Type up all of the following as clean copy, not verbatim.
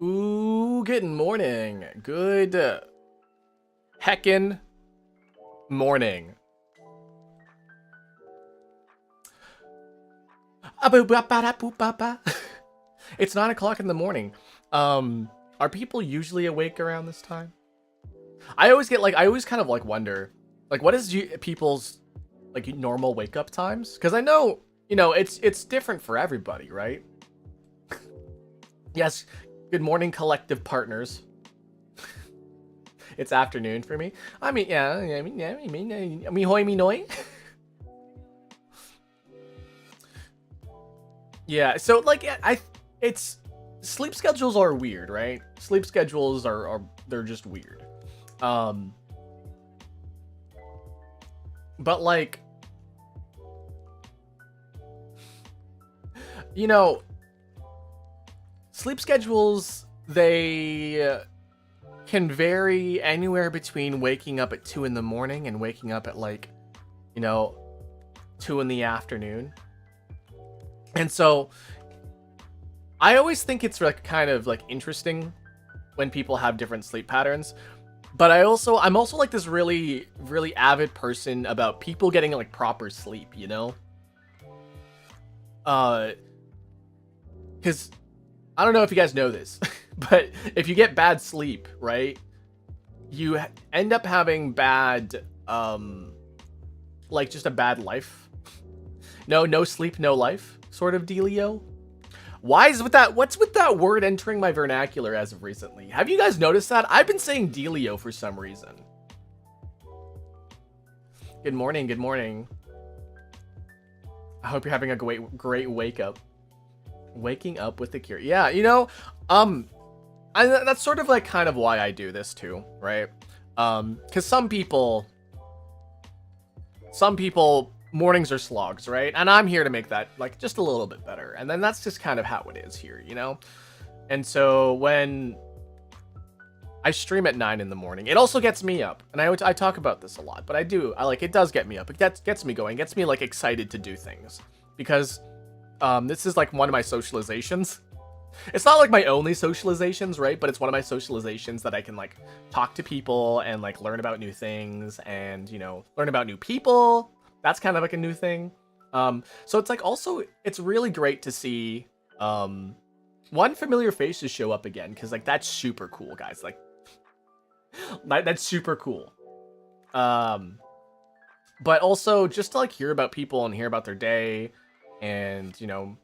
Ooh, good morning. Good heckin' morning. It's 9 o'clock in the morning. Are people usually awake around this time? I always kind of like wonder, like, what is people's like normal wake up times? Because I know, it's different for everybody, right? Yes. Good morning, collective partners. It's afternoon for me. I mean, me hoi me noi. Yeah, so like it's sleep schedules are weird, right? Sleep schedules are they're just weird. But like, sleep schedules, they can vary anywhere between waking up at 2 in the morning and waking up at like, 2 in the afternoon. And so I always think it's like kind of like interesting when people have different sleep patterns. But I'm also like this really, really avid person about people getting like proper sleep, because I don't know if you guys know this, but if you get bad sleep, right, you end up having bad, like just a bad life. No sleep, no life sort of dealio. What's with that word entering my vernacular as of recently? Have you guys noticed that? I've been saying dealio for some reason. Good morning, good morning. I hope you're having a great wake up. Waking up with the cure. Yeah, that's sort of like kind of why I do this too, right? Because some people some people, mornings are slogs, right? And I'm here to make that like just a little bit better. And then that's just kind of how it is here, you know? And so when I stream at 9 in the morning, it also gets me up. And I talk about this a lot, but it does get me up. It gets me going, gets me like excited to do things, because this is like one of my socializations. It's not like my only socializations, right? But it's one of my socializations that I can like talk to people and like learn about new things and, you know, learn about new people. That's kind of like a new thing. So it's like also, it's really great to see one, familiar faces show up again, because like that's super cool, guys. Like that's super cool. But also just to like hear about people and hear about their day, and you know,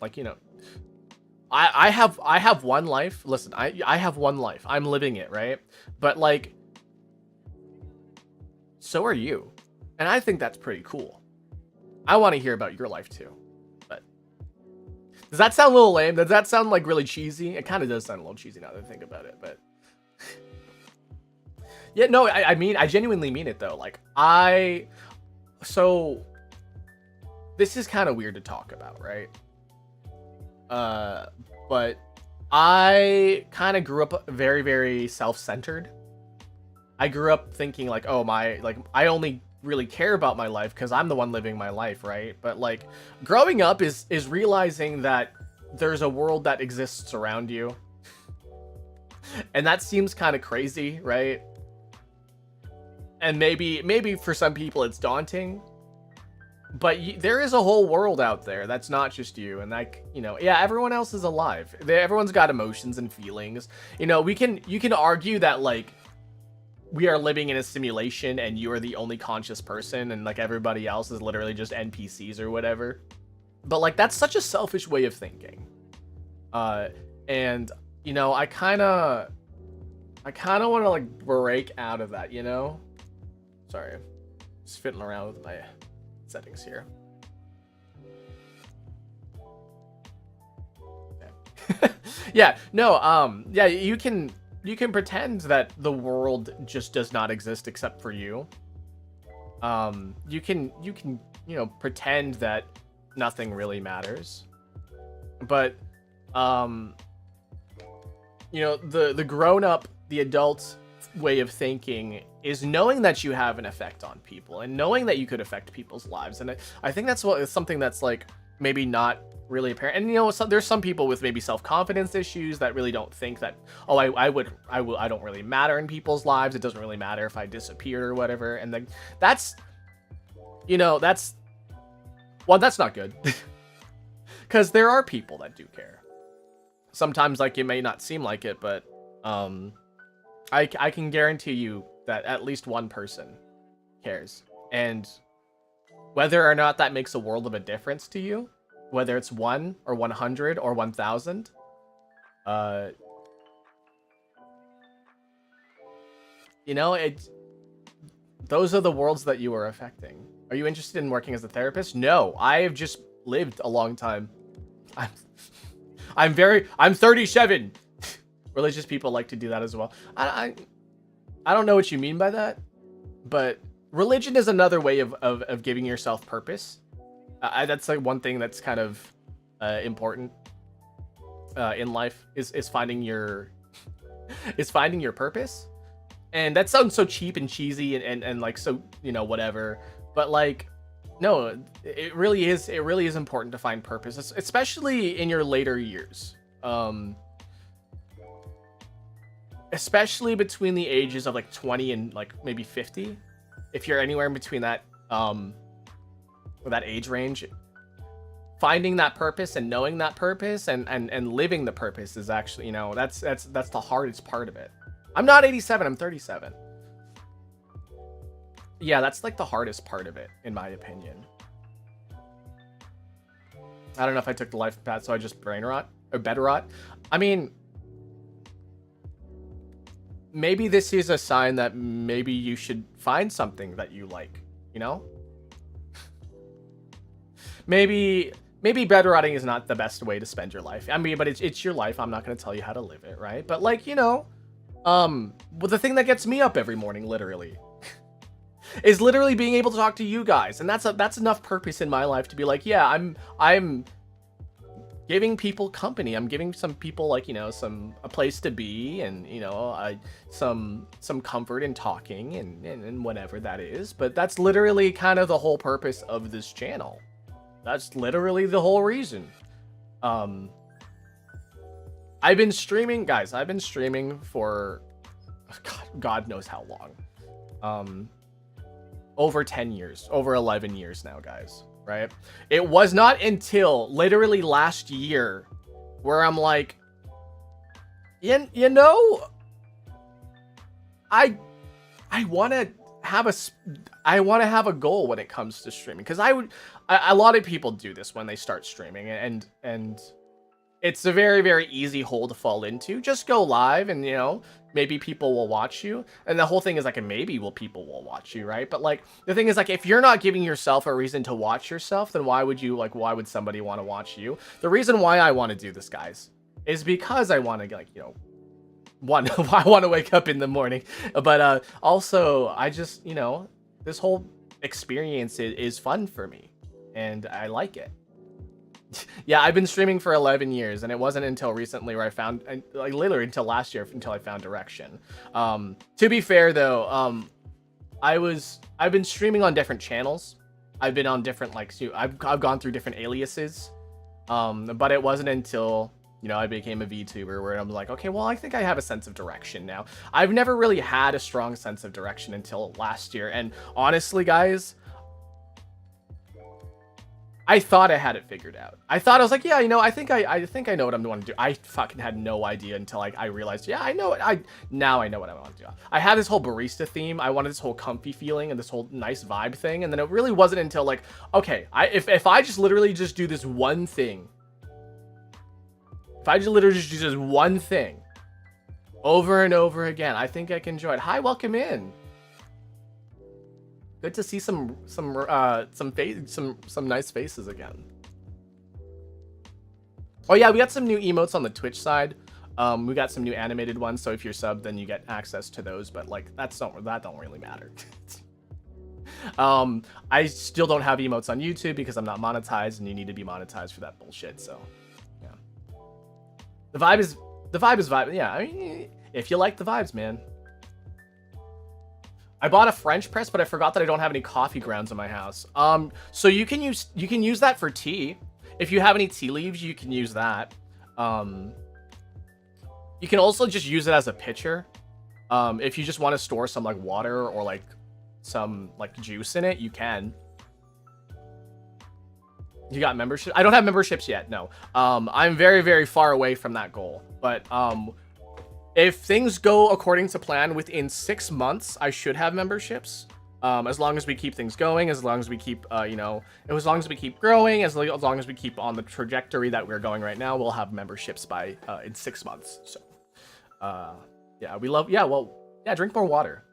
like, you know, I have one life. Listen, I have one life. I'm living it, right? But like, so are you. And I think that's pretty cool. I want to hear about your life too. But does that sound a little lame? Does that sound like really cheesy? It kind of does sound a little cheesy now that I think about it, but yeah, no, I mean, I genuinely mean it though. Like so this is kind of weird to talk about, right? But I kind of grew up very, very self-centered. I grew up thinking like, oh, I only really care about my life because I'm the one living my life, right? But like growing up is realizing that there's a world that exists around you. And that seems kind of crazy, right? And maybe for some people it's daunting. But there is a whole world out there that's not just you, and like, you know, yeah, everyone else is alive. Everyone's got emotions and feelings. You know, you can argue that like we are living in a simulation and you are the only conscious person, and like everybody else is literally just NPCs or whatever. But like that's such a selfish way of thinking. And you know, I kind of want to like break out of that, you know? Sorry, just fiddling around with my settings here. Okay. Yeah, no, yeah, you can pretend that the world just does not exist except for you. You can, you know, pretend that nothing really matters. But you know, the grown up, the adult way of thinking is knowing that you have an effect on people and knowing that you could affect people's lives. And I think that's something that's like maybe not really apparent. And you know, there's some people with maybe self-confidence issues that really don't think that, oh, I don't really matter in people's lives. It doesn't really matter if I disappeared or whatever. And then that's, you know, that's not good. Because there are people that do care. Sometimes like it may not seem like it, but I can guarantee you that at least one person cares. And whether or not that makes a world of a difference to you, whether it's 1 or 100 or 1,000, you know, those are the worlds that you are affecting. Are you interested in working as a therapist? No, I have just lived a long time. I'm 37. Religious people like to do that as well. I don't know what you mean by that, but religion is another way of giving yourself purpose. That's like one thing that's kind of important in life is finding your purpose. And that sounds so cheap and cheesy and like, so, you know, whatever. But like, no, it really is important to find purpose, especially in your later years. Especially between the ages of like 20 and like maybe 50. If you're anywhere in between that that age range, finding that purpose and knowing that purpose and living the purpose is actually, you know, that's the hardest part of it. I'm not 87, I'm 37. Yeah, that's like the hardest part of it, in my opinion. I don't know if I took the life path, so I just brain rot or bed rot. I mean, maybe this is a sign that maybe you should find something that you like, you know? maybe bed rotting is not the best way to spend your life. I mean, but it's your life. I'm not going to tell you how to live it, right? But like, you know, well, the thing that gets me up every morning, literally, is literally being able to talk to you guys, and that's enough purpose in my life to be like, yeah, I'm giving people company. I'm giving some people, like, you know, a place to be, and, you know, some comfort in talking and whatever that is. But that's literally kind of the whole purpose of this channel. That's literally the whole reason. I've been streaming, guys. I've been streaming for God knows how long. Over 10 years, over 11 years now, guys. Right? It was not until literally last year where I'm like, you know, I want to have a goal when it comes to streaming, because a lot of people do this when they start streaming, and it's a very, very easy hole to fall into. Just go live, and, you know, maybe people will watch you. And the whole thing is like, maybe people will watch you, right? But like, the thing is, like, if you're not giving yourself a reason to watch yourself, then why would somebody want to watch you? The reason why I want to do this, guys, is because I want to, like, you know, one, I want to wake up in the morning, but also I just, you know, this whole experience is fun for me, and I like it. Yeah, I've been streaming for 11 years, and it wasn't until recently where I found, like, literally until last year, until I found direction. To be fair, though, I've been streaming on different channels. I've been on different, like, I've gone through different aliases, but it wasn't until, you know, I became a VTuber where I'm like, okay, well, I think I have a sense of direction now. I've never really had a strong sense of direction until last year, and honestly, guys, I thought I had it figured out. I thought, I was like, yeah, you know, I think I know what I'm going to do. I fucking had no idea until, like, I realized, yeah, I know it. Now I know what I want to do. I had this whole barista theme. I wanted this whole comfy feeling and this whole nice vibe thing. And then it really wasn't until, like, okay, if I just literally just do this one thing, if I just literally just do this one thing over and over again, I think I can enjoy it. Hi, welcome in. Good to see some nice faces again. Oh yeah, we got some new emotes on the Twitch side. We got some new animated ones, so if you're subbed, then you get access to those. But like, that don't really matter. I still don't have emotes on YouTube because I'm not monetized, and you need to be monetized for that bullshit. So yeah, the vibe is vibe. Yeah, I mean, if you like the vibes, man. I bought a French press, but I forgot that I don't have any coffee grounds in my house. So you can use that for tea. If you have any tea leaves, you can use that. You can also just use it as a pitcher. If you just want to store some, like, water or, like, some, like, juice in it, you can. You got membership? I don't have memberships yet, no. I'm very, very far away from that goal. But if things go according to plan, within 6 months, I should have memberships. As long as we keep things going, as long as we keep, you know, as long as we keep growing, as long as we keep on the trajectory that we're going right now, we'll have memberships by in 6 months. So, yeah, drink more water.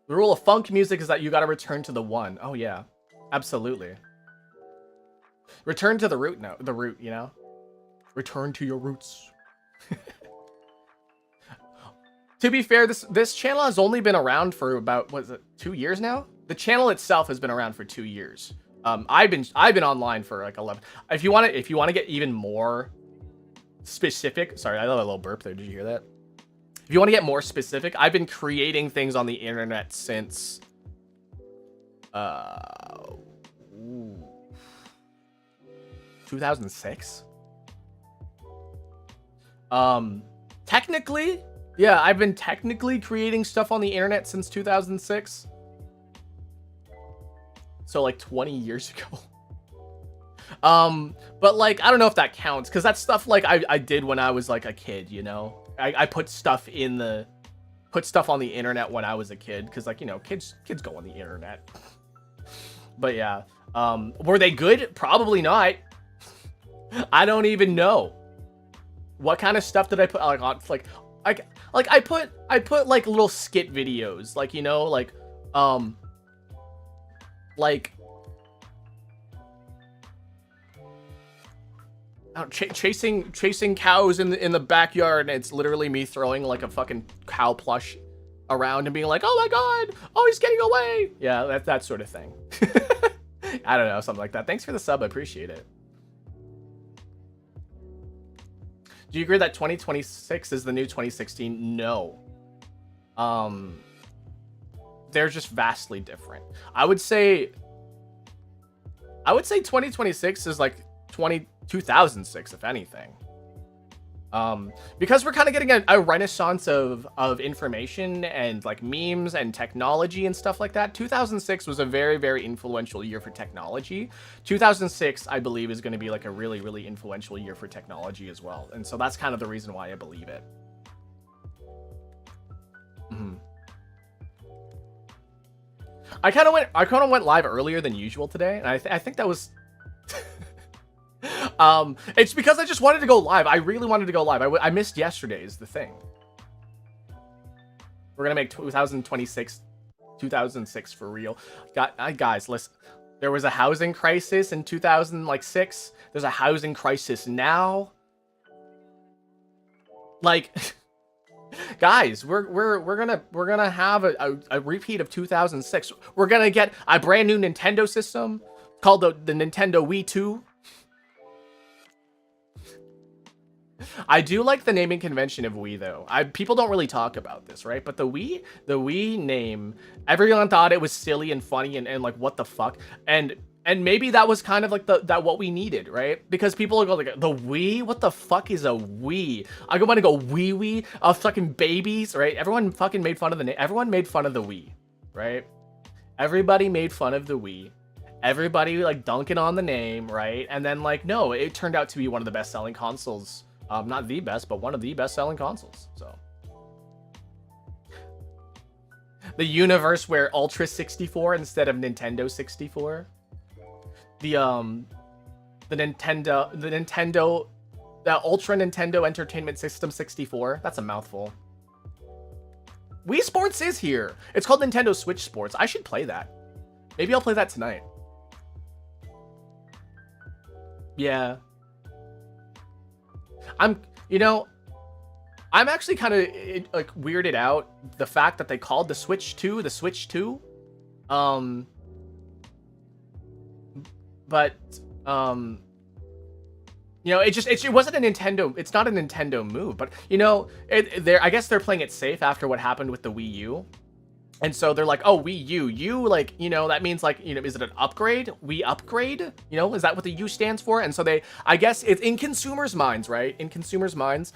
The rule of funk music is that you got to return to the one. Oh yeah, absolutely. Return to the root. No, the root. You know, return to your roots. To be fair, this channel has only been around for about, what is it, 2 years now? The channel itself has been around for 2 years. I've been online for like 11. If you want to get even more specific, sorry, I had a little burp there. Did you hear that? If you want to get more specific, I've been creating things on the internet since 2006. Technically, yeah, I've been technically creating stuff on the internet since 2006. So like 20 years ago. But like, I don't know if that counts, because that's stuff like I did when I was like a kid, you know? I put stuff on the internet when I was a kid, because, like, you know, kids go on the internet. But yeah, were they good? Probably not. I don't even know. What kind of stuff did I put, like, on, like I put like little skit videos, like, you know, like chasing cows in the backyard, and it's literally me throwing like a fucking cow plush around and being like, oh my god, oh, he's getting away. Yeah, that sort of thing. I don't know, something like that. Thanks for the sub, I appreciate it. Do you agree that 2026 is the new 2016? No. They're just vastly different. I would say 2026 is like 2006, if anything. Because we're kind of getting a renaissance of information and like memes and technology and stuff like that. 2006 was a very, very influential year for technology. 2006, I believe, is going to be like a really, really influential year for technology as well. And so that's kind of the reason why I believe it. I kind of went live earlier than usual today, and I think that was it's because I just wanted to go live. I really wanted to go live. I missed yesterday is the thing. We're gonna make 2006 for real. Guys, listen. There was a housing crisis in 2006. There's a housing crisis now. Like, guys, we're gonna have a repeat of 2006. We're gonna get a brand new Nintendo system called the Nintendo Wii 2. I do like the naming convention of Wii though. People don't really talk about this, right? But the Wii name, everyone thought it was silly and funny and like what the fuck. And maybe that was kind of like that what we needed, right? Because people are going like, the Wii? What the fuck is a Wii? I want to go wee of fucking babies, right? Everyone fucking made fun of the name. Everyone made fun of the Wii, right? Everybody made fun of the Wii. Everybody like dunking on the name, right? And then like, no, it turned out to be one of the best selling consoles. Not the best, but one of the best selling consoles. So the universe where Ultra 64 instead of Nintendo 64. The Ultra Nintendo Entertainment System 64. That's a mouthful. Wii Sports is here. It's called Nintendo Switch Sports. I should play that. Maybe I'll play that tonight. Yeah. I'm actually kind of like weirded out the fact that they called the Switch 2 the Switch 2. But it wasn't a Nintendo. It's not a Nintendo move, but I guess they're playing it safe after what happened with the Wii U. And so they're like, oh, Wii U, like, that means like, is it an upgrade? Wii upgrade? Is that what the U stands for? And so I guess it's in consumers' minds, right? In consumers' minds,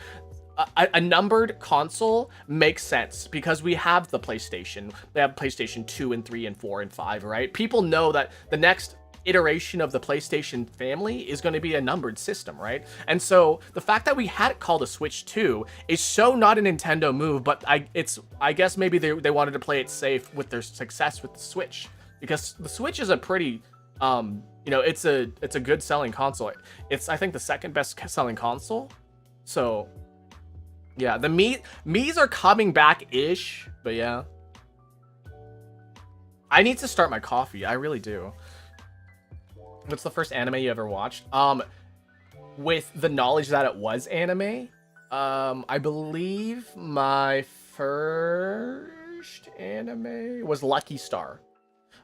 a numbered console makes sense because we have the PlayStation. They have PlayStation 2 and 3 and 4 and 5, right? People know that the next iteration of the PlayStation family is going to be a numbered system, right? And so the fact that we had it called a Switch 2 is so not a Nintendo move, but I guess maybe they wanted to play it safe with their success with the Switch, because the Switch is a pretty it's a good selling console. It's, I think, the second best selling console. So yeah, the Mii's are coming back ish, but yeah, I need to start my coffee. I really do. What's the first anime you ever watched? With the knowledge that it was anime, I believe my first anime was Lucky Star.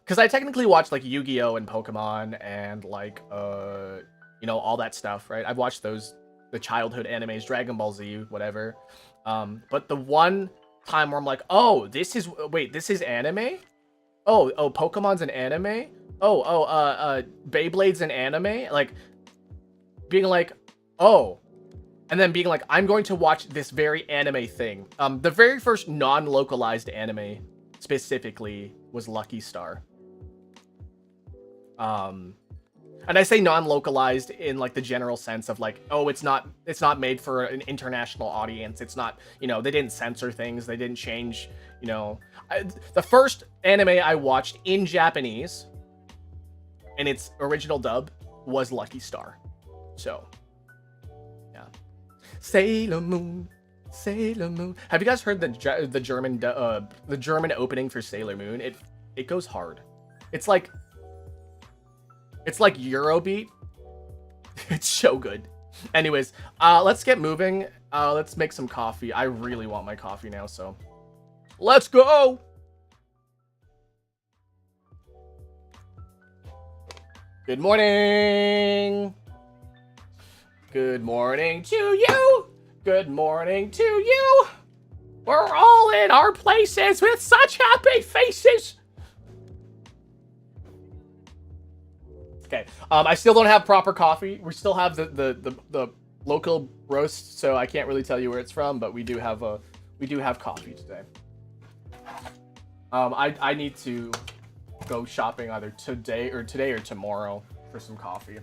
Because I technically watched like Yu-Gi-Oh! And Pokemon and like, all that stuff, right? I've watched the childhood animes, Dragon Ball Z, whatever. But the one time where I'm like, oh, this is anime? Oh, Pokemon's an anime? Beyblade's an anime? Like, being like, oh, and then being like, I'm going to watch this very anime thing. The very first non-localized anime specifically was Lucky Star. And I say non-localized in like the general sense of like, oh, it's not made for an international audience. It's not, they didn't censor things. They didn't change, the first anime I watched in Japanese in its original dub was Lucky Star. So yeah. Sailor Moon. Have you guys heard the German opening for Sailor Moon? It goes hard. It's like Eurobeat. It's so good. Anyways, let's get moving. Let's make some coffee. I really want my coffee now, so Let's go. Good morning. Good morning to you. Good morning to you. We're all in our places with such happy faces. Okay. I still don't have proper coffee. We still have the local roast, so I can't really tell you where it's from, but we do have coffee today. I need to go shopping either today or tomorrow for some coffee.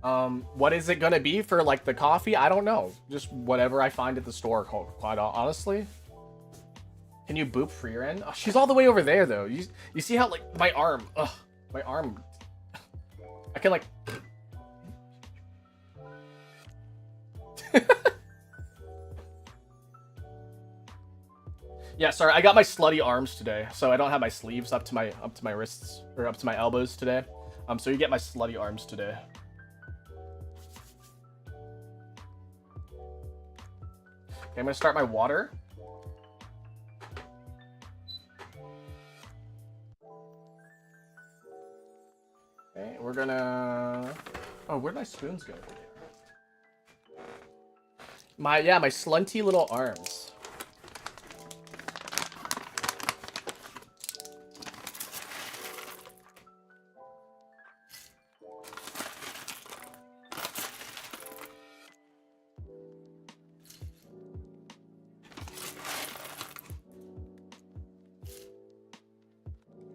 What is it gonna be for like the coffee? I don't know. Just whatever I find at the store, quite honestly. Can you boop for your end? Oh, she's all the way over there though. You see how like my arm, my arm. I can like. Yeah, sorry, I got my slutty arms today, so I don't have my sleeves up to my wrists or up to my elbows today. So you get my slutty arms today. Okay, I'm gonna start my water. Okay, we're gonna. Oh, where'd my spoons go? My slunty little arms.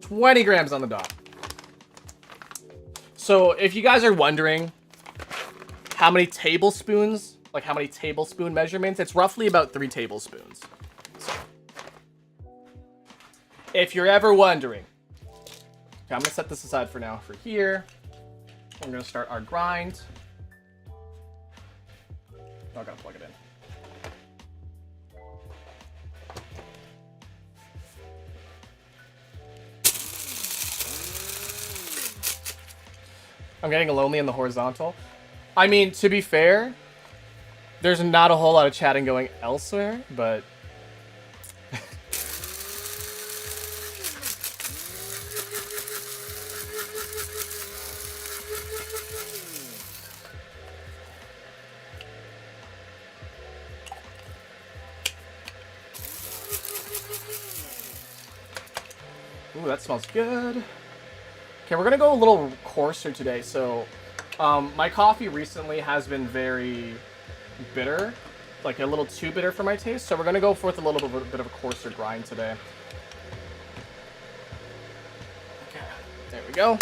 $20 grams on the dot. So if you guys are wondering how many tablespoons, like how many tablespoon measurements, it's roughly about 3 tablespoons. So, if you're ever wondering. Okay, I'm gonna set this aside for now for here. I'm gonna start our grind. Oh, I gotta plug it in. I'm getting lonely in the horizontal. I mean, to be fair, there's not a whole lot of chatting going elsewhere, but... Ooh, that smells good. Okay, we're gonna go a little coarser today. So, my coffee recently has been very bitter, like a little too bitter for my taste. So we're gonna go forth a little bit of a coarser grind today. Okay, there we go.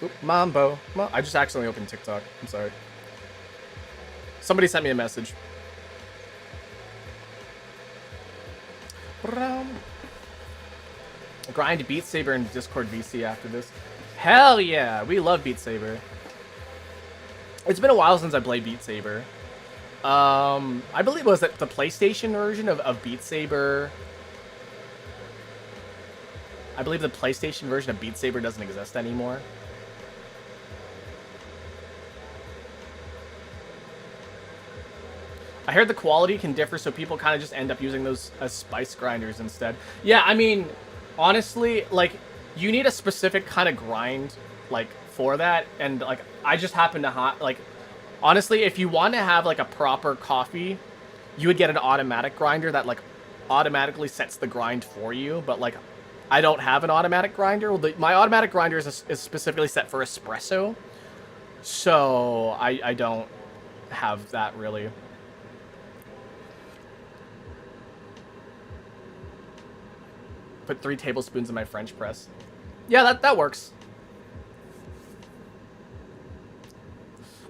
Oop, Mambo. I just accidentally opened TikTok. I'm sorry. Somebody sent me a message. Grind Beat Saber in Discord VC after this. Hell yeah, we love Beat Saber. It's been a while since I played Beat Saber. I believe it was the PlayStation version of Beat Saber. I believe the PlayStation version of Beat Saber doesn't exist anymore. I heard the quality can differ, so people kind of just end up using those as spice grinders instead. Yeah, I mean, honestly, like, you need a specific kind of grind, like, for that, and, like, I just happen to like, honestly, if you want to have, like, a proper coffee, you would get an automatic grinder that, like, automatically sets the grind for you, but, like, I don't have an automatic grinder. Well, my automatic grinder is specifically set for espresso, so I don't have that, really. Put 3 tablespoons in my French press. Yeah, that works.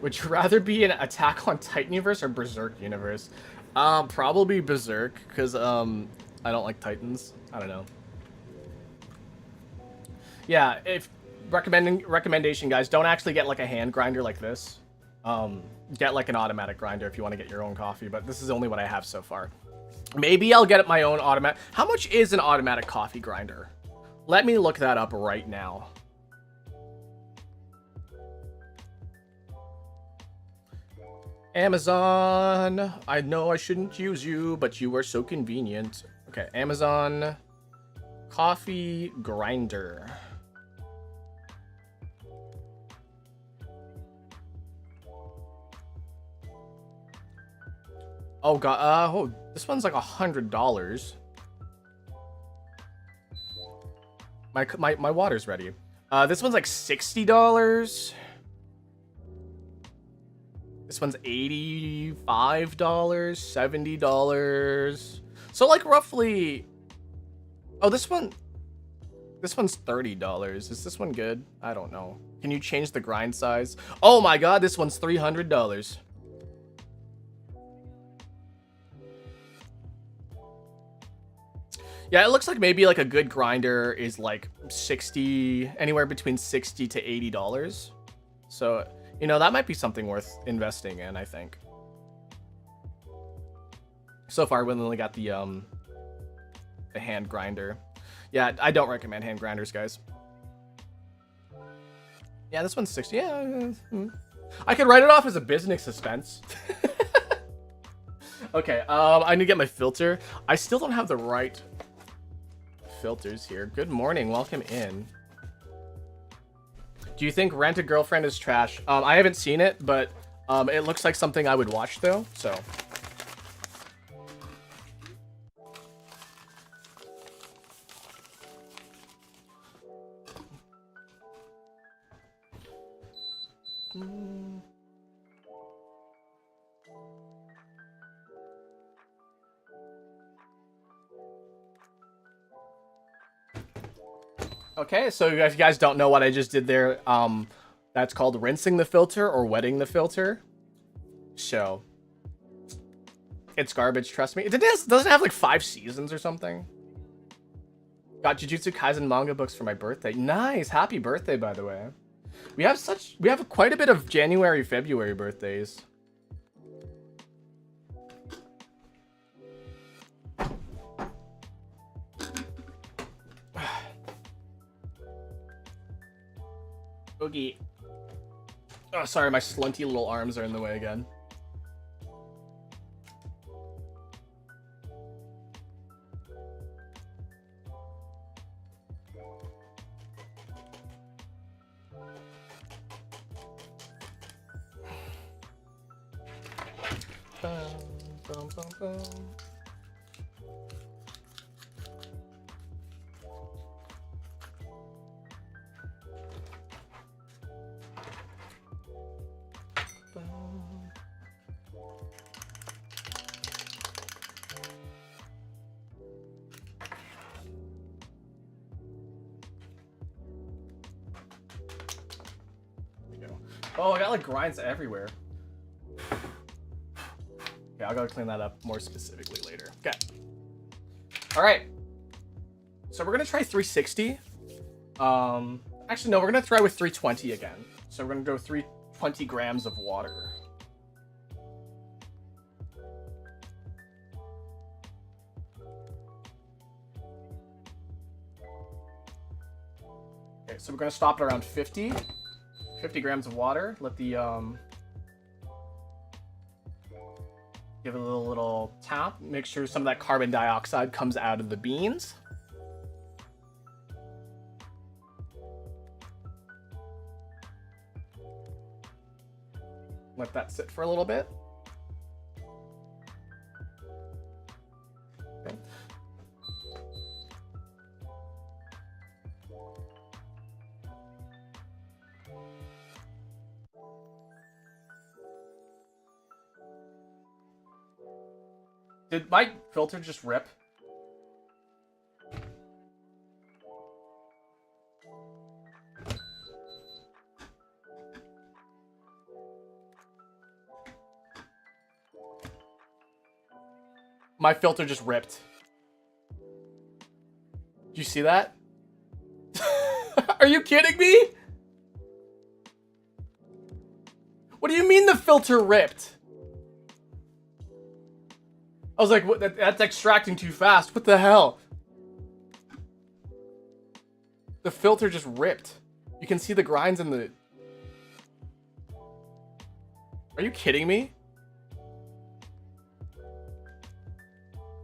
Would you rather be in Attack on Titan universe or Berserk universe? Probably Berserk, because I don't like Titans. I don't know. Yeah, if recommendation, guys, don't actually get like a hand grinder like this. Get like an automatic grinder if you want to get your own coffee, but this is only what I have so far. Maybe I'll get my own automatic. How much is an automatic coffee grinder? Let me look that up right now. Amazon. I know I shouldn't use you, but you are so convenient. Okay, Amazon coffee grinder. Oh god, oh, this one's like $100. My water's ready. This one's like $60. This one's $85, $70. So like roughly. Oh, this one's $30. Is this one good? I don't know. Can you change the grind size? Oh my god, this one's $300. Yeah, it looks like maybe like a good grinder is like 60, anywhere between 60 to $80. So, you know, that might be something worth investing in, I think. So far, we only got the hand grinder. Yeah, I don't recommend hand grinders, guys. Yeah, this one's 60. Yeah, I could write it off as a business expense. Okay, I need to get my filter. I still don't have the right filters here. Good morning, welcome in. Do you think Rent a Girlfriend is trash? I haven't seen it, but it looks like something I would watch though, so. Okay, so if you guys don't know what I just did there, that's called rinsing the filter or wetting the filter. So it's garbage, trust me. Doesn't have like 5 seasons or something. Got Jujutsu Kaisen manga books for my birthday. Nice, happy birthday, by the way. We have quite a bit of January, February birthdays. Oogie. Oh, sorry, my slunty little arms are in the way again. Oh, I got like grinds everywhere. Okay, I'll go clean that up more specifically later. Okay. All right. So we're gonna try 360. Actually, no, we're gonna try with 320 again. So we're gonna go 320 grams of water. Okay, so we're gonna stop at around 50 grams of water. Let the give it a little tap. Make sure some of that carbon dioxide comes out of the beans. Let that sit for a little bit. Okay. Did my filter just rip? My filter just ripped. Did you see that? Are you kidding me? What do you mean the filter ripped? I was like, what, that's extracting too fast. What the hell? The filter just ripped. You can see the grinds in the... Are you kidding me?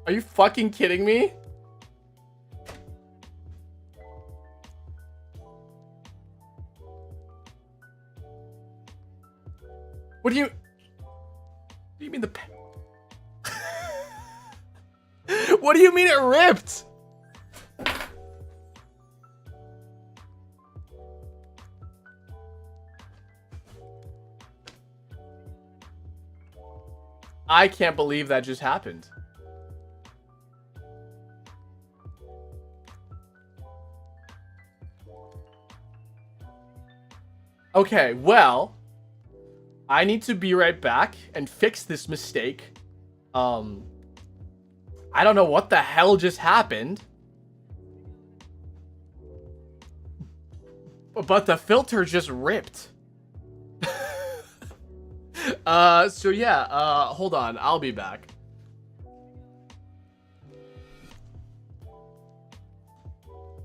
Are you fucking kidding me? What do you mean the what do you mean it ripped? I can't believe that just happened. Okay, well, I need to be right back and fix this mistake. I don't know what the hell just happened. But the filter just ripped. So yeah, hold on. I'll be back.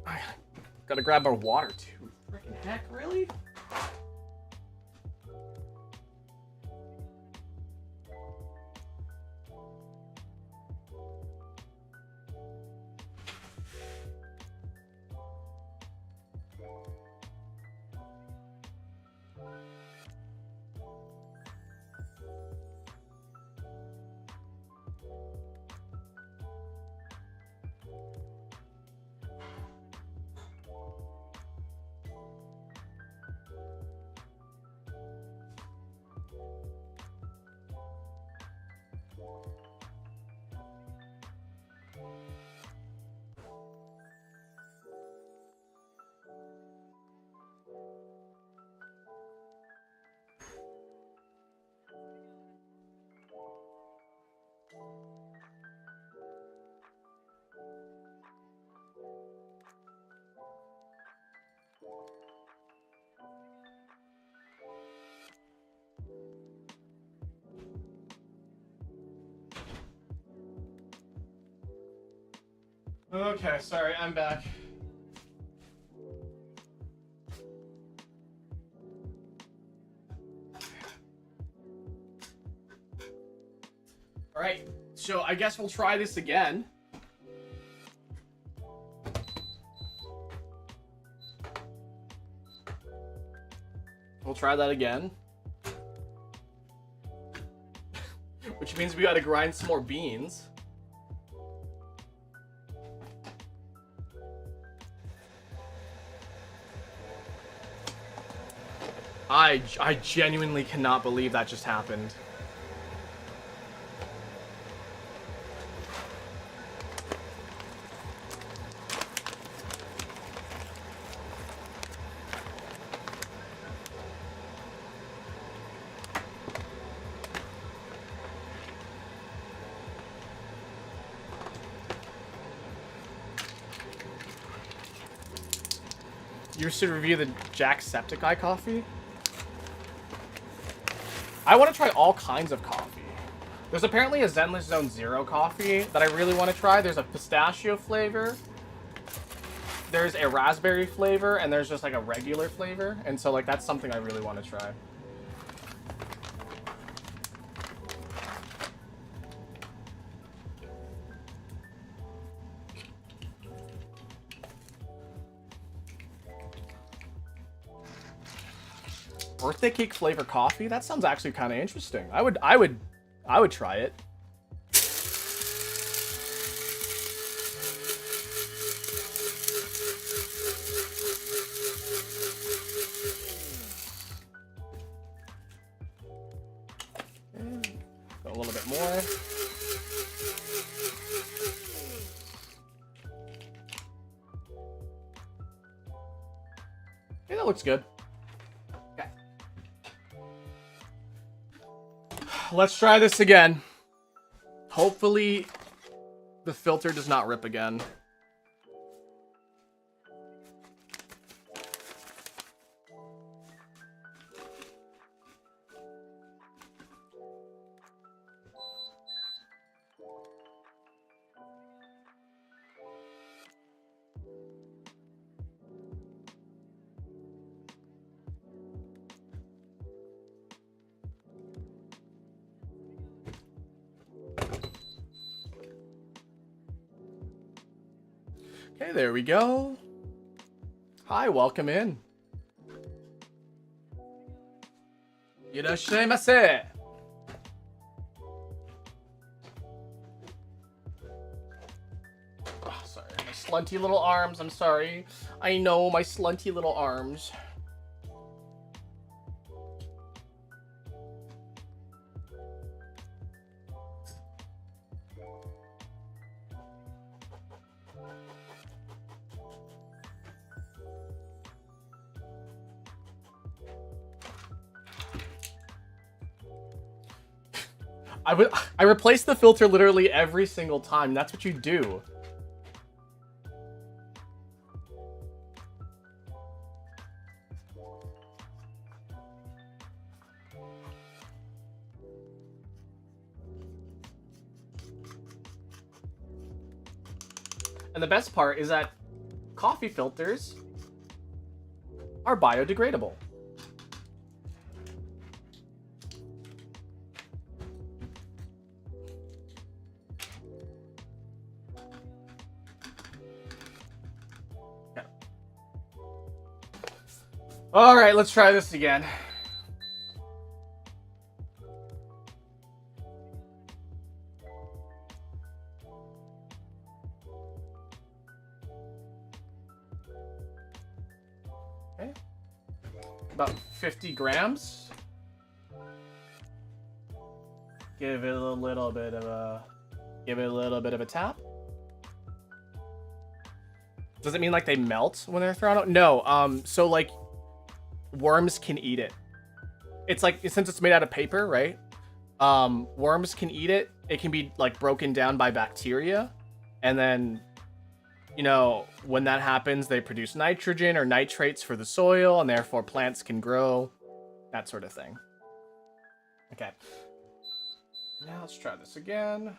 I gotta grab our water too. Freaking heck, really? Okay, sorry, I'm back. Alright, so I guess we'll try this again. We'll try that again. Which means we gotta grind some more beans. I genuinely cannot believe that just happened. You should review the Jacksepticeye coffee. I want to try all kinds of coffee. There's apparently a Zenless Zone Zero coffee that I really want to try. There's a pistachio flavor. There's a raspberry flavor, and there's just like a regular flavor. And so like that's something I really want to try. Birthday cake flavor coffee? That sounds actually kind of interesting. I would try it. A little bit more. Yeah, that looks good. Let's try this again. Hopefully, the filter does not rip again. Okay, there we go. Hi, welcome in. Irashaimase. Oh, sorry, my slunty little arms. I'm sorry. I know, my slunty little arms. I replace the filter literally every single time. That's what you do. And the best part is that coffee filters are biodegradable. Okay. All right, let's try this again. Okay. About 50 grams. Give it a little bit of a tap. Does it mean like they melt when they're thrown out? No. So like worms can eat it. It's like, since it's made out of paper, right? Worms can eat it. It can be like broken down by bacteria, and then, you know, when that happens, they produce nitrogen or nitrates for the soil, and therefore plants can grow. That sort of thing. Okay. Now let's try this again.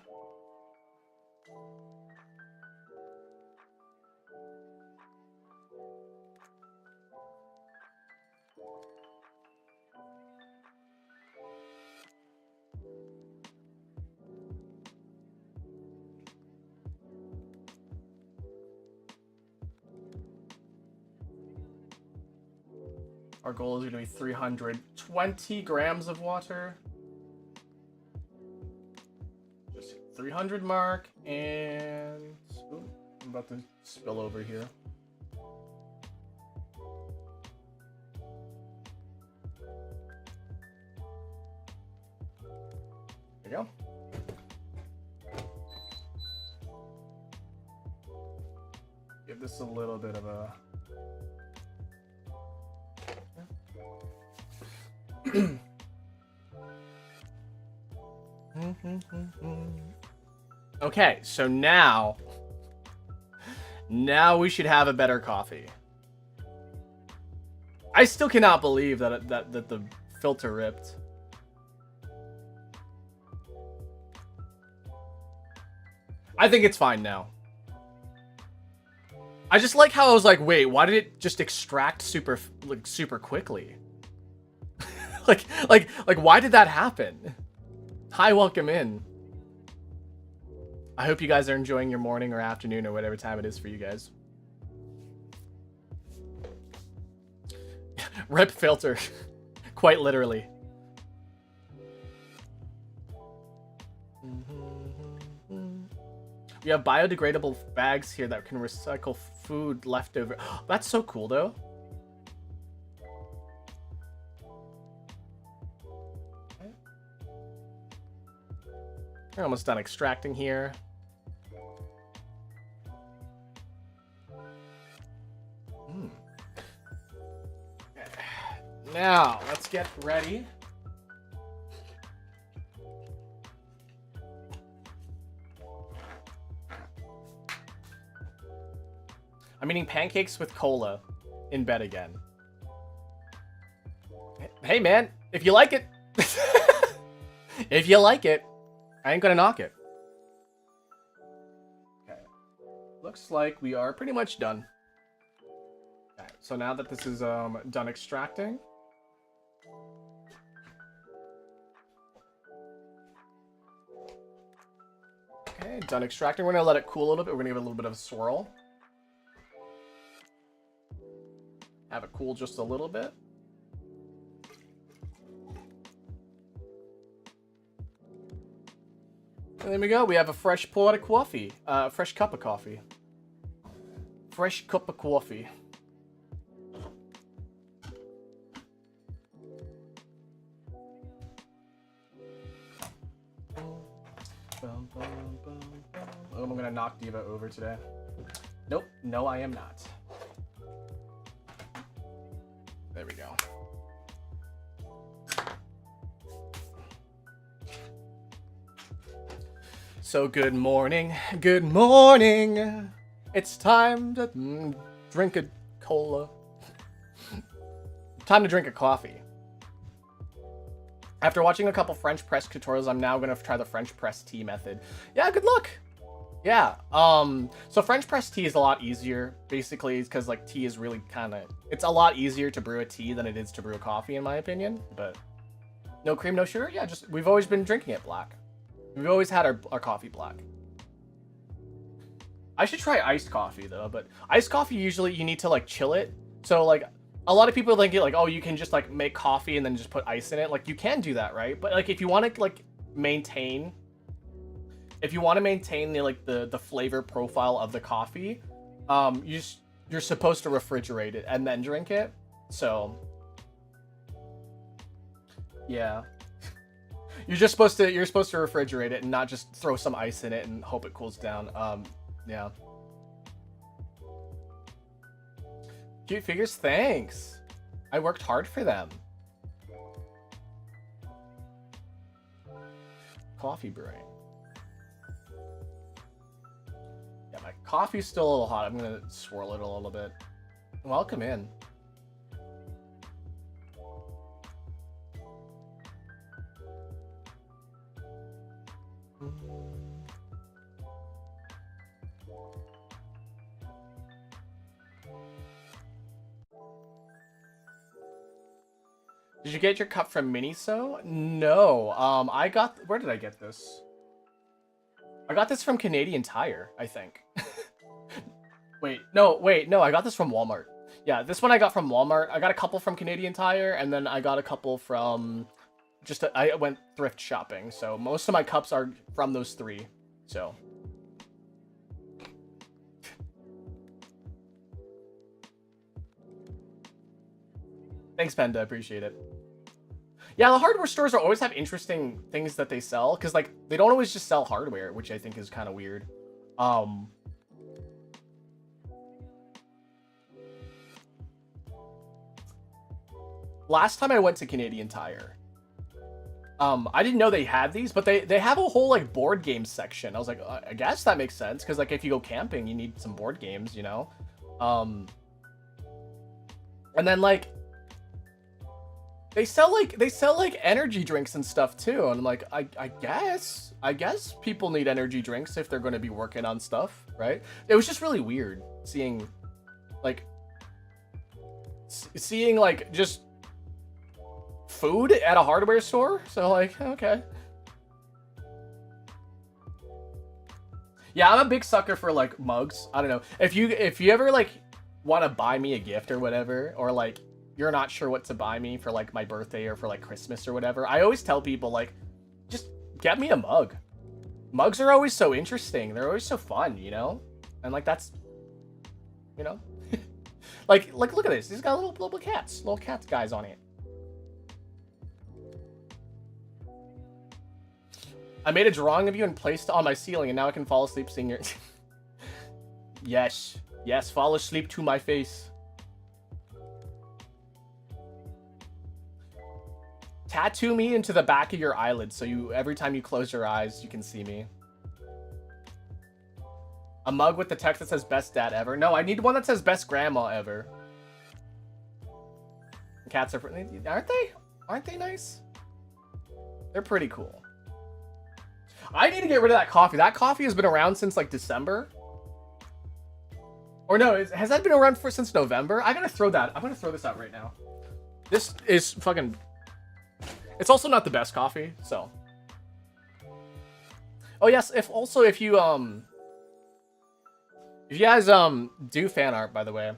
Our goal is going to be 320 grams of water. Just 300 mark, and ooh, I'm about to spill over here. There you go. Give this a little bit of a... Okay, so now we should have a better coffee. I still cannot believe that the filter ripped. I think it's fine now. I just like how I was like, wait, why did it just extract super quickly? like why did that happen? Hi, welcome in. I hope you guys are enjoying your morning or afternoon or whatever time it is for you guys. Rip filter. Quite literally. We have biodegradable bags here that can recycle food leftover. That's so cool, though. We're almost done extracting here. Now, let's get ready. I'm eating pancakes with cola in bed again. Hey, man, if you like it. If you like it, I ain't gonna knock it. Okay. Looks like we are pretty much done. Okay, so now that this is done extracting, okay, done extracting. We're gonna let it cool a little bit. We're gonna give it a little bit of a swirl. cool just a little bit. And there we go. We have a fresh pot of coffee. Fresh cup of coffee. Fresh cup of coffee. Oh, I'm gonna knock Diva over today. Nope. No, I am not. There we go. So good morning. Good morning. It's time to drink a cola. Time to drink a coffee. After watching a couple French press tutorials, I'm now going to try the French press tea method. Yeah, good luck. Yeah. So French press tea is a lot easier, basically, because like tea is really kind of, it's a lot easier to brew a tea than it is to brew a coffee, in my opinion. But no cream, no sugar. Yeah, just we've always been drinking it black. We've always had our coffee black. I should try iced coffee though, but iced coffee usually you need to like chill it. So like a lot of people think like, oh, you can just like make coffee and then just put ice in it. Like you can do that, right? But like if you want to like maintain, the flavor profile of the coffee, you're supposed to refrigerate it and then drink it. So yeah. You're supposed to refrigerate it and not just throw some ice in it and hope it cools down. Yeah. Cute figures, thanks. I worked hard for them. Coffee brewing. Yeah, my coffee's still a little hot. I'm gonna swirl it a little bit. Welcome in. Did you get your cup from Miniso? No. Where did I get this? I got this from Canadian Tire, I think. Wait, no, I got this from Walmart. Yeah, this one I got from Walmart. I got a couple from Canadian Tire, and then I got a couple from I went thrift shopping, so most of my cups are from those three, so. Thanks, Penda, I appreciate it. Yeah, the hardware stores always have interesting things that they sell, because like they don't always just sell hardware, which I think is kind of weird. Last time I went to Canadian Tire, I didn't know they had these, but they have a whole like board game section. I was like, I guess that makes sense, because like if you go camping, you need some board games, you know. And then like they sell like energy drinks and stuff too, and I'm like, I guess people need energy drinks if they're going to be working on stuff, right? It was just really weird seeing like just food at a hardware store. So like, okay. Yeah, I'm a big sucker for like mugs. I don't know if you ever like want to buy me a gift or whatever, or like you're not sure what to buy me for like my birthday or for like Christmas or whatever, I always tell people like, just get me a mug. Mugs are always so interesting. They're always so fun, you know? And like that's, you know, like look at this. He's got little cats, guys on it. I made a drawing of you and placed it on my ceiling, and now I can fall asleep seeing your. Yes, fall asleep to my face. Tattoo me into the back of your eyelid, so every time you close your eyes, you can see me. A mug with the text that says "Best Dad Ever." No, I need one that says "Best Grandma Ever." Cats are, aren't they? Aren't they nice? They're pretty cool. I need to get rid of that coffee. That coffee has been around since like December. Or no, has that been around since November? I'm gonna throw this out right now. This is fucking. It's also not the best coffee, so. Oh yes, if you guys do fan art, by the way,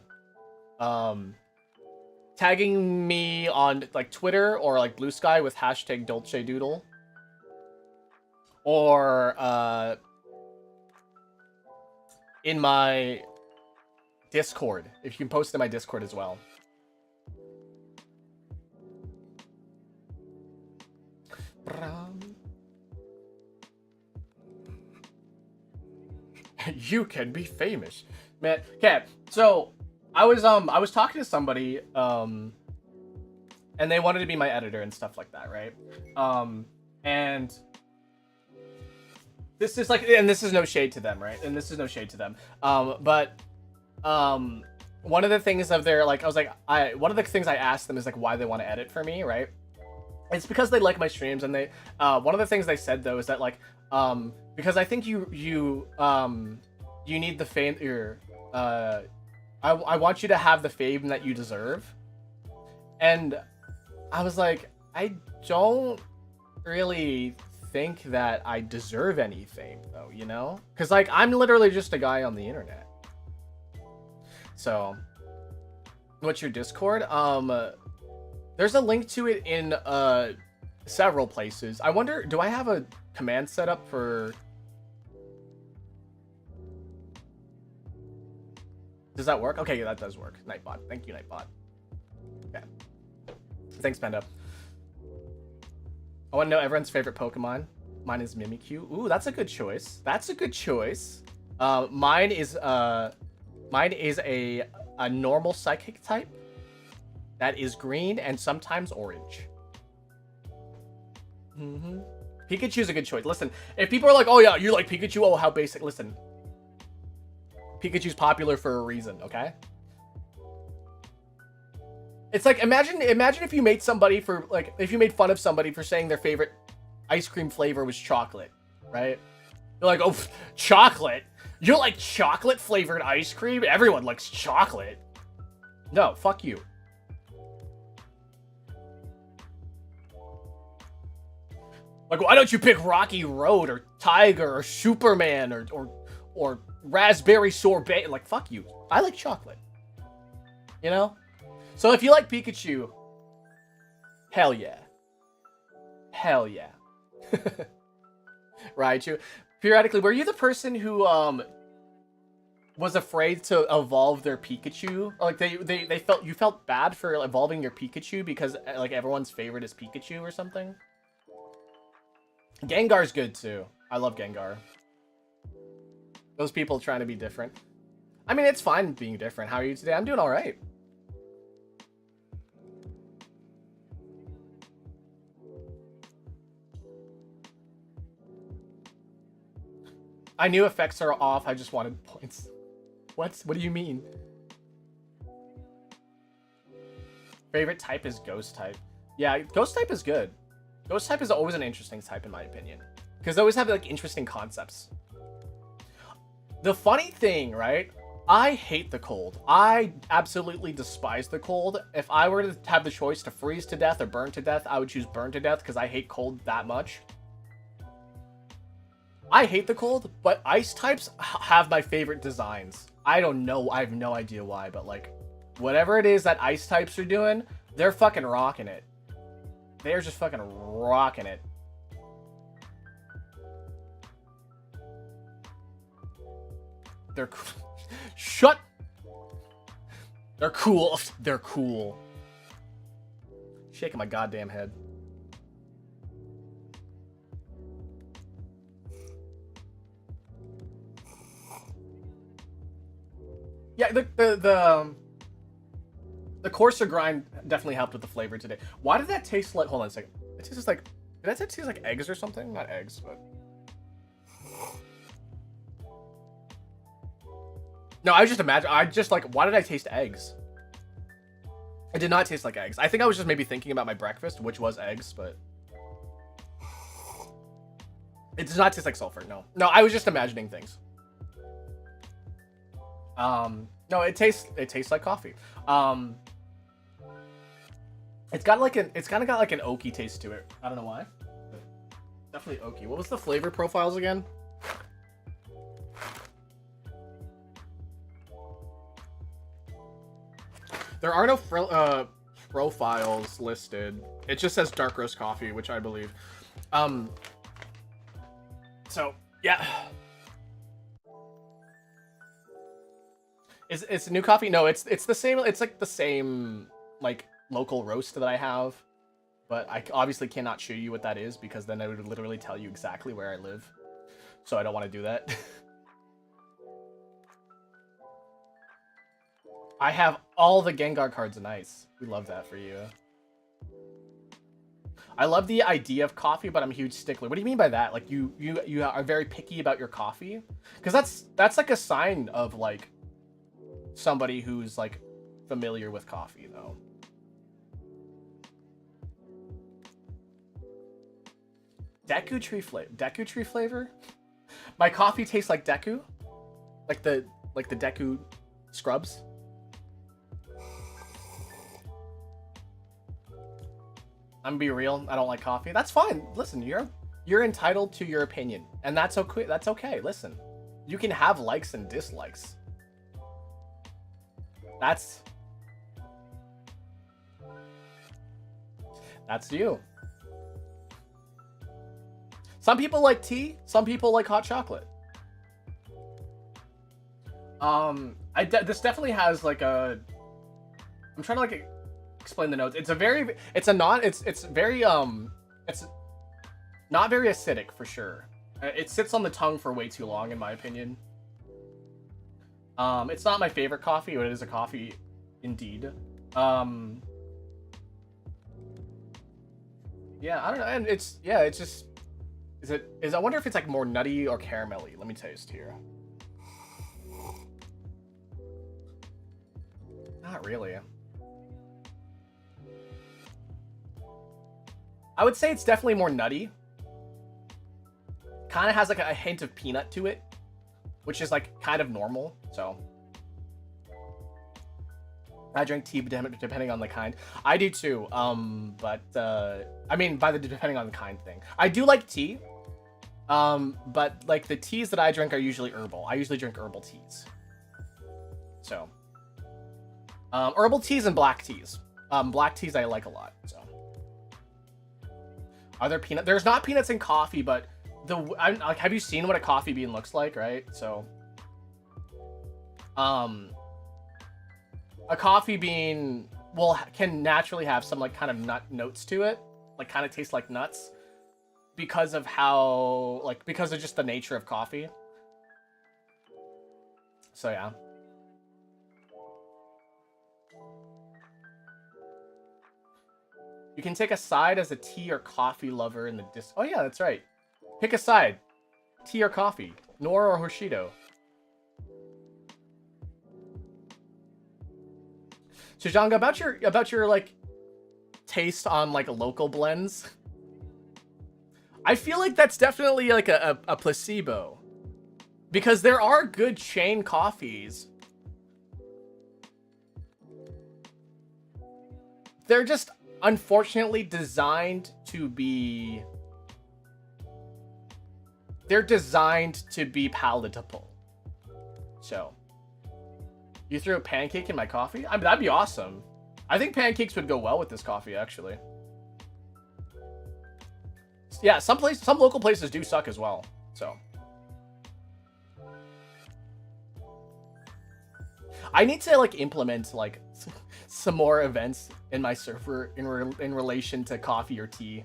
tagging me on like Twitter or like Blue Sky with hashtag Dolce Doodle, or in my Discord. If you can post in my Discord as well. You can be famous, man. Okay, so I was talking to somebody and they wanted to be my editor and stuff like that, right? And this is like, and this is no shade to them, right? And this is no shade to them. But one of the things of their, like, one of the things I asked them is like why they want to edit for me, right? It's because they like my streams, and they one of the things they said though is that like because I think you need the fame. I want you to have the fame that you deserve, and I was like, I don't really think that I deserve any fame though, you know? Because like I'm literally just a guy on the internet. So, what's your Discord? There's a link to it in several places. I wonder, do I have a command set up for... Does that work? Okay, yeah, that does work. Nightbot. Thank you, Nightbot. Okay. Thanks, Panda. I want to know everyone's favorite Pokemon. Mine is Mimikyu. Ooh, that's a good choice. That's a good choice. Mine is a normal psychic type that is green and sometimes orange. Pikachu's a good choice. Listen, if people are like, oh yeah, you like Pikachu? Oh, how basic. Listen, Pikachu's popular for a reason, okay? It's like, imagine if you made somebody for, like, if you made fun of somebody for saying their favorite ice cream flavor was chocolate, right? You're like, oh, chocolate? You like chocolate flavored ice cream? Everyone likes chocolate. No, fuck you. Like, why don't you pick Rocky Road or Tiger or Superman or Raspberry Sorbet? Like, fuck you. I like chocolate. You know? So if you like Pikachu, hell yeah. Hell yeah. Raichu. Periodically, were you the person who was afraid to evolve their Pikachu? Or, like you felt bad for evolving your Pikachu because like everyone's favorite is Pikachu or something? Gengar's good too. I love Gengar. Those people trying to be different. I mean, it's fine being different. How are you today? I'm doing all right. I knew effects are off. I just wanted points. What? What do you mean? Favorite type is ghost type. Yeah, ghost type is good. Ghost type is always an interesting type in my opinion. Because they always have like interesting concepts. The funny thing, right? I hate the cold. I absolutely despise the cold. If I were to have the choice to freeze to death or burn to death, I would choose burn to death because I hate cold that much. I hate the cold, but ice types have my favorite designs. I don't know. I have no idea why, but like, whatever it is that ice types are doing, they're fucking rocking it. They're just fucking rocking it. They're cool. Shut. They're cool. They're cool. Shaking my goddamn head. Yeah, the coarser grind definitely helped with the flavor today. Why did that taste like? Hold on a second. It tastes like. Did that taste like eggs or something? Not eggs, but. No, I just imagine. I just like. Why did I taste eggs? It did not taste like eggs. I think I was just maybe thinking about my breakfast, which was eggs, but. It does not taste like sulfur. No, no. I was just imagining things. No, it tastes like coffee. It's kind of got like an oaky taste to it. I don't know why. But definitely oaky. What was the flavor profiles again? There are no profiles listed. It just says dark roast coffee, which I believe. So yeah. It's new coffee? No, it's the same. It's like the same like local roast that I have, but I obviously cannot show you what that is because then I would literally tell you exactly where I live. So I don't want to do that. I have all the Gengar cards. Nice. We love that for you. I love the idea of coffee, but I'm a huge stickler. What do you mean by that? Like you are very picky about your coffee? Because that's like a sign of like somebody who's like familiar with coffee, though. Deku tree flavor? My coffee tastes like Deku? Like the Deku scrubs? I'm gonna be real, I don't like coffee. That's fine. Listen, you're entitled to your opinion. And that's okay. That's okay. Listen. You can have likes and dislikes. That's you. Some people like tea, some people like hot chocolate. This definitely has like a, I'm trying to like explain the notes. It's very not very acidic for sure. It sits on the tongue for way too long in my opinion. It's not my favorite coffee, but it is a coffee indeed. Yeah, I don't know, and it's just I wonder if it's like more nutty or caramelly. Let me taste here. Not really. I would say it's definitely more nutty. Kind of has like a hint of peanut to it, which is like kind of normal. So I drink tea depending on the kind. I do too. But I mean by the depending on the kind thing. I do like tea. But like the teas that I drink are usually herbal. I usually drink herbal teas. So herbal teas and black teas. Black teas I like a lot. So are there peanuts? There's not peanuts in coffee, but like, have you seen what a coffee bean looks like, right? So a coffee bean can naturally have some like kind of nut notes to it, like kind of tastes like nuts because of because of just the nature of coffee. So yeah. You can take a side as a tea or coffee lover in the Oh yeah, that's right. Pick a side. Tea or coffee. Nor or Hoshido. So Janga, about your like taste on like local blends. I feel like that's definitely like a placebo. Because there are good chain coffees. They're just unfortunately designed to be palatable. So you threw a pancake in my coffee? I mean, that'd be awesome. I think pancakes would go well with this coffee, actually. Yeah, some local places do suck as well. So I need to like implement like some more events in my server in relation to coffee or tea.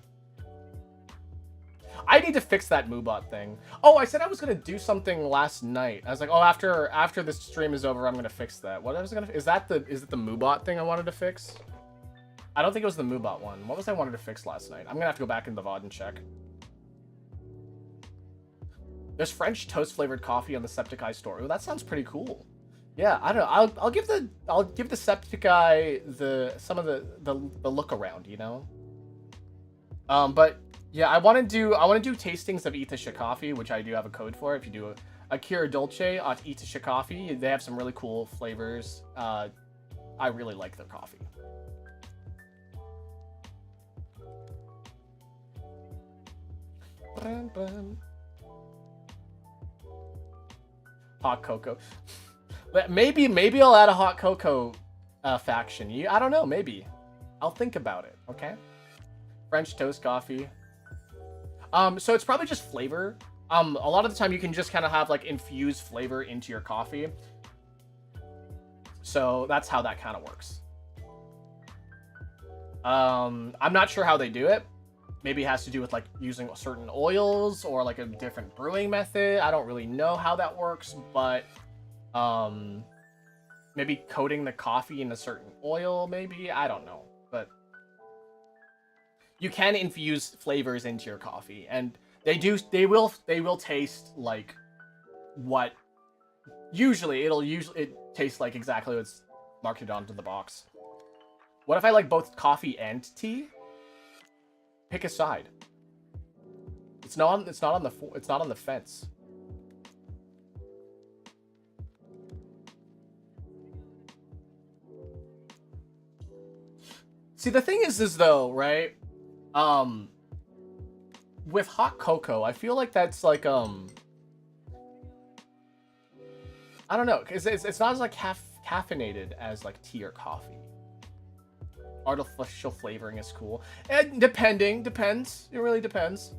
I need to fix that Moobot thing. Oh, I said I was gonna do something last night. I was like, oh, after this stream is over, I'm gonna fix that. What I was gonna is it the Moobot thing I wanted to fix? I don't think it was the Moobot one. What was I wanted to fix last night? I'm gonna have to go back into the VOD and check. There's French toast flavored coffee on the Septiceye store. Ooh, that sounds pretty cool. Yeah, I don't know. I'll give the Septiceye some of the look around, you know. But yeah, I want to do tastings of Itasha coffee, which I do have a code for. If you do a Kira Dolce at Itasha coffee, they have some really cool flavors. I really like their coffee. Hot cocoa. Maybe I'll add a hot cocoa faction. I don't know, maybe. I'll think about it, okay? French toast coffee. So it's probably just flavor. A lot of the time you can just kind of have like infused flavor into your coffee. So that's how that kind of works. I'm not sure how they do it. Maybe it has to do with like using certain oils or like a different brewing method. I don't really know how that works, but maybe coating the coffee in a certain oil, maybe. I don't know, but you can infuse flavors into your coffee, and they will taste like what usually it tastes like exactly what's marketed onto the box. What if I like both coffee and tea? Pick a side. It's not on the fence. See, the thing is though, right? With hot cocoa, I feel like that's like I don't know, cause it's not as like caffeinated as like tea or coffee. Artificial flavoring is cool, and depends. It really depends.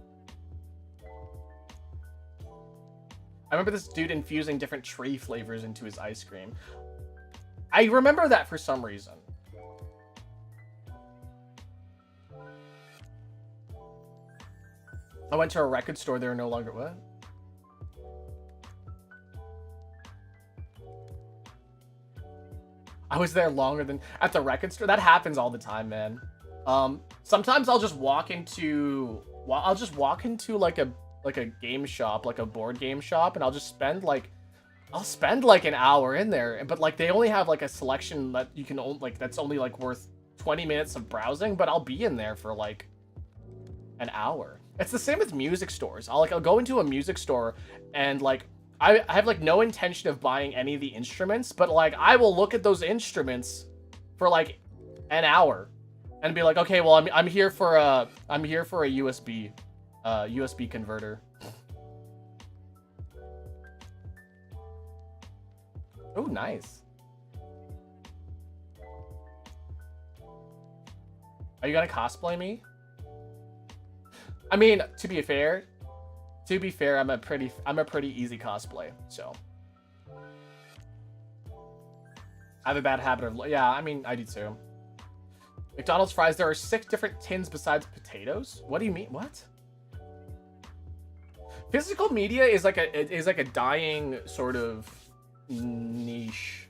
I remember this dude infusing different tree flavors into his ice cream. I remember that for some reason. I went to a record store. They were no longer what? I was there longer than at the record store. That happens all the time, man. Sometimes I'll just walk into like a game shop, like a board game shop, and I'll spend like an hour in there. But like they only have like a selection that you can that's only like worth 20 minutes of browsing. But I'll be in there for like an hour. It's the same with music stores. I'll go into a music store and like I have like no intention of buying any of the instruments, but like I will look at those instruments for like an hour and be like, okay, well I'm here for a USB converter. Oh, nice. Are you gonna cosplay me? I mean, to be fair, I'm a pretty easy cosplay, so. I have a bad habit of, yeah, I mean, I do too. McDonald's fries, there are 6 different tins besides potatoes? What do you mean? What? Physical media is like a dying sort of niche.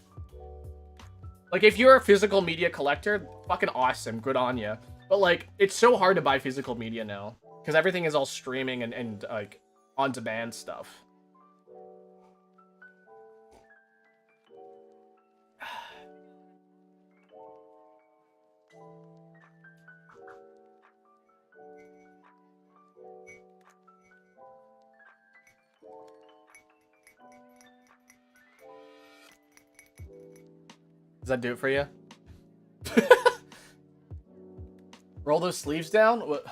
Like, if you're a physical media collector, fucking awesome, good on you. But like, it's so hard to buy physical media now. Because everything is all streaming and like on-demand stuff. Does that do it for you? Roll those sleeves down? What?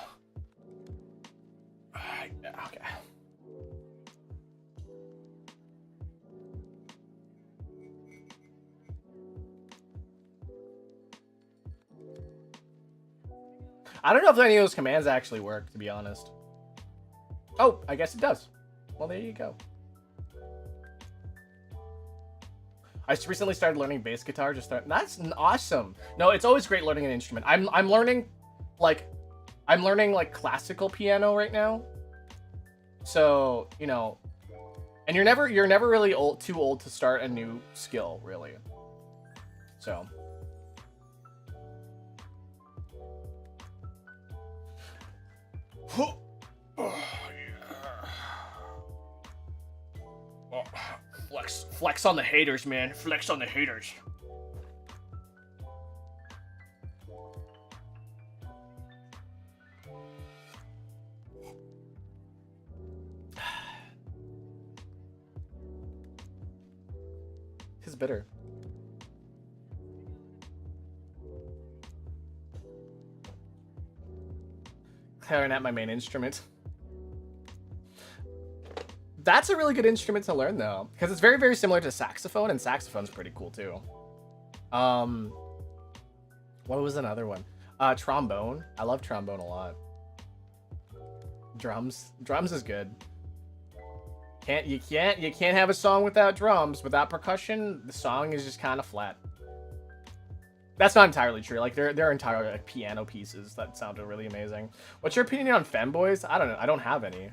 Okay. I don't know if any of those commands actually work, to be honest. Oh, I guess it does. Well, there you go. I just recently started learning bass guitar. That's awesome. No, it's always great learning an instrument. I'm learning like classical piano right now. So, you know, and you're never really too old to start a new skill, really. So. Oh, yeah. Oh, flex on the haters, man. Flex on the haters. It's bitter. Clarinet, my main instrument. That's a really good instrument to learn, though, because it's very, very similar to saxophone, and saxophone's pretty cool too. What was another one? Trombone. I love trombone a lot. Drums. Drums is good. You can't have a song without drums. Without percussion, the song is just kind of flat. That's not entirely true. Like there are entirely like piano pieces that sounded really amazing. What's your opinion on femboys? I don't know. I don't have any.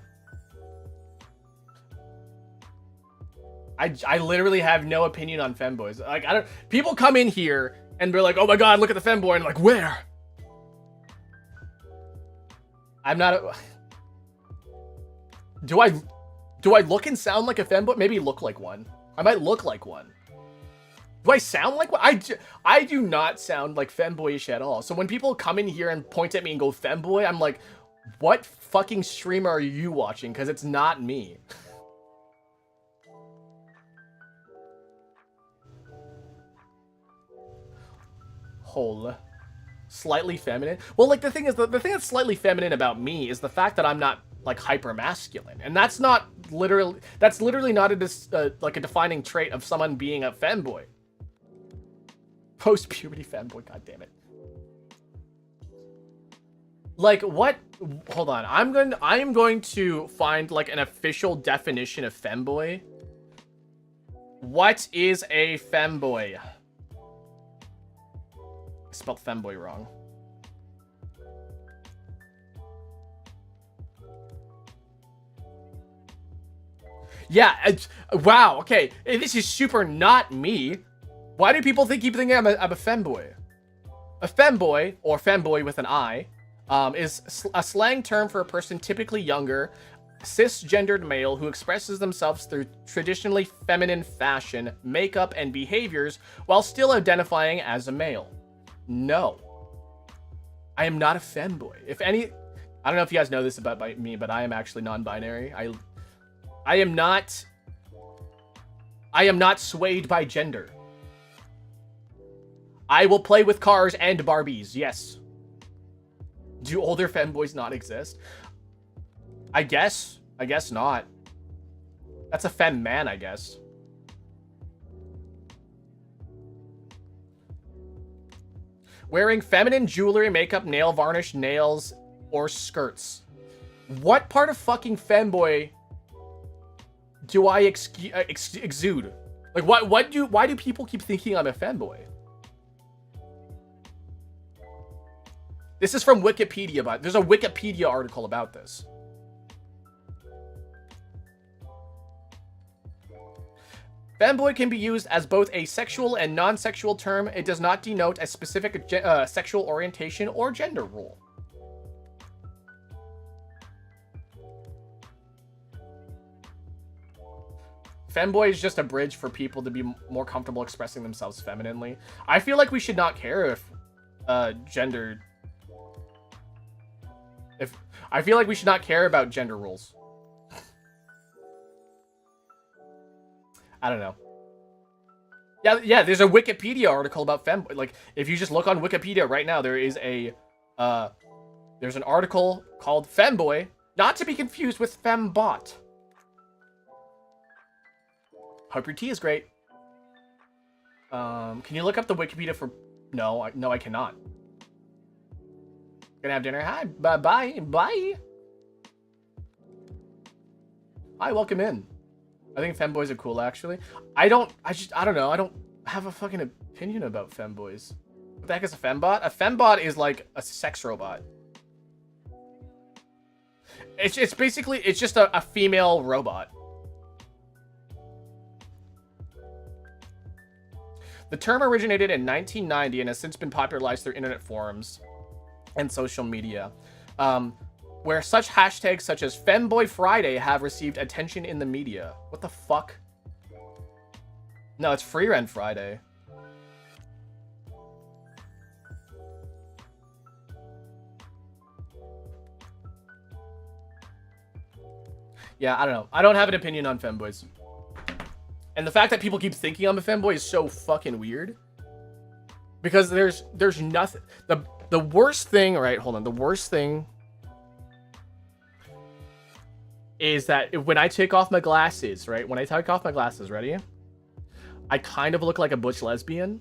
I literally have no opinion on femboys. Like I don't. People come in here and they're like, "Oh my god, look at the femboy," and I'm like, where? I'm not. Do I look and sound like a femboy? Maybe look like one. I might look like one. Do I sound like one? I do not sound like femboyish at all. So when people come in here and point at me and go femboy, I'm like, what fucking streamer are you watching? Because it's not me. Hole. Slightly feminine. Well, like the thing is, the thing that's slightly feminine about me is the fact that I'm not like hyper masculine, and that's literally not like a defining trait of someone being a femboy. Post puberty femboy, god damn it. Like what? Hold on, I am going to find like an official definition of femboy. What is a femboy? I spelled femboy wrong. Yeah, wow, okay. This is super not me. Why do people keep thinking I'm a femboy? A femboy, or femboy with an I, is a slang term for a person typically younger, cisgendered male who expresses themselves through traditionally feminine fashion, makeup, and behaviors while still identifying as a male. No. I am not a femboy. If any... I don't know if you guys know this about me, but I am actually non-binary. I am not swayed by gender. I will play with cars and Barbies, yes. Do older femboys not exist? I guess not. That's a femme man, I guess. Wearing feminine jewelry, makeup, nail varnish, nails, or skirts. What part of fucking femboy do I exude? Like, why do people keep thinking I'm a femboy? This is from Wikipedia, but there's a Wikipedia article about this. Femboy can be used as both a sexual and non-sexual term. It does not denote a specific sexual orientation or gender role. Femboy is just a bridge for people to be more comfortable expressing themselves femininely. I feel like we should not care if gender... I feel like we should not care about gender roles. I don't know. Yeah, there's a Wikipedia article about femboy. Like, if you just look on Wikipedia right now, there is a... there's an article called Femboy, not to be confused with Fembot. Hope your tea is great. Can you look up the Wikipedia for... No, I cannot. Gonna have dinner. Hi, bye. Hi, welcome in. I think femboys are cool, actually. I don't know. I don't have a fucking opinion about femboys. What the heck is a fembot? A fembot is like a sex robot. It's basically, it's just a female robot. The term originated in 1990 and has since been popularized through internet forums and social media, where such hashtags such as Femboy Friday have received attention in the media. What the fuck? No, it's Free Rent Friday. Yeah, I don't know. I don't have an opinion on femboys. And the fact that people keep thinking I'm a femboy is so fucking weird. Because there's nothing... The worst thing... Right, hold on. The worst thing is that when I take off my glasses, right? When I take off my glasses, ready? I kind of look like a butch lesbian.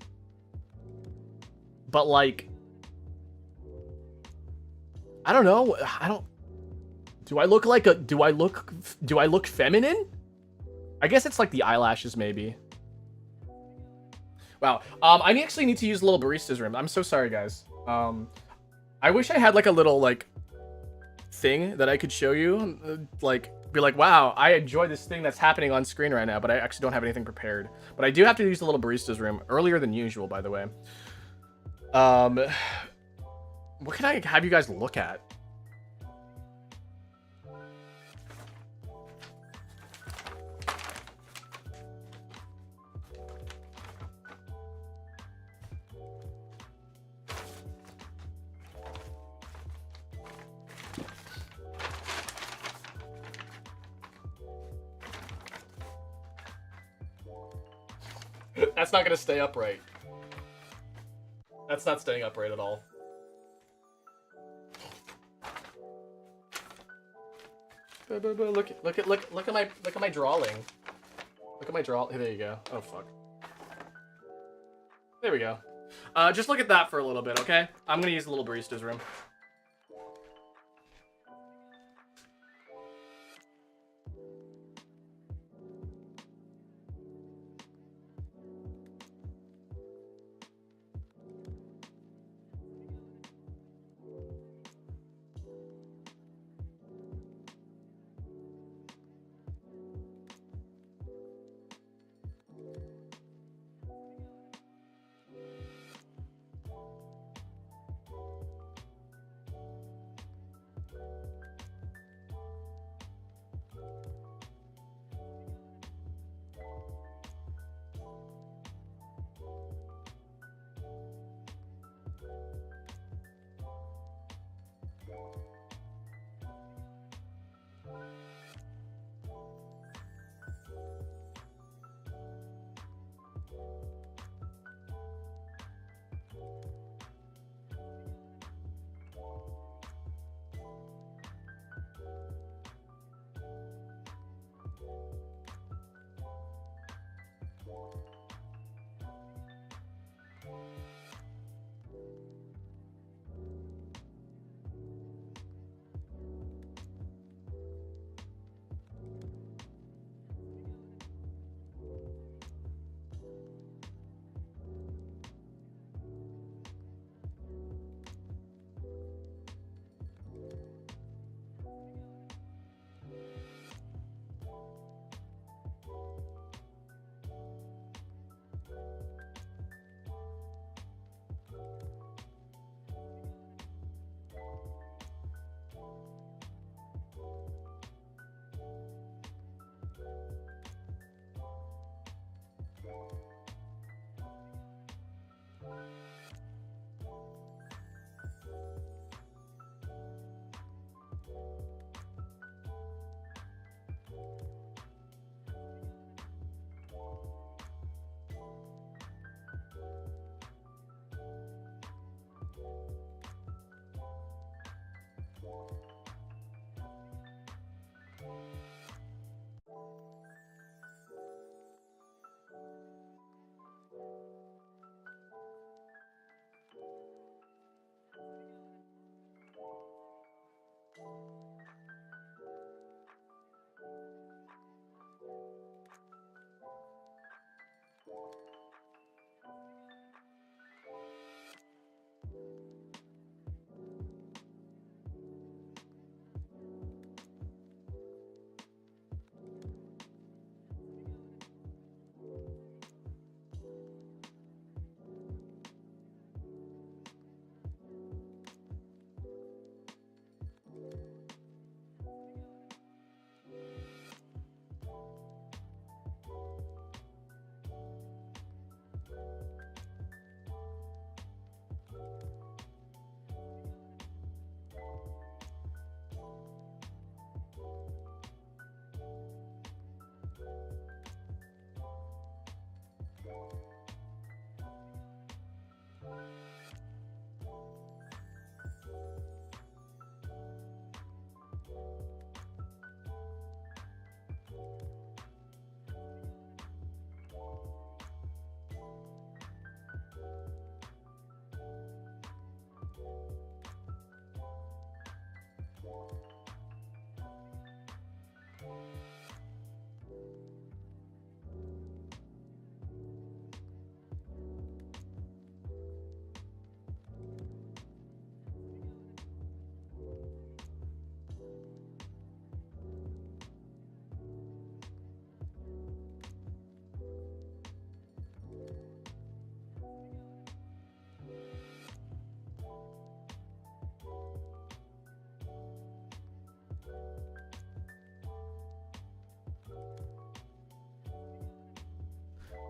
But, like... I don't know. I don't. Do I look like a? Do I look feminine? I guess it's like the eyelashes, maybe. Wow. I actually need to use a little barista's room. I'm so sorry, guys. I wish I had like a little like thing that I could show you, like be like, wow, I enjoy this thing that's happening on screen right now, but I actually don't have anything prepared. But I do have to use a little barista's room earlier than usual, by the way. What can I have you guys look at? That's not gonna stay upright. That's not staying upright at all. Look at my drawing. Look at my draw. There you go. Oh fuck. There we go. Just look at that for a little bit, okay? I'm gonna use a little barista's room.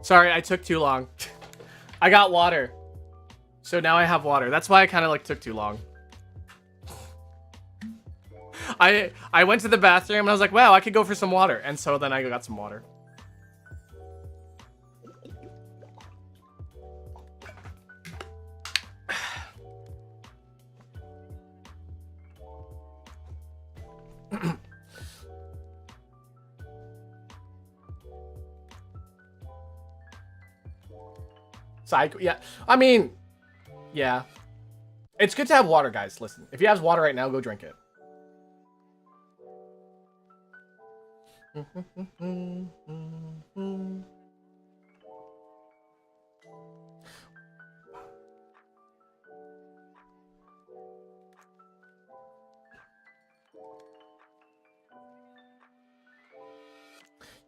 Sorry, I took too long. I got water. So now I have water. That's why I kind of like took too long. I went to the bathroom and I was like, wow, I could go for some water. And so then I got some water. Psycho, yeah. I mean, yeah. It's good to have water, guys. Listen, if you have water right now, go drink it. You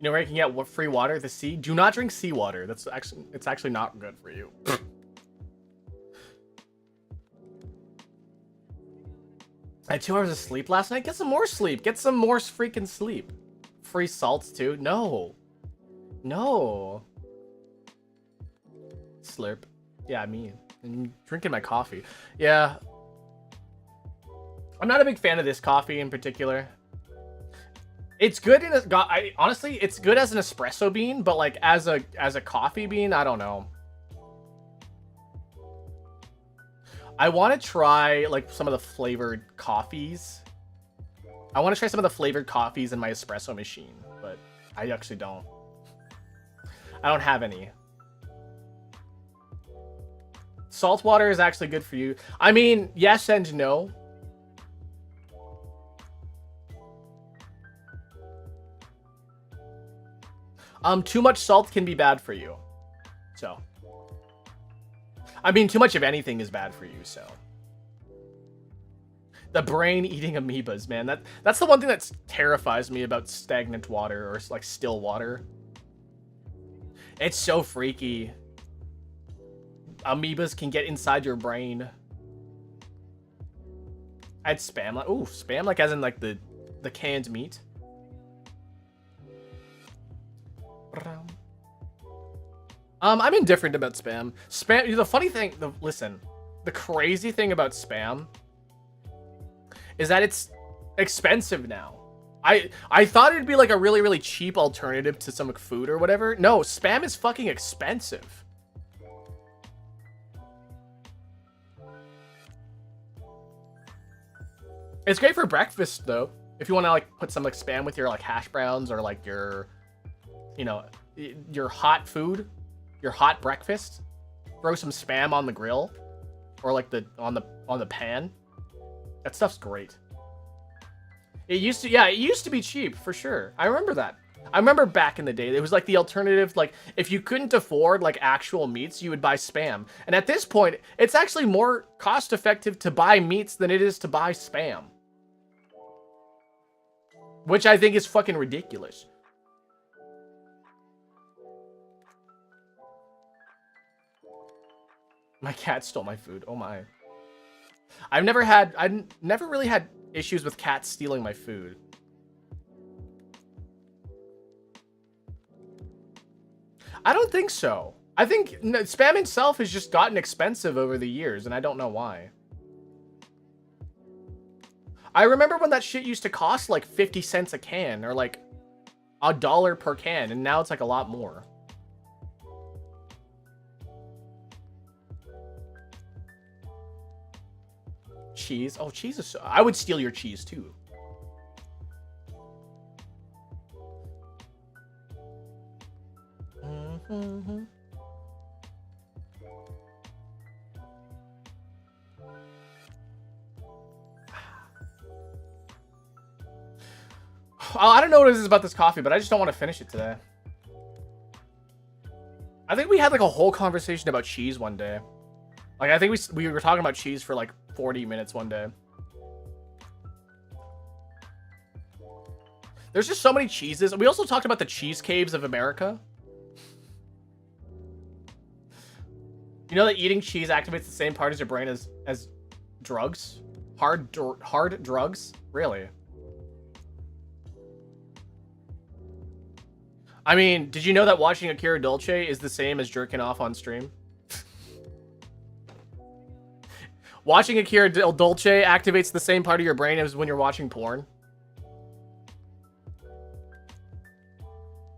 know where you can get free water? The sea. Do not drink seawater. It's actually not good for you. I had 2 hours of sleep last night. Get some more sleep. Get some more freaking sleep. Free salts too. No. No. Slurp. Yeah, me. I'm drinking my coffee. Yeah. I'm not a big fan of this coffee in particular. It's good in a, honestly, it's good as an espresso bean, but like as a coffee bean, I don't know. I want to try like some of the flavored coffees. I want to try some of the flavored coffees in my espresso machine, but I actually don't. I don't have any. Salt water is actually good for you. I mean, yes and no. Too much salt can be bad for you. So. I mean, too much of anything is bad for you, so. The brain eating amoebas, man. That's the one thing that terrifies me about stagnant water or like still water. It's so freaky. Amoebas can get inside your brain. I had spam, like, ooh, spam, like as in like the canned meat. I'm indifferent about spam. Spam, the funny thing, listen, the crazy thing about spam is that it's expensive now. I thought it'd be like a really, really cheap alternative to some food or whatever. No, spam is fucking expensive. It's great for breakfast though. If you want to like put some like spam with your like hash browns or like your, you know, your hot food, your hot breakfast, throw some spam on the grill or like on the pan. That stuff's great. It used to be cheap for sure. I remember that. I remember back in the day, it was like the alternative, like if you couldn't afford like actual meats, you would buy spam. And at this point, it's actually more cost effective to buy meats than it is to buy spam. Which I think is fucking ridiculous. My cat stole my food. Oh my. I've never really had issues with cats stealing my food. I don't think so. I think spam itself has just gotten expensive over the years, and I don't know why. I remember when that shit used to cost like 50 cents a can, or like $1 per can, and now it's like a lot more. Cheese. Oh, cheese is so... I would steal your cheese too. Mm-hmm. I don't know what it is about this coffee, but I just don't want to finish it today. I think we had like a whole conversation about cheese one day. Like, I think we were talking about cheese for like 40 minutes one day. There's just so many cheeses. We also talked about the cheese caves of America. You know that eating cheese activates the same part as your brain as drugs? Hard drugs? Really? I mean, did you know that watching Akira Dolce is the same as jerking off on stream? Watching Akira Dolce activates the same part of your brain as when you're watching porn.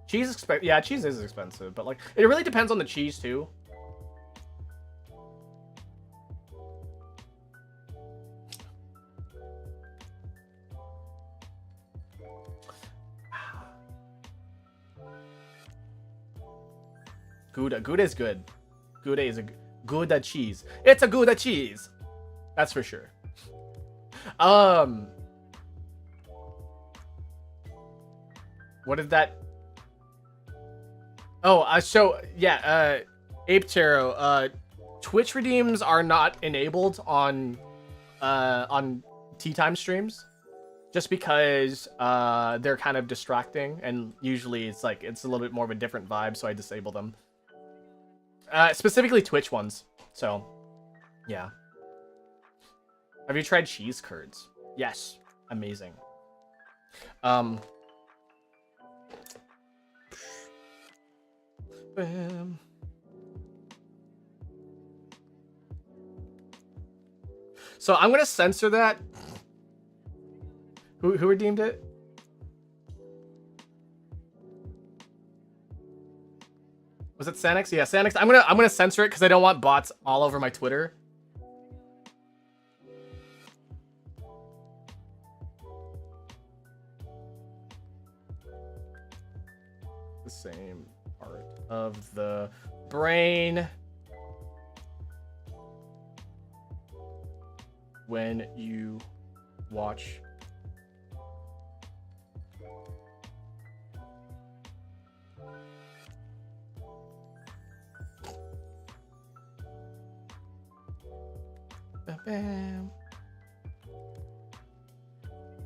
Cheese yeah, cheese is expensive, but like it really depends on the cheese too. Gouda is good. Gouda is a Gouda cheese. It's a Gouda cheese. That's for sure. What did that? Oh, so yeah, Ape Tarot. Twitch redeems are not enabled on tea time streams, just because they're kind of distracting, and usually it's like it's a little bit more of a different vibe, so I disable them. Specifically Twitch ones. So, yeah. Have you tried cheese curds? Yes, amazing. Bam. So I'm gonna censor that. Who redeemed it? Was it Sanix? Yeah, Sanix. I'm gonna censor it because I don't want bots all over my Twitter. The same part of the brain when you watch bam.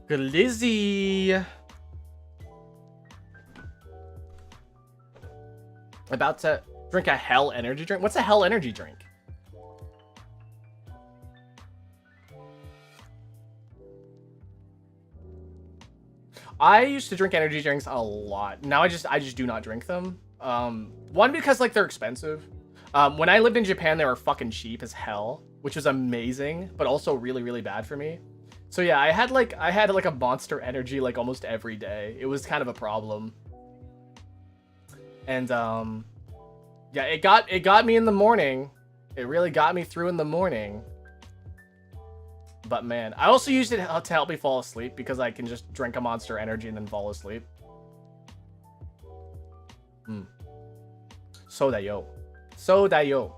Glizzy. About to drink a hell energy drink? What's a hell energy drink? I used to drink energy drinks a lot. Now I just do not drink them. One, because like they're expensive. When I lived in Japan, they were fucking cheap as hell, which was amazing, but also really, really bad for me. So yeah, I had like a Monster Energy like almost every day. It was kind of a problem. And yeah, it got me in the morning. It really got me through in the morning. But man, I also used it to help me fall asleep because I can just drink a Monster Energy and then fall asleep. So da yo. So da yo.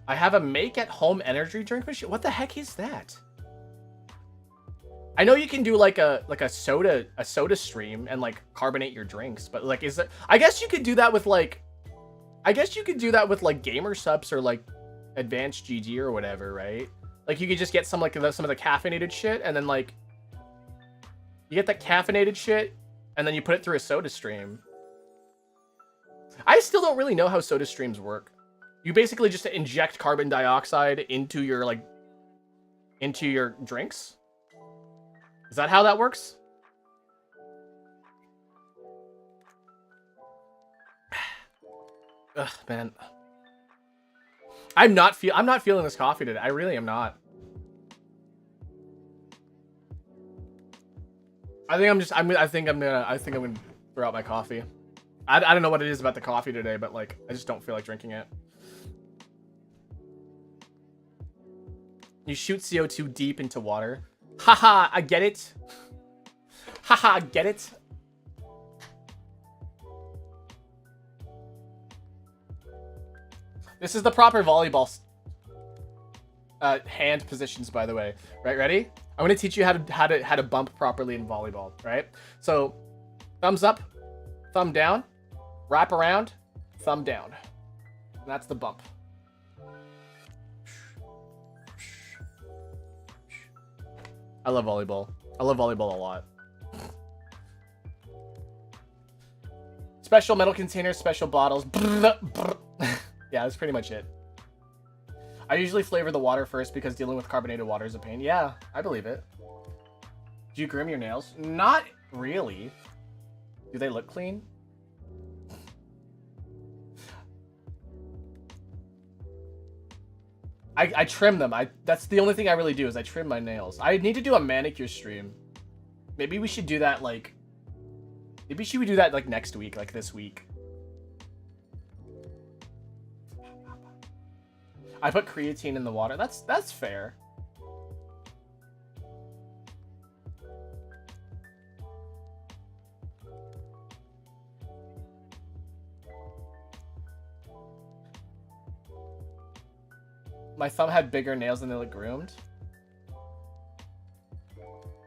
I have a make-at-home energy drink machine. What the heck is that? I know you can do like a soda stream and like carbonate your drinks, but like is it? I guess you could do that with like Gamer Subs or like Advanced GG or whatever, right? Like you could just get some of the caffeinated shit, and then like you get that caffeinated shit, and then you put it through a soda stream. I still don't really know how soda streams work. You basically just inject carbon dioxide into your drinks. Is that how that works? Ugh, man. I'm not feeling this coffee today. I really am not. I think I'm gonna throw out my coffee. I don't know what it is about the coffee today, but like I just don't feel like drinking it. You shoot CO2 deep into water. Haha, I get it. Haha, I get it. This is the proper volleyball hand positions, by the way. Right, ready? I'm gonna teach you how to bump properly in volleyball. Right? So, thumbs up, thumb down, wrap around, thumb down. And that's the bump. I love volleyball. I love volleyball a lot. Special metal containers, special bottles. Yeah, that's pretty much it. I usually flavor the water first because dealing with carbonated water is a pain. Yeah, I believe it. Do you groom your nails? Not really. Do they look clean? I trim them. That's the only thing I really do is I trim my nails. I need to do a manicure stream. Maybe we should do that like... Maybe should we do that like next week, like this week. I put creatine in the water. That's fair. My thumb had bigger nails than they look groomed.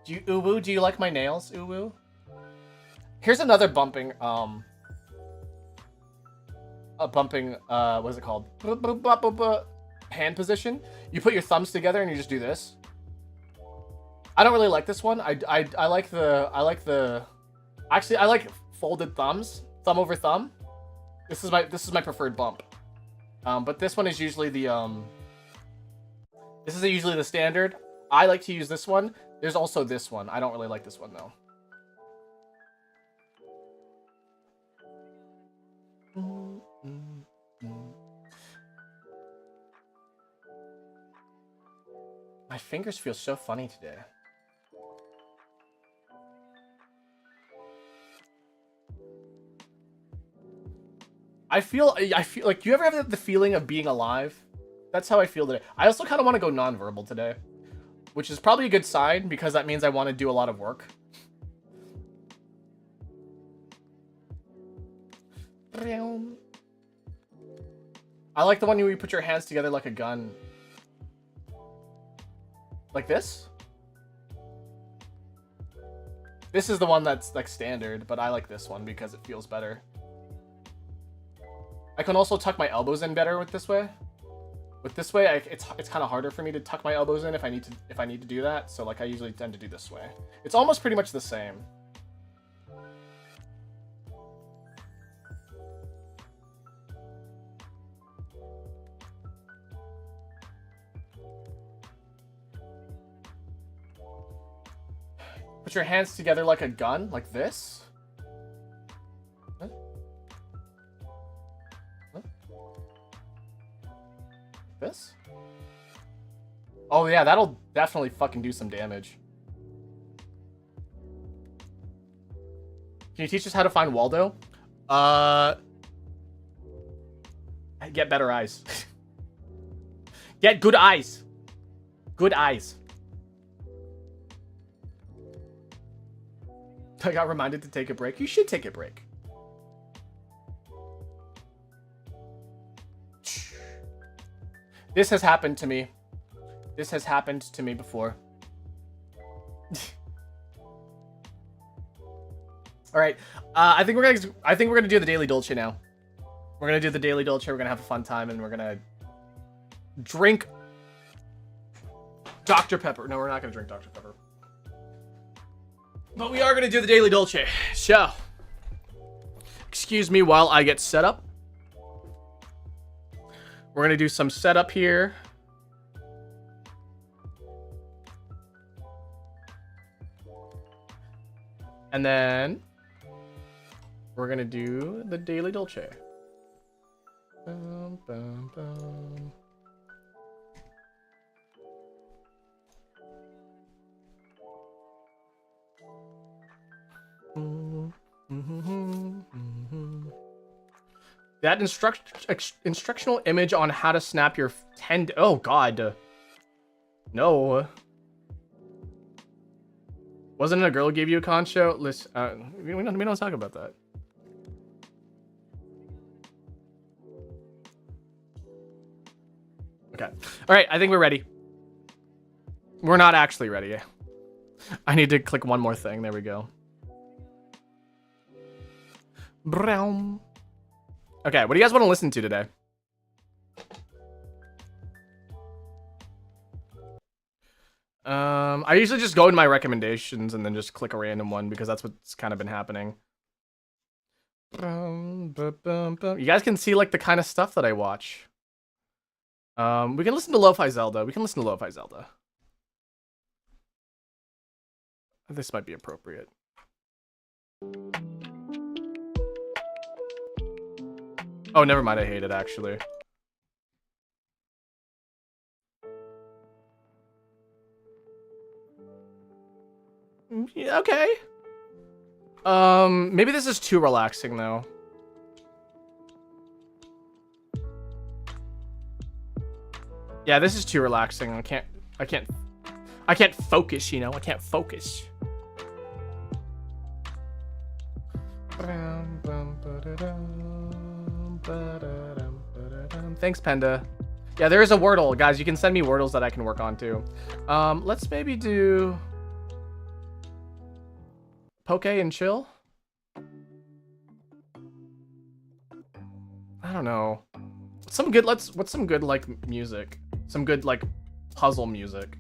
Uwu, do you like my nails, Uwu? Here's another bumping, what is it called? Hand position. You put your thumbs together and you just do this. I don't really like this one. I like the actually I like folded thumbs, thumb over thumb. This is my preferred bump. But this one is usually the this is usually the standard. I like to use this one. There's also this one. I don't really like this one though. My fingers feel so funny today. I feel like, do you ever have the feeling of being alive? That's how I feel today. I also kind of want to go nonverbal today, which is probably a good sign because that means I want to do a lot of work. I like the one where you put your hands together like a gun. Like this? This is the one that's like standard, but I like this one because it feels better. I can also tuck my elbows in better with this way. With this way, it's kind of harder for me to tuck my elbows in if I need to do that. So like I usually tend to do this way. It's almost pretty much the same. Put your hands together like a gun, like this. Huh? Huh? This? Oh yeah, that'll definitely fucking do some damage. Can you teach us how to find Waldo? Get better eyes. Get good eyes. Good eyes. I got reminded to take a break. You should take a break. This has happened to me. This has happened to me before. All right. I think we're gonna do the Daily Dolce now. We're gonna do the Daily Dolce. We're gonna have a fun time, and we're gonna drink Dr. Pepper. No, we're not gonna drink Dr. Pepper. But we are going to do the Daily Dolce. So, excuse me while I get set up. We're going to do some setup here. And then we're going to do the Daily Dolce. Bum, bum, bum. That instructional image on how to snap your oh god, no. Wasn't it a girl who gave you a concho? Listen, we don't talk about that. Okay, all right, I think we're ready. We're not actually ready. I need to click one more thing. There we go. Brown. Okay, what do you guys want to listen to today? I usually just go in my recommendations and then just click a random one because that's what's kind of been happening. You guys can see like the kind of stuff that I watch. We can listen to Lo-Fi Zelda. This might be appropriate. Oh, never mind. I hate it, actually. Yeah, okay. Maybe this is too relaxing, though. Yeah, this is too relaxing. I can't focus, you know? I can't focus. Thanks, Penda. Yeah, there is a Wordle. Guys, you can send me Wordles that I can work on, too. Let's maybe do... Poke and chill? I don't know. What's some good, like, music? Some good, like, puzzle music.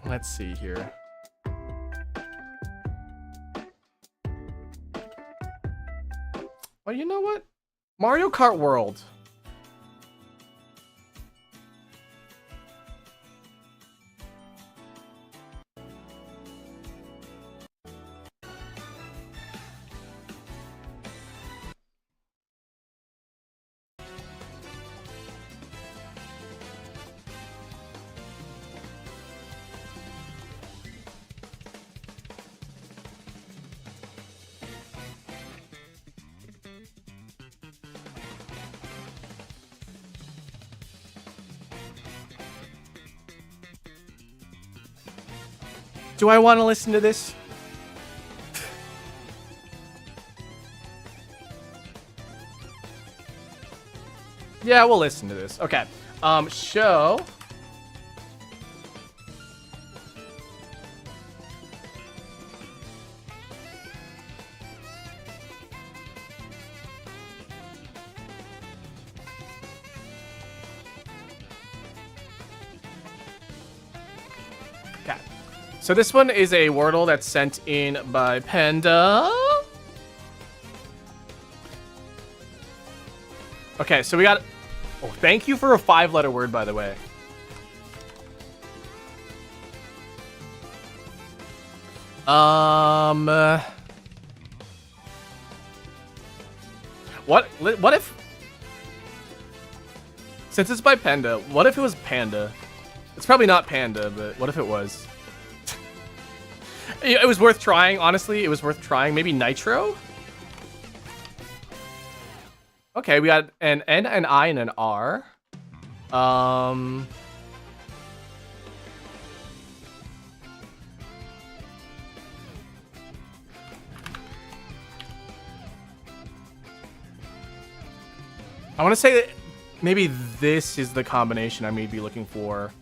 Let's see here. Well, you know what? Mario Kart World. Do I want to listen to this? Yeah, we'll listen to this. Okay. Show. So this one is a Wordle that's sent in by Panda. Okay, so we got... Oh, thank you for a 5-letter word, by the way. What if... Since it's by Panda, what if it was Panda? It's probably not Panda, but what if it was? It was worth trying, honestly. It was worth trying. Maybe Nitro? Okay, we got an N, an I, and an R. I want to say that maybe this is the combination I may be looking for.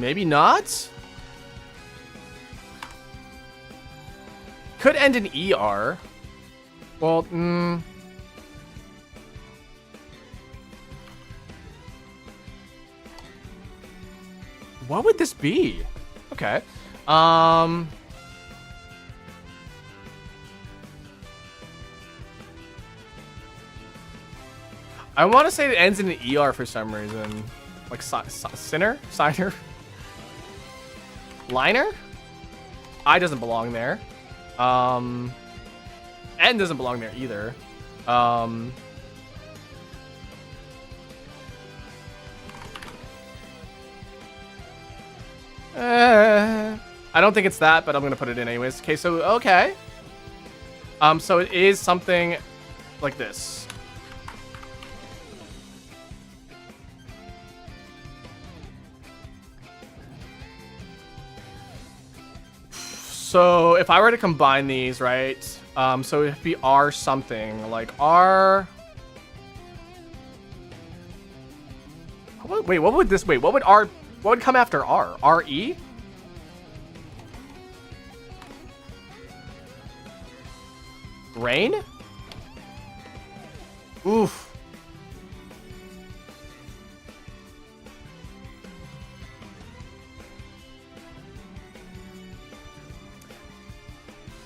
Maybe not? Could end in ER. Well, what would this be? Okay. I want to say it ends in an ER for some reason. Like Sinner? Signer? Liner? I doesn't belong there. N doesn't belong there either. I don't think it's that, but I'm gonna put it in anyways. Okay, so okay. So it is something like this. So if I were to combine these, right? So it'd be R something like R. Wait, what would this? Wait, what would R? What would come after R? R-E? Rain? Oof.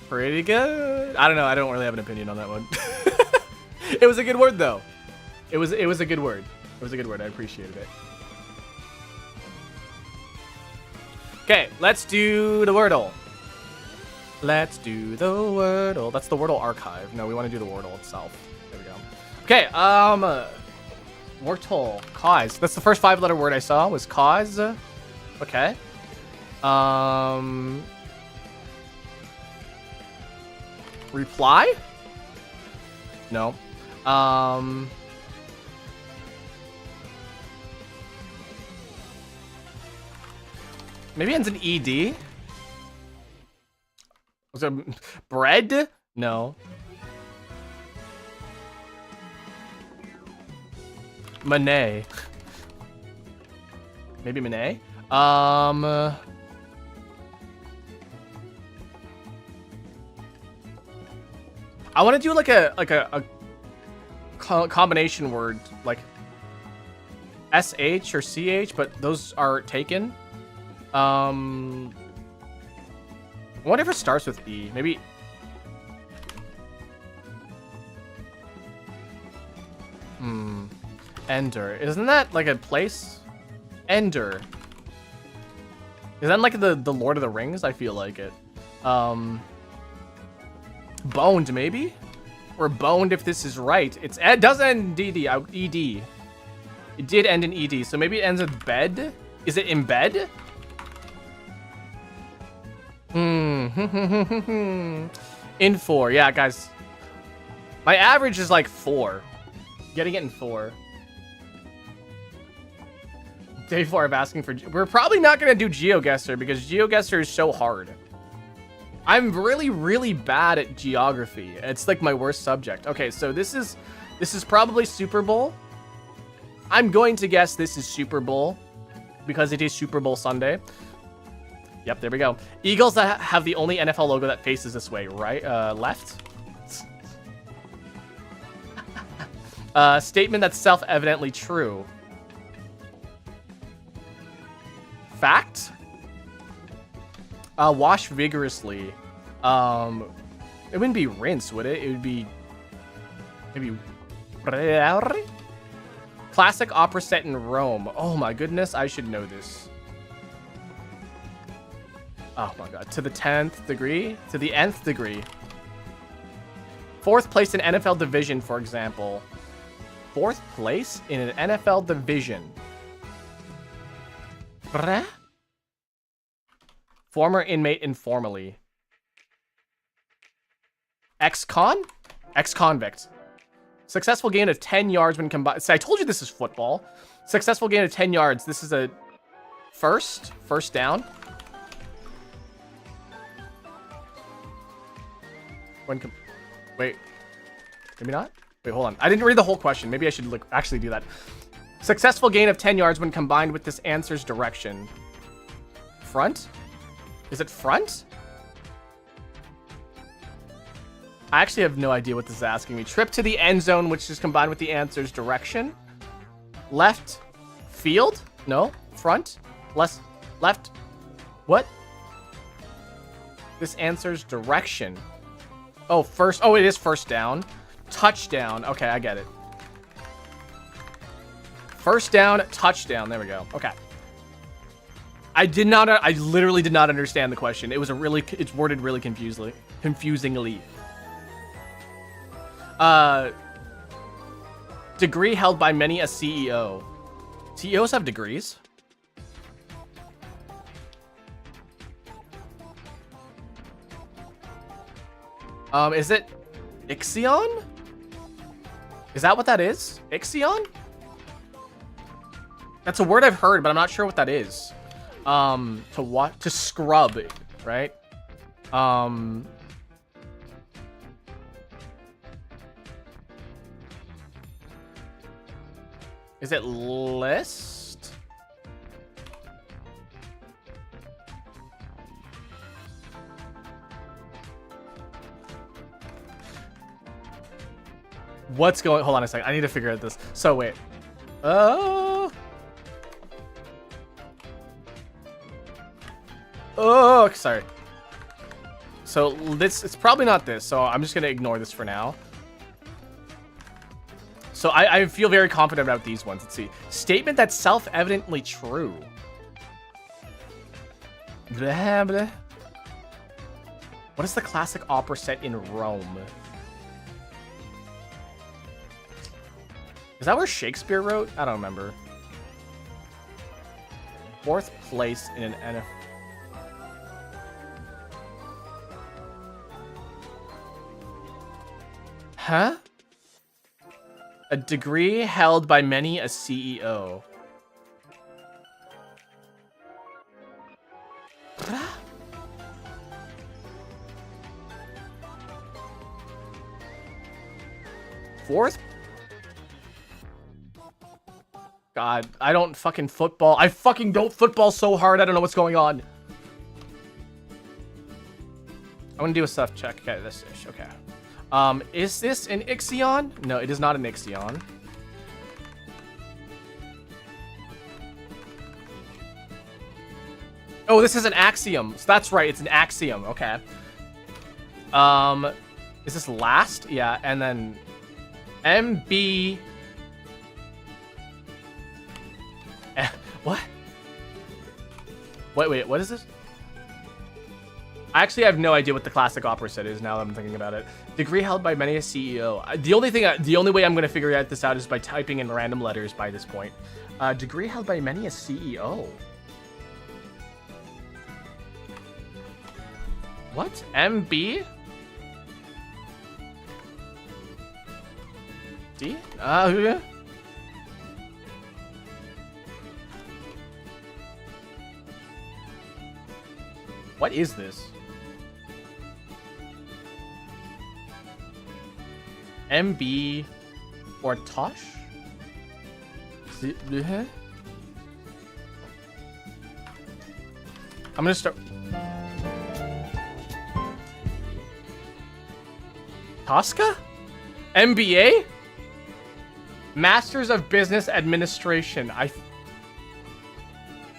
Pretty good. I don't know. I don't really have an opinion on that one. It was a good word, though. It was a good word. It was a good word. I appreciated it. Okay, let's do the Wordle. Let's do the Wordle. That's the Wordle archive. No, we want to do the Wordle itself. There we go. Okay, Wordle. Cause. That's the first 5-letter word I saw was cause. Okay. Reply? No. Maybe it ends in ED? Was it bread? No. Monet. Maybe Monet? I want to do like a combination word, like SH or CH, but those are taken. I wonder if it starts with E. Maybe. Ender. Isn't that like a place? Ender. Is that like the Lord of the Rings? I feel like it. Boned, maybe? Or boned if this is right. It does end in ED. It did end in ED, so maybe it ends with bed? Is it in bed? In 4. Yeah, guys. My average is like 4. Getting it in 4. Day 4 of asking for... We're probably not going to do GeoGuessr because GeoGuessr is so hard. I'm really, really bad at geography. It's like my worst subject. Okay, so this is probably Super Bowl. I'm going to guess this is Super Bowl because it is Super Bowl Sunday. Yep, there we go. Eagles that have the only NFL logo that faces this way, right? Left. Statement that's self-evidently true. Fact? Wash vigorously. It wouldn't be rinse, would it? It would be maybe classic opera set in Rome. Oh my goodness, I should know this. Oh my god, to the 10th degree? To the nth degree. 4th place in NFL division, for example. 4th place in an NFL division. Former inmate informally. Ex-con? Ex-convict. Successful gain of 10 yards when combined. See, I told you this is football. Successful gain of 10 yards. This is a first down. Wait. Maybe not? Wait, hold on. I didn't read the whole question. Maybe I should actually do that. Successful gain of 10 yards when combined with this answer's direction. Front? Is it front? I actually have no idea what this is asking me. Trip to the end zone, which is combined with the answer's direction. Left field? No. Front? Left. What? This answer's direction. Oh, first. Oh, it is first down. Touchdown. Okay, I get it. First down, touchdown. There we go. Okay. I literally did not understand the question. It's worded really confusingly. Degree held by many a CEO. CEOs have degrees. Is it Ixion? Is that what that is? Ixion? That's a word I've heard, but I'm not sure what that is. To what? To scrub, right? Is it list? What's going... Hold on a second. I need to figure out this. So, wait. Oh, sorry. So, this... It's probably not this, so I'm just going to ignore this for now. So, I feel very confident about these ones. Let's see. Statement that's self-evidently true. Blah, blah. What is the classic opera set in Rome? Is that where Shakespeare wrote? I don't remember. 4th place in an NFL. Huh? A degree held by many a CEO. Fourth? God, I don't fucking football. I fucking don't football so hard. I don't know what's going on. I'm gonna do a stuff check. Okay, this ish. Okay. Is this an Ixion? No, it is not an Ixion. Oh, this is an axiom. So that's right. It's an axiom. Okay. Is this last? Yeah, and then MB. What? Wait, what is this? I actually have no idea what the classic opera set is now that I'm thinking about it. Degree held by many a CEO. The only way I'm going to figure this out is by typing in random letters by this point. Degree held by many a CEO. What? MB? D? Yeah. What is this? MB or Tosh? I'm gonna start. Tosca? MBA? Masters of Business Administration.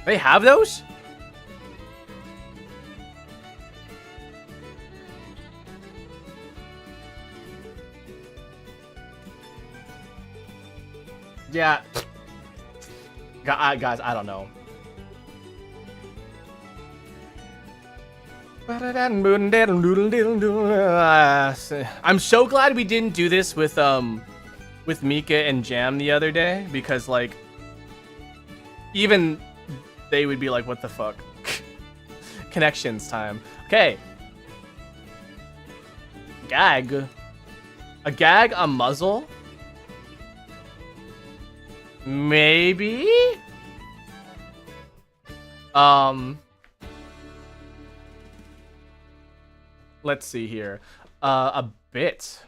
They have those? Yeah. Guys, I don't know. I'm so glad we didn't do this with Mika and Jam the other day, because like even they would be like, what the fuck? Connections time. Okay. Gag. A gag, a muzzle? Maybe? Let's see here. A bit.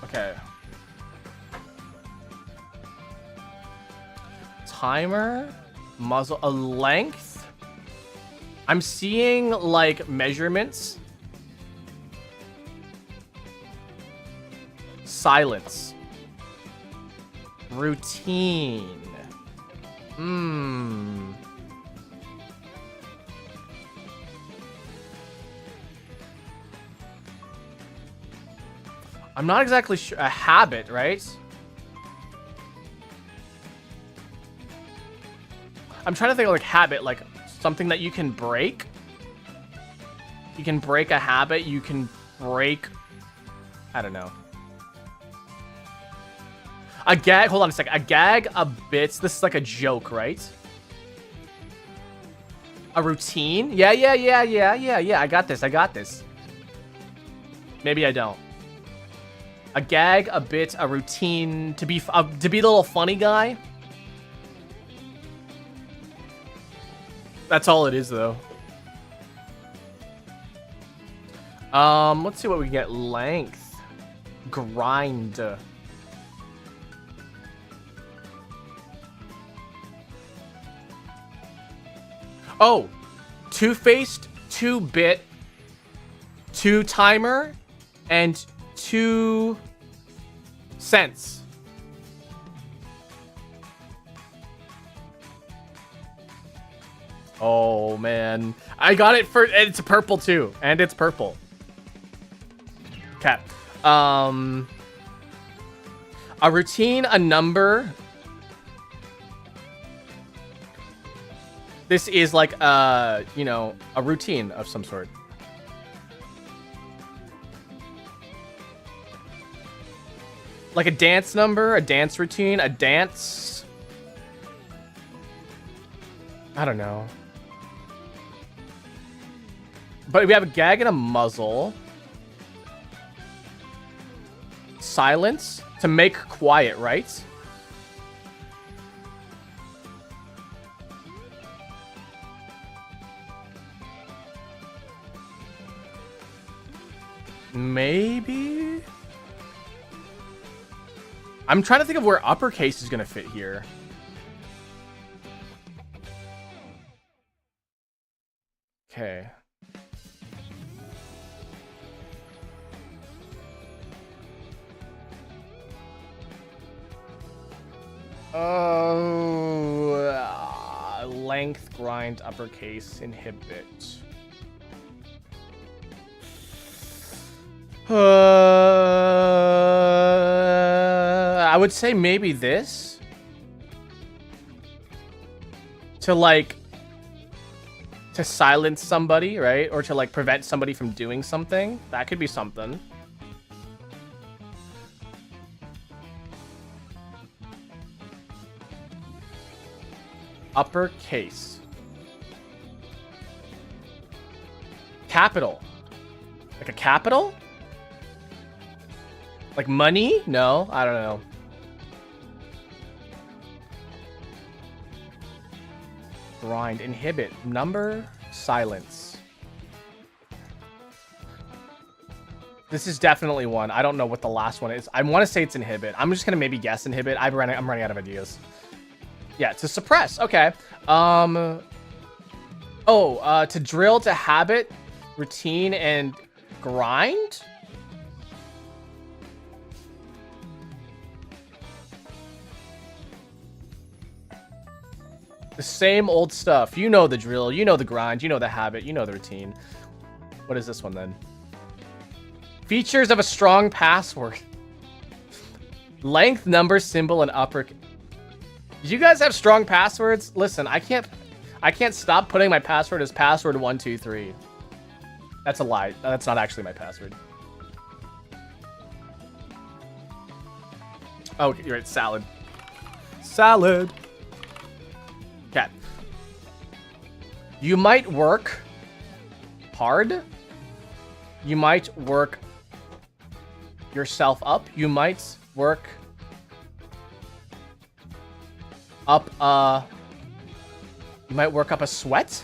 Okay. Timer, muzzle, a length. I'm seeing like measurements. Silence. Routine. I'm not exactly sure. A habit, right? I'm trying to think of like habit, like something that you can break. You can break a habit. You can break. I don't know. A gag. Hold on a second. A gag, a bit. This is like a joke, right? A routine. Yeah. I got this. Maybe I don't. A gag, a bit, a routine, to be the little funny guy. That's all it is, though. Let's see what we can get. Length, grind. Oh, two-faced, 2-bit, 2-timer, and 2 cents. Oh man, I got it for, it's purple too, and it's purple. Okay. A routine, a number. This is like you know, a routine of some sort. Like a dance number, a dance routine, a dance. I don't know. But we have a gag and a muzzle. Silence to make quiet, right? Maybe? I'm trying to think of where uppercase is going to fit here. Okay. Oh, length, grind, uppercase, inhibit. I would say maybe this. To like, to silence somebody, right? Or to like prevent somebody from doing something. That could be something. Uppercase. Capital. Like a capital? Like money? No, I don't know. Grind, inhibit, number, silence. This is definitely one. I don't know what the last one is. I want to say it's inhibit. I'm just gonna maybe guess inhibit. I'm running out of ideas. Yeah, to suppress. Okay. To drill, to habit, routine, and grind. The same old stuff. You know the drill, you know the grind, you know the habit, you know the routine. What is this one then? Features of a strong password. Length, number, symbol, and upper. Do you guys have strong passwords? Listen, I can't stop putting my password as password123. That's a lie. That's not actually my password. Oh, you're right. Salad. Salad. Okay. You might work hard. You might work yourself up. You might work up you might work up a sweat.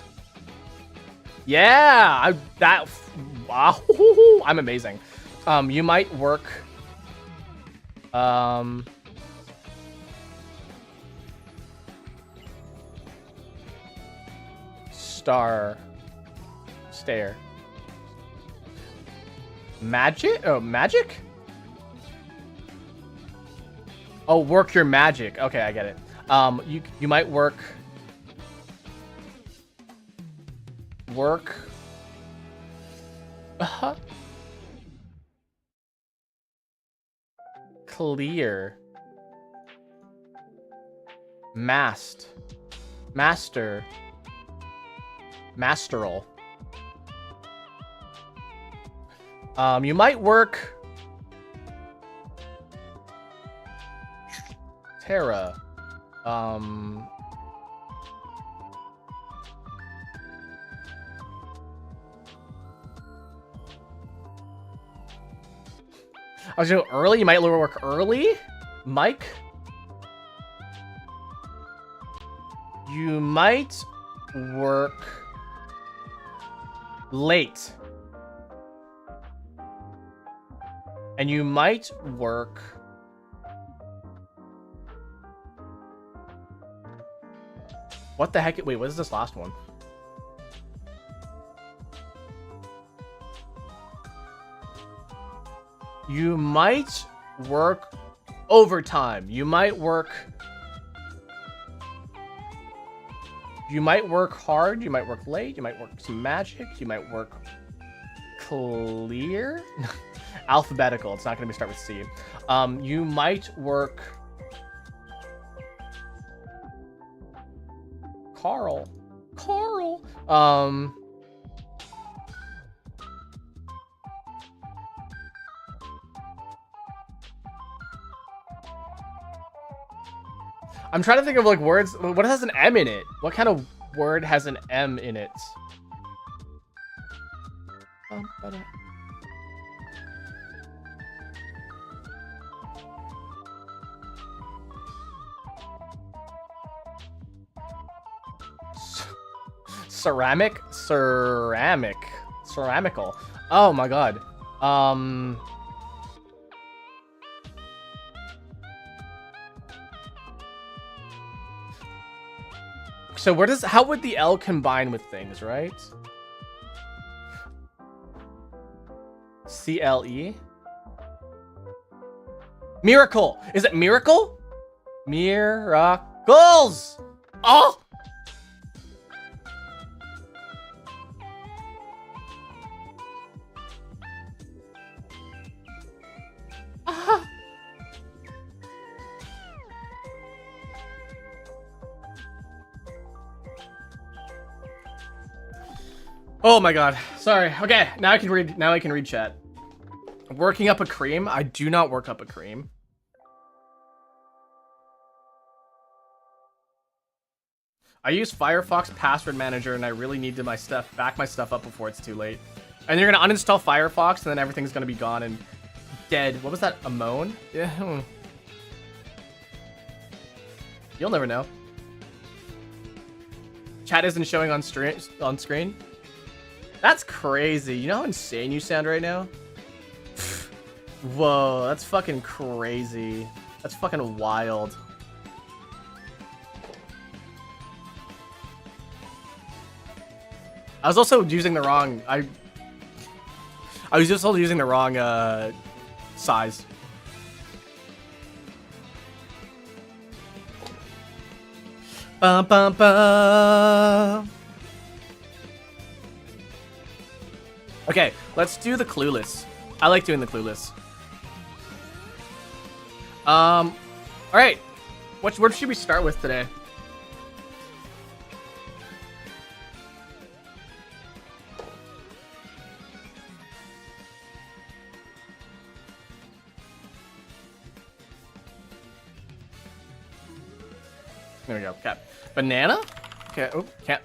Yeah, wow, I'm amazing. You might work stare. Magic? Oh, magic? Oh, work your magic. Okay, I get it. You might work clear. Masteral. You might work Terra. I was doing early. You might work early, Mike. You might work late. And you might work what the heck? Wait, what is this last one? You might work overtime. You might work hard. You might work late. You might work some magic. You might work clear. Alphabetical. It's not going to start with C. You might work Carl. I'm trying to think of like words. What has an M in it? What kind of word has an M in it? Ceramical. Oh my god. So how would the L combine with things, right? CLE? Miracle! Is it miracle? Miracles! Oh! Oh my god. Sorry. Okay, now I can read chat. Working up a cream? I do not work up a cream. I use Firefox Password Manager and I really need to back my stuff up before it's too late. And you're gonna uninstall Firefox and then everything's gonna be gone and dead. What was that? A moan? Yeah. You'll never know. Chat isn't showing on screen. That's crazy. You know how insane you sound right now? Whoa, that's fucking crazy. That's fucking wild. I was also using the wrong... I was just also using the wrong size. Bum, bum, bum. Okay, let's do the clueless. I like doing the clueless. All right. What should we start with today? There we go. Cat. Banana? Okay. Oh, cat.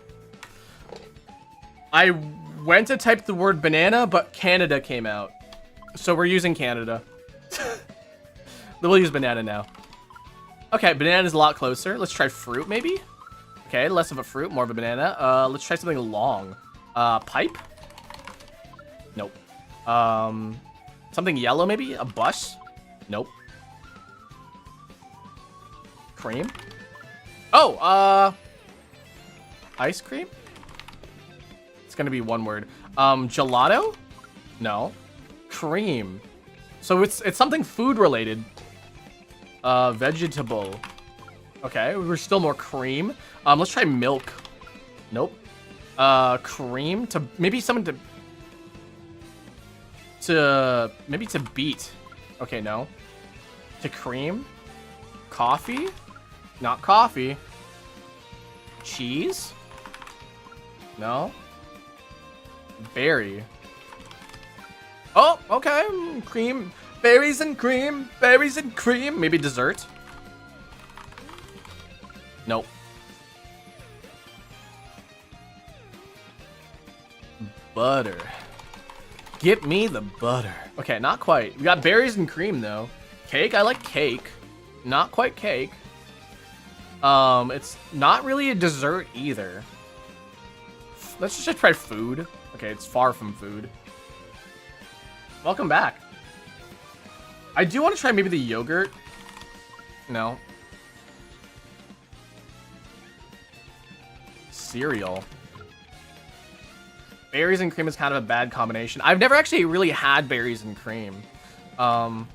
I went to type the word banana, but Canada came out. So we're using Canada. We'll use banana now. Okay, banana's a lot closer. Let's try fruit, maybe? Okay, less of a fruit, more of a banana. Let's try something long. Pipe? Nope. Something yellow, maybe? A bus? Nope. Cream? Oh, ice cream? It's gonna be one word. Gelato? No. Cream. So it's something food related. Vegetable. Okay, we're still more cream. Let's try milk. Nope. Cream to maybe something to beat. Okay, no. To cream. Coffee? Not coffee. Cheese? No. Berry. Oh, okay. Cream. Berries and cream. Berries and cream. Maybe dessert? Nope. Butter. Get me the butter. Okay, not quite. We got berries and cream, though. Cake? I like cake. Not quite cake. It's not really a dessert either. Let's just try food. Okay, it's far from food. Welcome back. I do want to try maybe the yogurt. No. Cereal. Berries and cream is kind of a bad combination. I've never actually really had berries and cream. Um.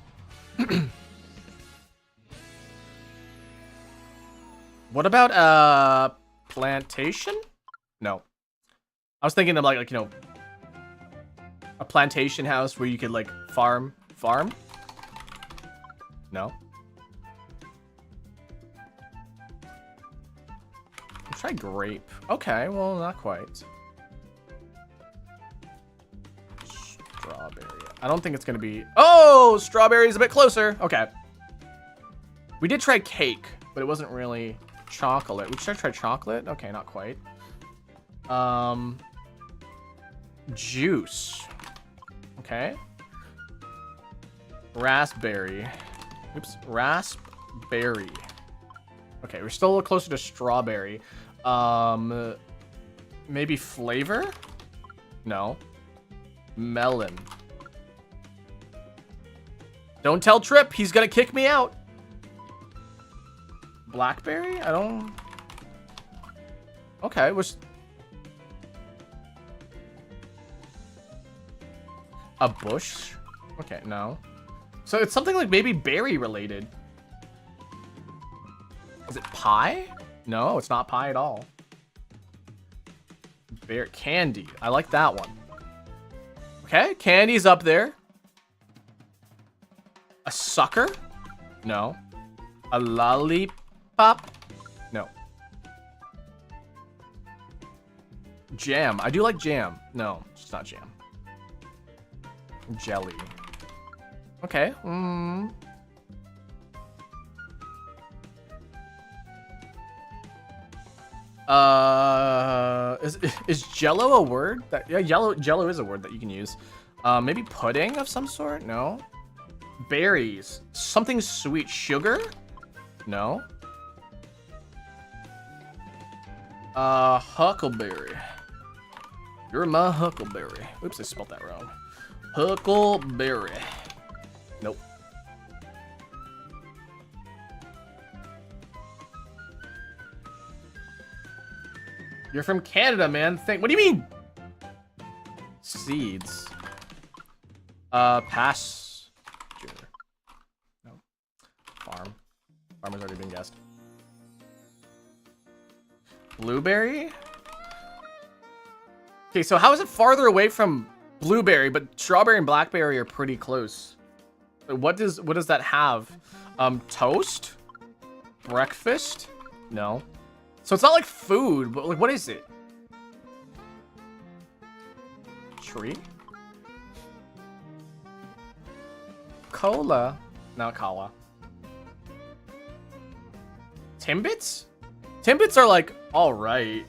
What about plantation? No. I was thinking of like you know, a plantation house where you could like farm. No. Let's try grape. Okay, well not quite. Strawberry. I don't think it's gonna be. Oh, strawberry is a bit closer. Okay. We did try cake, but it wasn't really chocolate. We should try chocolate. Okay, not quite. Juice. Okay. Raspberry. Oops. Raspberry. Okay, we're still a little closer to strawberry. Maybe flavor? No. Melon. Don't tell Trip. He's gonna kick me out. Blackberry? I don't... Okay, was... A bush? Okay, no. So it's something like maybe berry related. Is it pie? No, it's not pie at all. Bear candy. I like that one. Okay, candy's up there. A sucker? No. A lollipop? No. Jam. I do like jam. No, it's not jam. Jelly. Okay. Is Jello a word? Yeah, Jello is a word that you can use. Maybe pudding of some sort? No. Berries. Something sweet. Sugar? No. Huckleberry. You're my huckleberry. Oops, I spelled that wrong. Huckleberry. Nope. You're from Canada, man. What do you mean? Seeds. Pasture. No. Farm. Farm has already been guessed. Blueberry? Okay, so how is it farther away from blueberry, but strawberry and blackberry are pretty close? What does that have? Toast? Breakfast? No. So it's not like food, but like, what is it? Tree? Cola? Not cola. Timbits? Timbits are like, all right.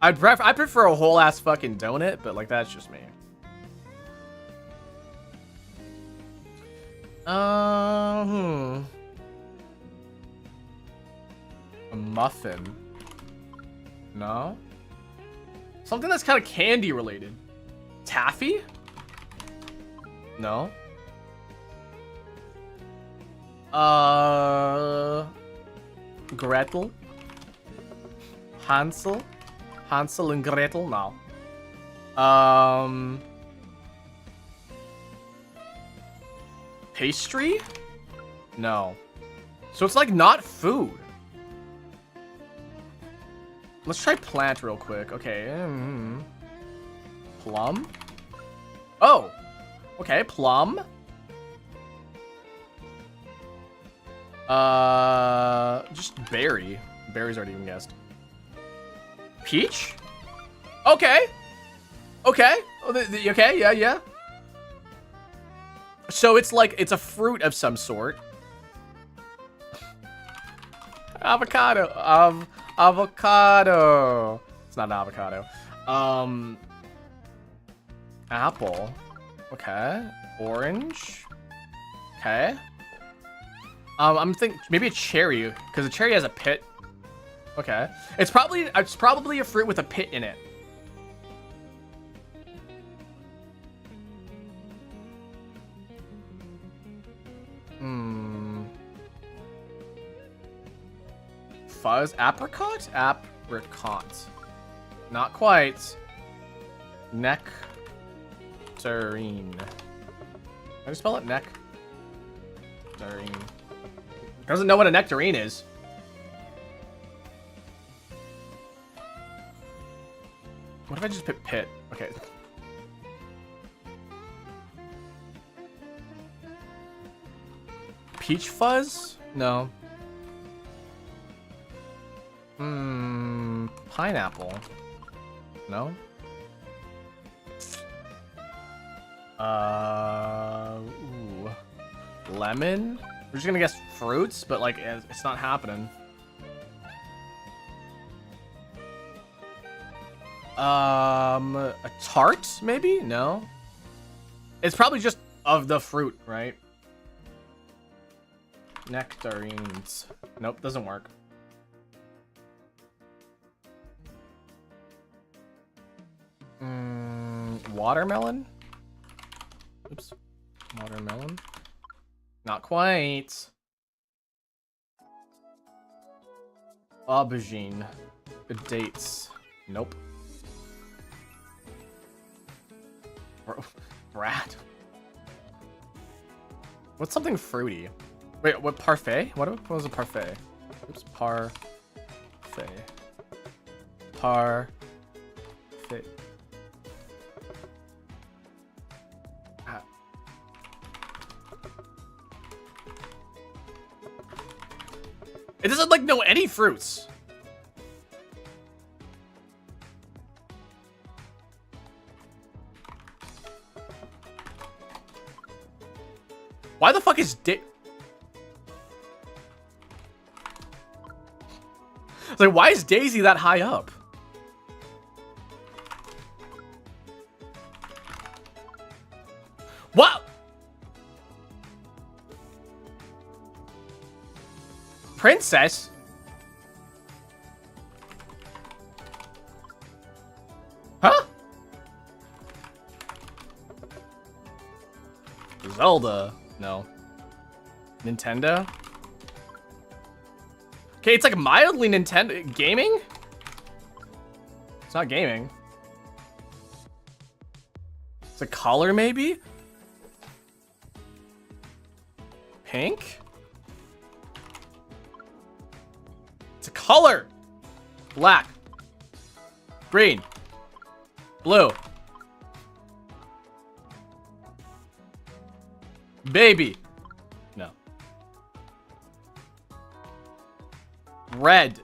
I prefer a whole ass fucking donut, but like that's just me. A muffin. No. Something that's kind of candy related. Taffy? No. Gretel? Hansel? Hansel and Gretel? No. Pastry? No. So it's like not food. Let's try plant real quick. Okay. Plum? Oh. Okay, plum. Just berry. Berry's already been guessed. Peach? Okay. Okay. Okay, yeah. So it's like, it's a fruit of some sort. Avocado. Avocado. It's not an avocado. Apple. Okay. Orange. Okay. I'm thinking maybe a cherry, because a cherry has a pit. Okay. It's probably a fruit with a pit in it. Fuzz. Apricot? Apricot. Not quite. Nectarine. I just spell it neck. Nectarine. Doesn't know what a nectarine is. What if I just put pit? Okay. Peach fuzz? No. Pineapple. No. Ooh. Lemon? We're just gonna guess fruits, but like it's not happening. A tart, maybe? No. It's probably just of the fruit, right? Nectarines. Nope, doesn't work. Watermelon? Oops. Watermelon? Not quite. Aubergine. Dates. Nope. Brad. What's something fruity? Wait, what parfait? What was a parfait? Oops, parfait. Parfait. It doesn't like know any fruits. Why the fuck is it's like, why is Daisy that high up? What? Princess? Huh? Zelda? No. Nintendo? Okay, it's like mildly Nintendo. Gaming? It's not gaming. It's a color, maybe? Pink? It's a color! Black. Green. Blue. Baby. No. Red.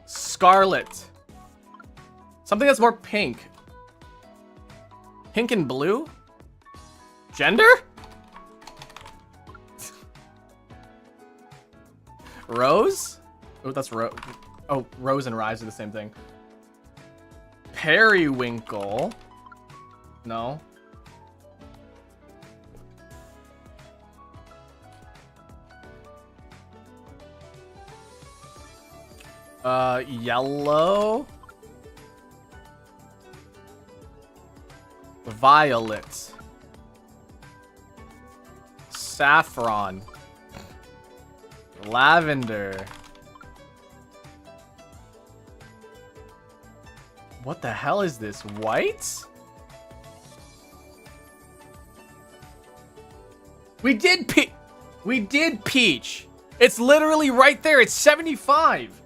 Scarlet. Something that's more pink. Pink and blue? Gender? Rose? Oh, that's Rose. Oh, Rose and Rise are the same thing. Periwinkle. No. Yellow. Violet. Saffron. Lavender. What the hell is this? White? We did peach. It's literally right there. It's 75.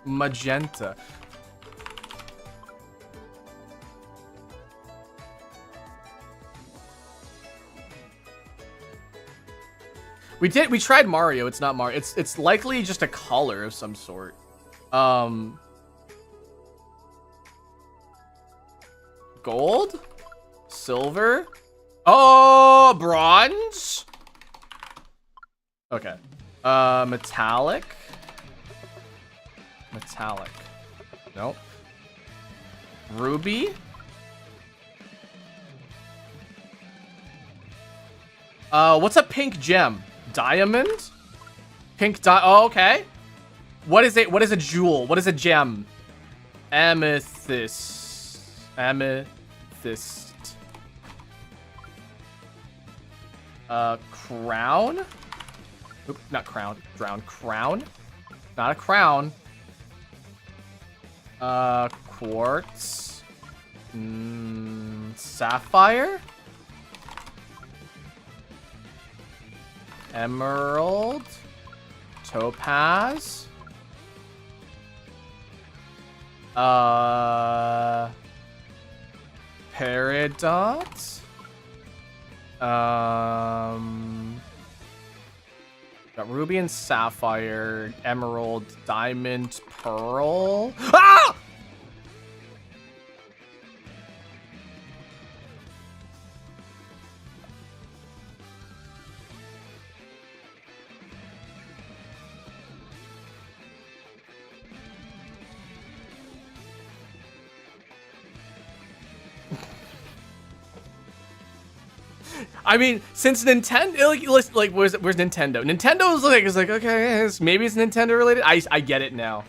Magenta. We tried Mario. It's not Mario. It's likely just a color of some sort. Gold? Silver? Oh, bronze? Okay. Metallic? Metallic. Nope. Ruby? What's a pink gem? Diamond? Oh, okay. What is it? What is a jewel? What is a gem? Amethyst. Amethyst. Crown? Oop, not crown. Drown. Crown? Not a crown. Quartz. Sapphire. Emerald. Topaz. Peridot. Got ruby and sapphire, emerald, diamond, pearl. Ah! I mean, since Nintendo, like, where's Nintendo? Nintendo's like, okay, maybe it's Nintendo related. I get it now.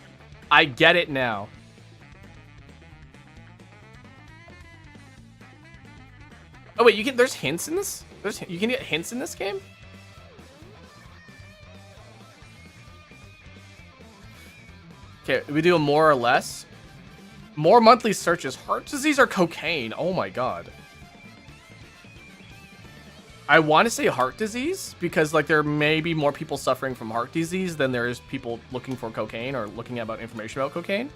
I get it now. Oh wait, there's hints in this? You can get hints in this game? Okay, we do a more or less. More monthly searches. Heart disease or cocaine? Oh my god. I want to say heart disease because like there may be more people suffering from heart disease than there is people looking for cocaine or looking about information about cocaine.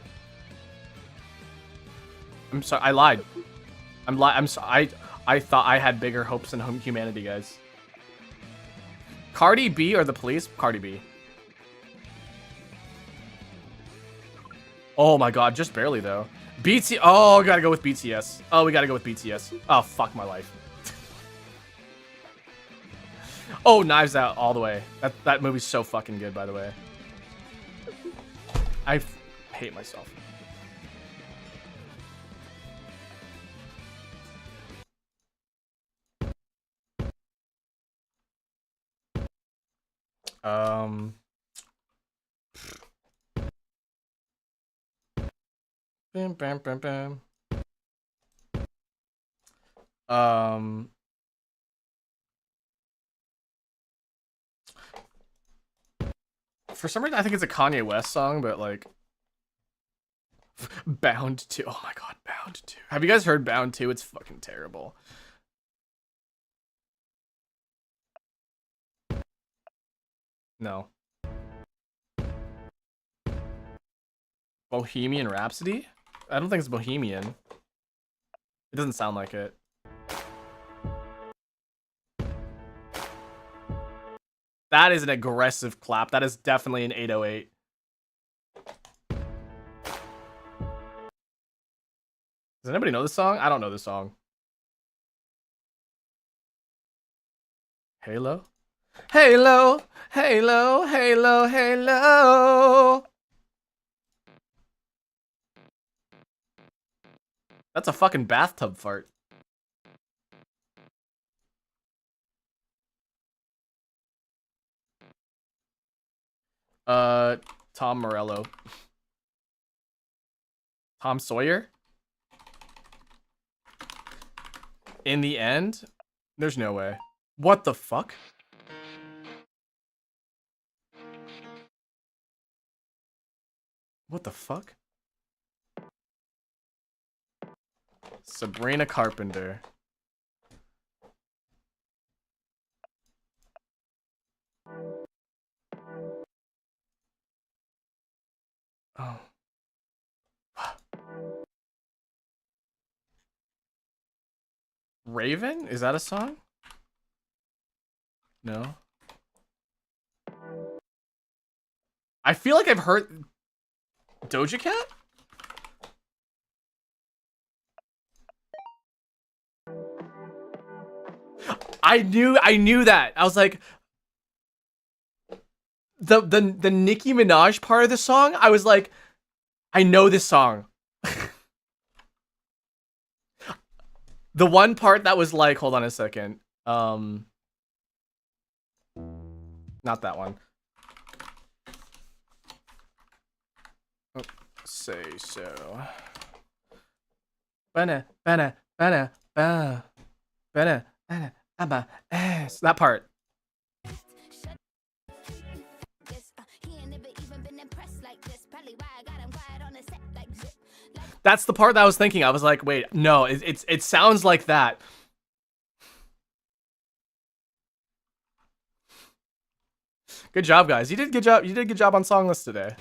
I'm sorry, I lied. I'm sorry. I thought I had bigger hopes in humanity, guys. Cardi B or the police? Cardi B. Oh my god, just barely though. BTS. Oh, gotta go with BTS. Oh, we gotta go with BTS. Oh, fuck my life. Oh, Knives Out all the way. That movie's so fucking good, by the way. I hate myself. Bam, bam, bam, bam. For some reason, I think it's a Kanye West song, but like, Bound 2. Oh my god, Bound 2. Have you guys heard Bound 2? It's fucking terrible. No. Bohemian Rhapsody? I don't think it's Bohemian. It doesn't sound like it. That is an aggressive clap. That is definitely an 808. Does anybody know this song? I don't know this song. Halo? Halo! Halo! Halo! Halo! That's a fucking bathtub fart. Tom Morello. Tom Sawyer? In the end? There's no way. What the fuck? What the fuck? Sabrina Carpenter. Oh. Raven? Is that a song? No. I feel like I've heard Doja Cat? I knew that. I was like the Nicki Minaj part of the song, I was like, I know this song. The one part that was like, hold on a second. Not that one. Oh, say so. Bana, bana, bana, bana, bana, bana, bana, ass. That part. That's the part that I was thinking. I was like, wait, no, it sounds like that. Good job, guys. You did good job. You did a good job on song list today.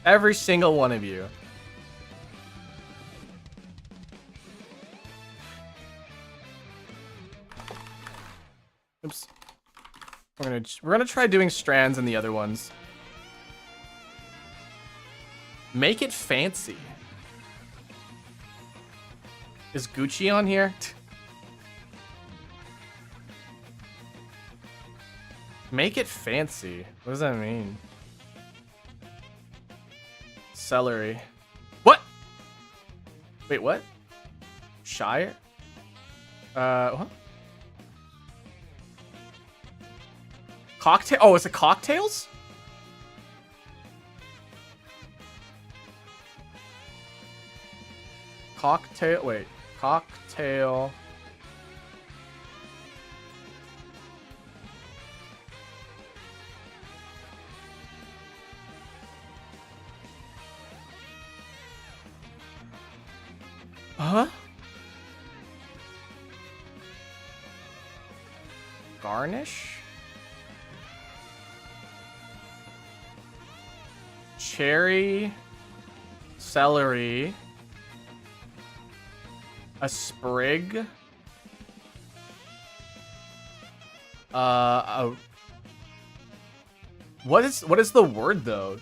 Every single one of you. Oops. We're gonna try doing strands in the other ones. Make it fancy. Is Gucci on here? Make it fancy. What does that mean? Celery. What? Wait, what? Shire? What? Cocktail? Oh, is it cocktails? Cocktail. Wait. Cocktail. Huh? Garnish? Cherry. Celery. A sprig. What is the word though?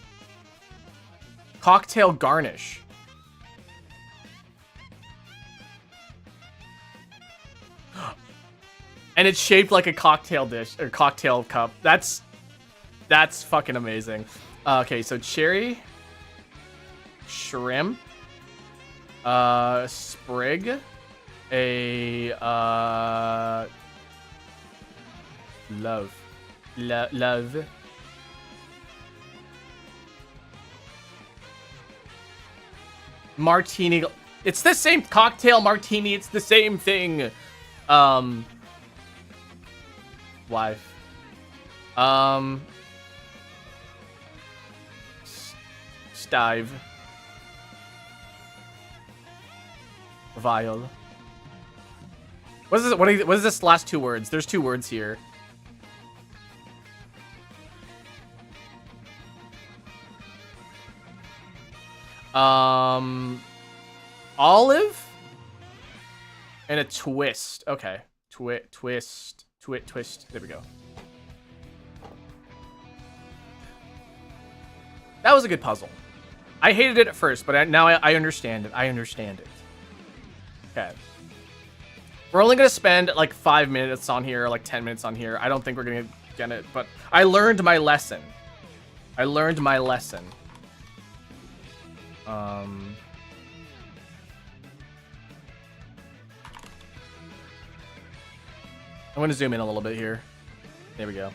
Cocktail garnish. And it's shaped like a cocktail dish or cocktail cup. That's fucking amazing. Okay, so cherry, shrimp, sprig, a love. Martini. It's the same cocktail martini. It's the same thing. Wife. Stive. Vile. What is this? What is this last two words? There's two words here. Olive and a twist. Okay. Twist. There we go. That was a good puzzle. I hated it at first, but now I understand it. I understand it. Okay. We're only gonna spend like 5 minutes on here, like 10 minutes on here. I don't think we're gonna get it, but I learned my lesson. I'm gonna zoom in a little bit here. There we go.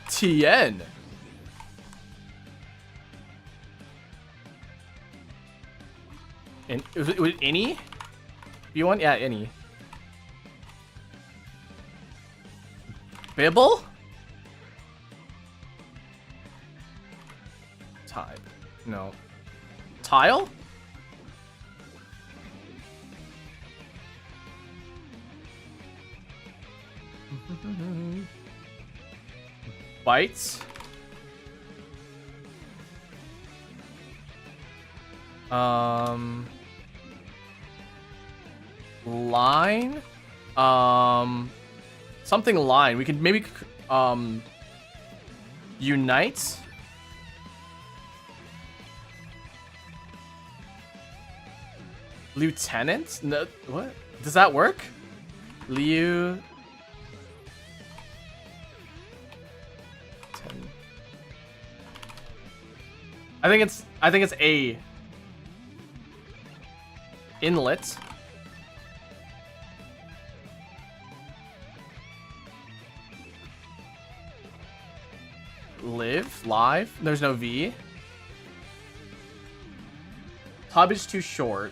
TN. And was any? You want? Yeah, any. Bibble? Type. No. Tile? Bites? Line? Something line. We could maybe, unite? Lieutenant? No, what? Does that work? I think it's a inlet. Live. There's no V. Tub is too short.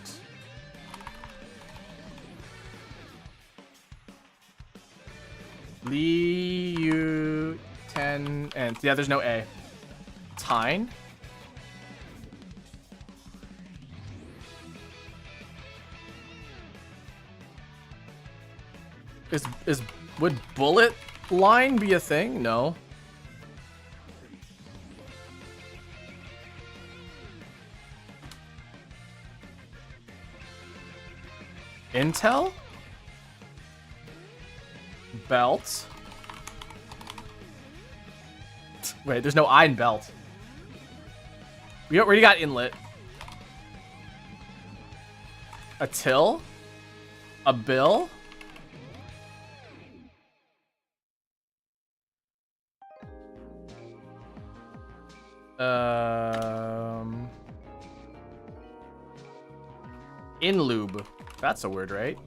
Lieutenant. Yeah, there's no A. Tine. Would bullet line be a thing? No. Intel? Belt? Wait, there's no I in belt. We already got inlet. A till? A bill? In lube. That's a word, right?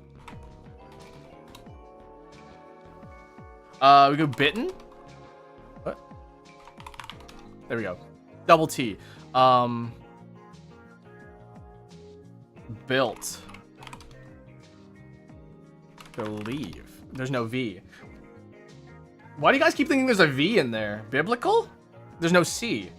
We go bitten? What? There we go. Double T. Built. Believe. There's no V. Why do you guys keep thinking there's a V in there? Biblical? There's no C.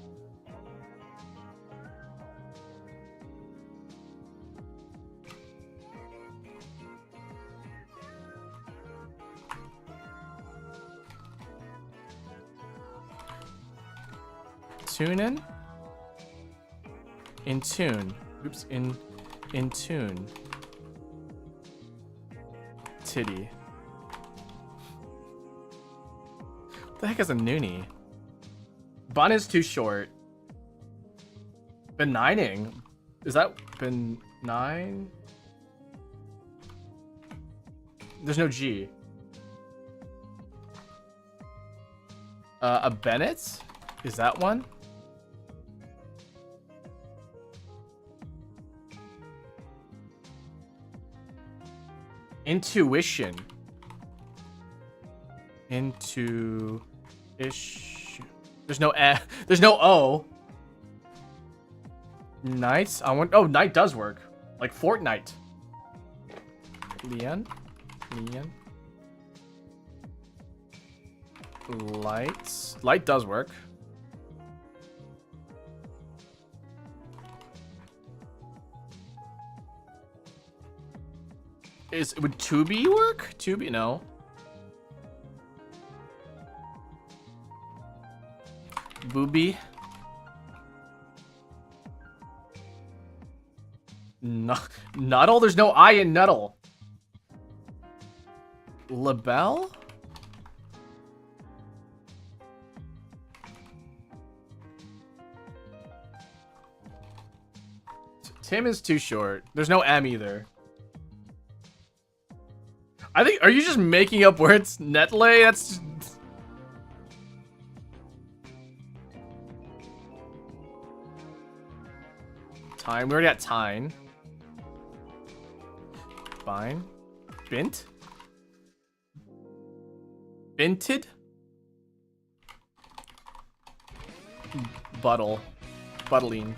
Tune in tune. Oops, in tune. Titty. What the heck is a noonie? Bun is too short. Benigning. Is that benign? There's no G. A Bennett? Is that one? Intuition. Intu-ish. There's no there's no O. Nights. I want. Oh, night does work. Like Fortnite. Leon. Lights. Light does work. Would Tubi work? Tubi, no. Booby. Nuddle? There's no I in Nuddle. Labelle? Tim is too short. There's no M either. I think, are you just making up words? Netlay? That's just... Time. We already got Tine. Fine. Bint? Binted? Buttle. Buttling.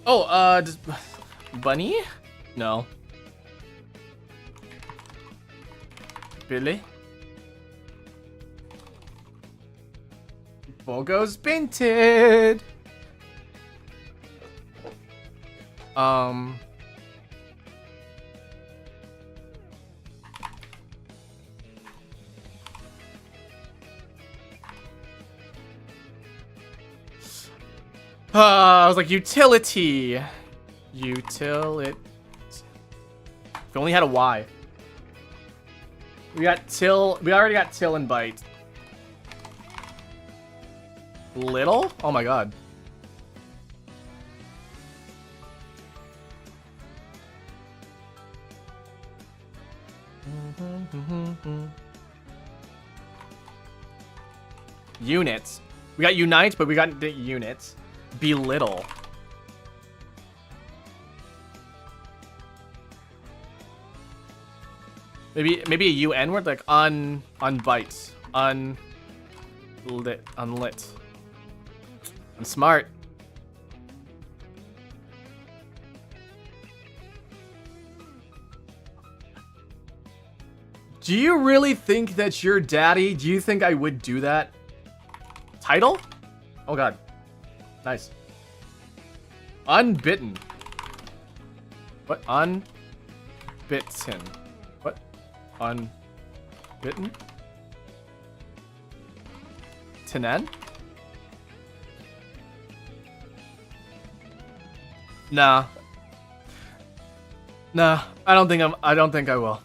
Oh, does Bunny? No. Billy? Bogo's Binted! I was like, utility. Utility. If we only had a Y. We got till. We already got till and bite. Little? Oh my god. Units. We got unite, but we got the units. Belittle. Maybe a UN word, like unbite. Unlit. Unlit. I'm smart. Do you really think that's your daddy? Do you think I would do that? Title? Oh god. Nice. Unbitten. What? Unbitten. What? Unbitten? Tenen? Nah. Nah, I don't think I will.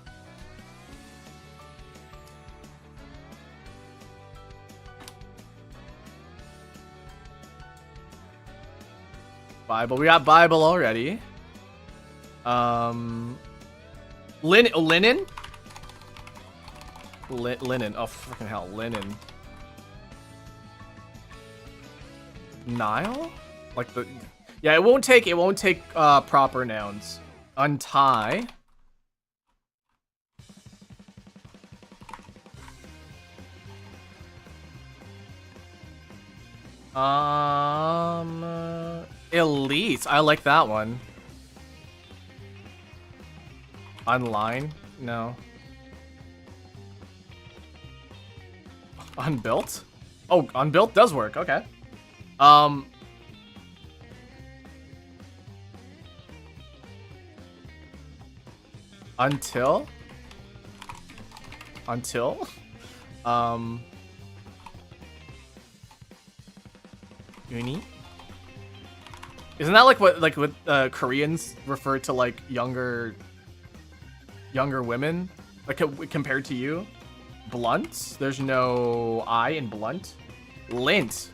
Bible. We got Bible already. Linen? Linen? Linen. Oh, freaking hell. Linen. Nile? Like the... Yeah, it won't take proper nouns. Untie. Elite. I like that one. Online? No. Unbuilt? Oh, unbuilt does work. Okay. Until? Uni? Isn't that like what Koreans refer to like younger women? Like compared to you? Blunt? There's no I in blunt. Lint.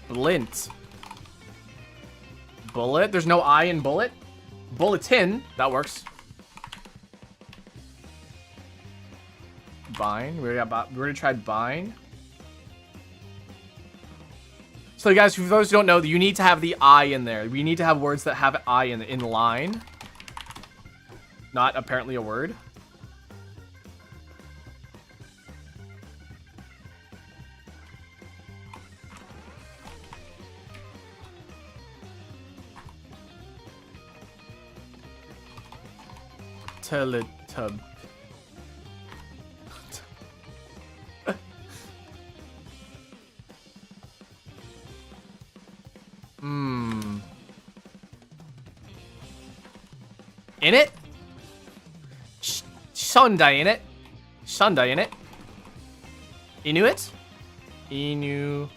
Blint. Bullet? There's no I in bullet. Bulletin. That works. Bine. We already tried bine. So guys, for those who don't know, you need to have the I in there. We need to have words that have I in line. Not apparently a word. Teletub. In it? Sunday in it? Sunday in it? Inuit? Inu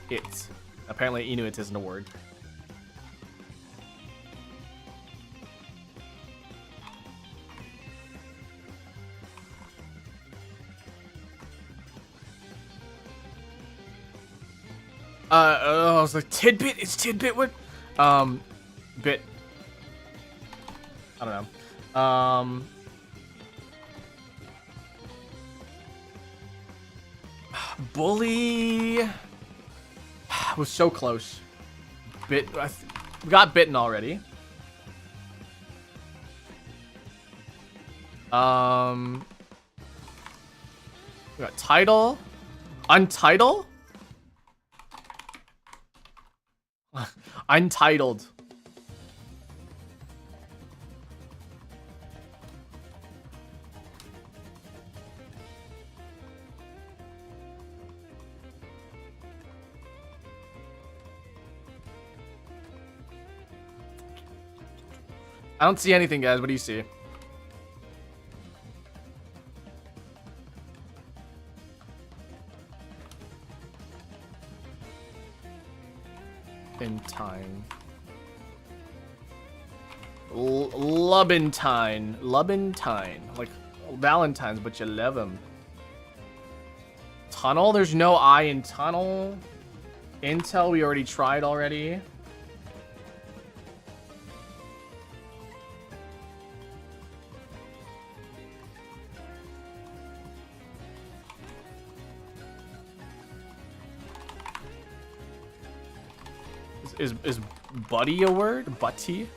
it. Apparently Inuit isn't a word. I was like, tidbit? Is tidbit what? Bit. I don't know. Bully was so close. We got bitten already. We got title. Untitled? Untitled. I don't see anything, guys. What do you see? Valentine. Lubentine. Lubentine. Like Valentine's, but you love them. Tunnel? There's no I in tunnel. Intel, we already tried already. Is buddy a word? Butty?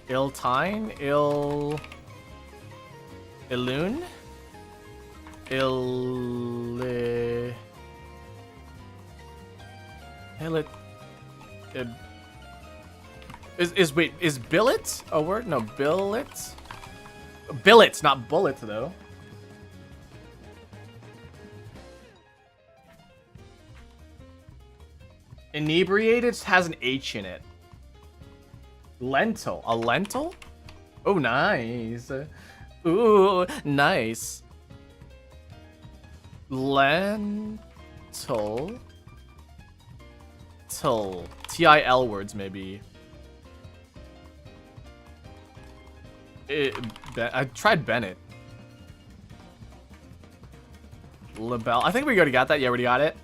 Ill-tine? Illoon? Illi... Illit... Is billet a word? No, billet? Billets, not bullets, though. Inebriated has an H in it. Lentil. A lentil? Oh, nice. Ooh, nice. Lentil. T-I-L words, maybe. I tried Bennett. Labelle. I think we already got that. Yeah, we already got it.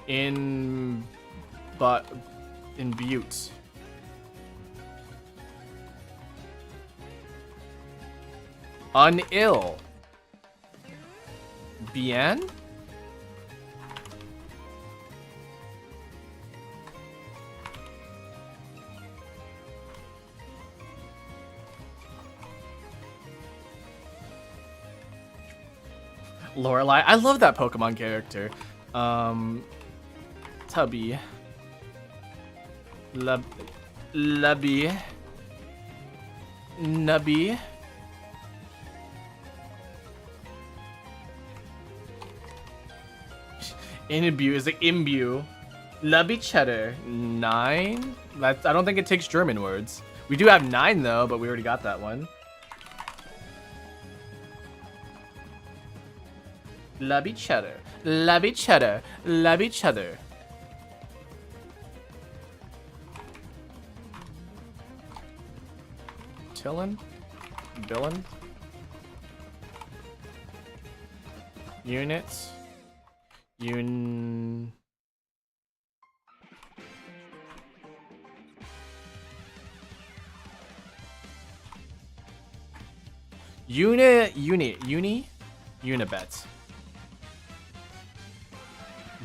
In Butte. Unill. Bien? Lorelei. I love that Pokemon character. Tubby. Lubby. Nubby. Imbue is like imbue. Lubby cheddar. 9? I don't think it takes German words. We do have 9 though, but we already got that one. Lubby cheddar. Lubby cheddar. Lubby cheddar. Tillin? Billin? Units? Unibet.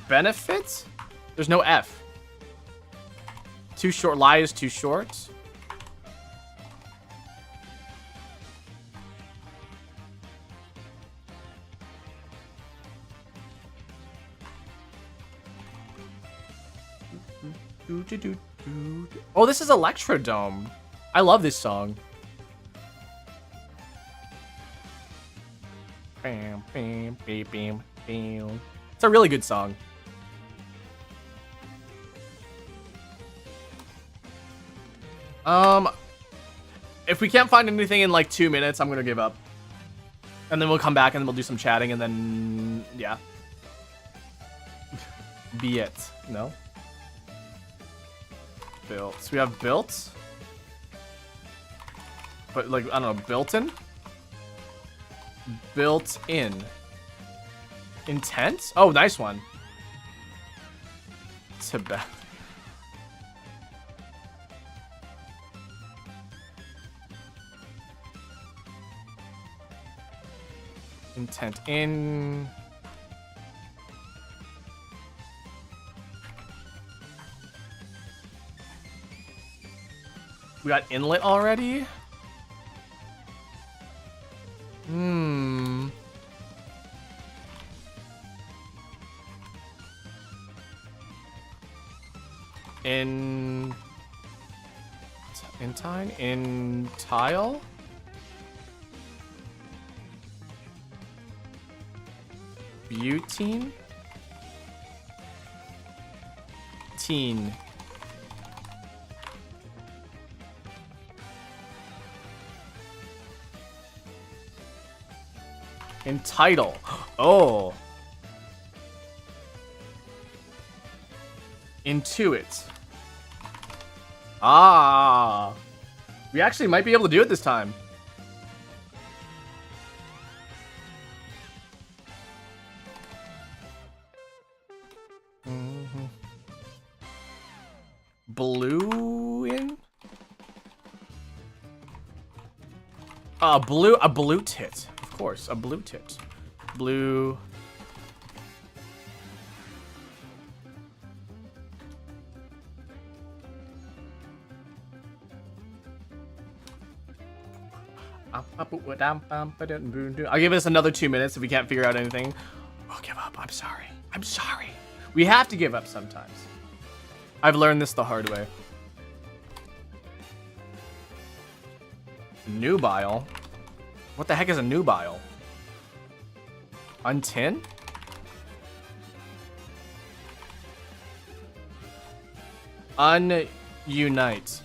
Benefit? There's no F. Too short. Lie is too short. Oh, this is Electrodome. I love this song. Bam, bam, bam, bam, bam. It's a really good song. If we can't find anything in like 2 minutes, I'm gonna give up. And then we'll come back and we'll do some chatting and then, yeah. Be it. No? Built. We have built. But like, I don't know, built-in? Built-in. Intent? Oh, nice one. Tibet. Intent in. We got inlet already? In tile? Butene? Teen. Entitle. Oh. Intuit. Ah. We actually might be able to do it this time. Blue in? A blue tit. Of course, a blue tit. Blue. I'll give us another 2 minutes if we can't figure out anything. We'll give up. I'm sorry. I'm sorry. We have to give up sometimes. I've learned this the hard way. Nubile? What the heck is a nubile? Untin? Ununite.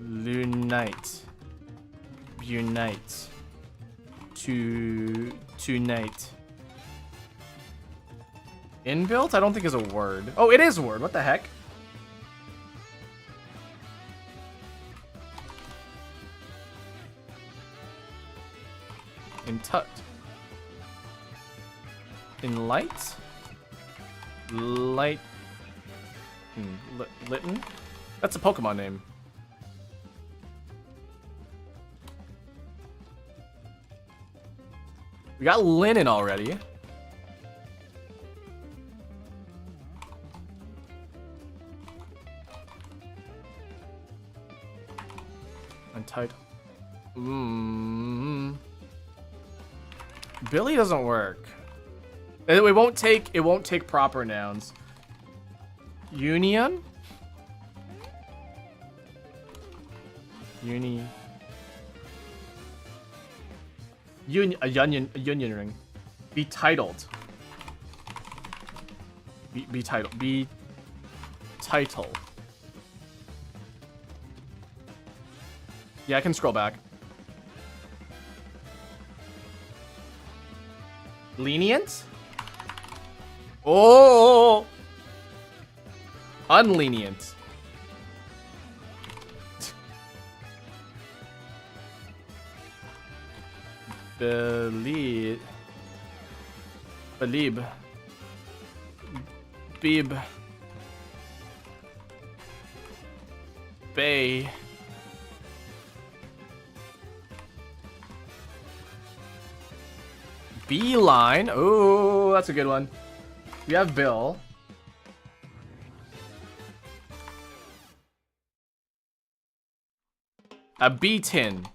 Lunite. Unite. Tonight. Inbuilt? I don't think is a word. Oh, it is a word. What the heck? In light? Light. Litten? That's a Pokemon name. We got linen already. Untitled. Billy doesn't work. It won't take proper nouns. Union? Union ring. Be titled. Be titled. Be title. Yeah, I can scroll back. Lenient? Oh! Unlenient. Believe. Beeb. Bay. Beeline. Oh, that's a good one. We have Bill. A B-tin.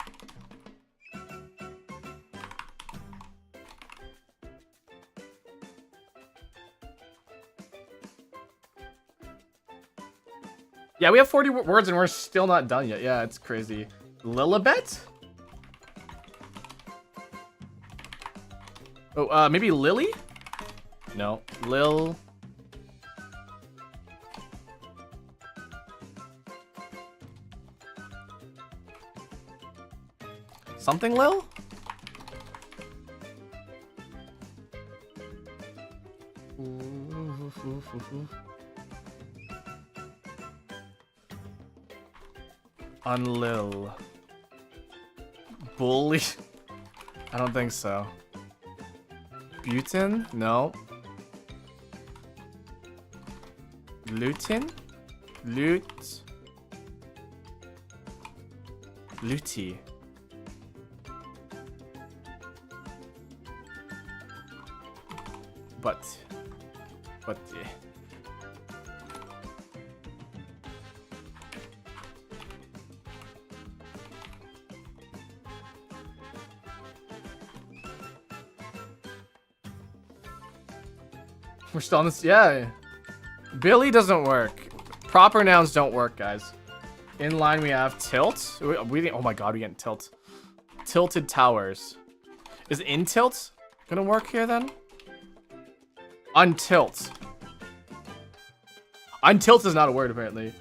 Yeah, we have 40 words and we're still not done yet. Yeah, it's crazy. Lilibet? Oh, maybe Lily? No. Lil. Something Lil? Unlil. Bully? I don't think so. Butin? No. Lutin? Loot? Luty. But yeah. We're still on this. Yeah. Billy doesn't work. Proper nouns don't work, guys. In line we have tilt. Oh my god, we get tilt. Tilted towers. Is in tilt gonna work here then? Untilt. Untilt is not a word apparently.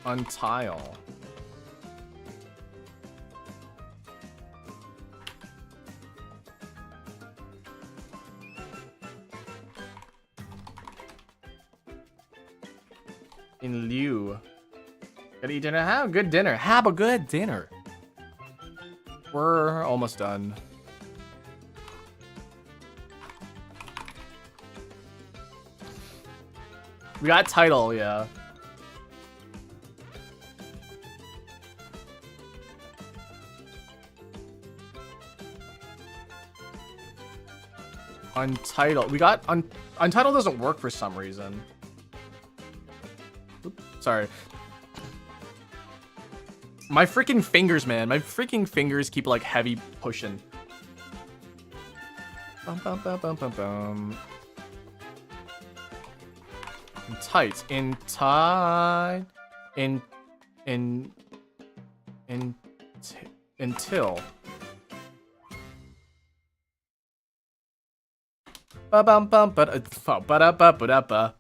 Untile. In lieu. Gotta eat dinner. Have a good dinner. Have a good dinner. We're almost done. We got title, yeah. Untitled. We got Untitled doesn't work for some reason. Oops, sorry. My freaking fingers, man. My freaking fingers keep like heavy pushing. Bum, bum, bum, bum, bum, bum. In tight. In tight. Until. Ba bum bum ba da ba ba ba.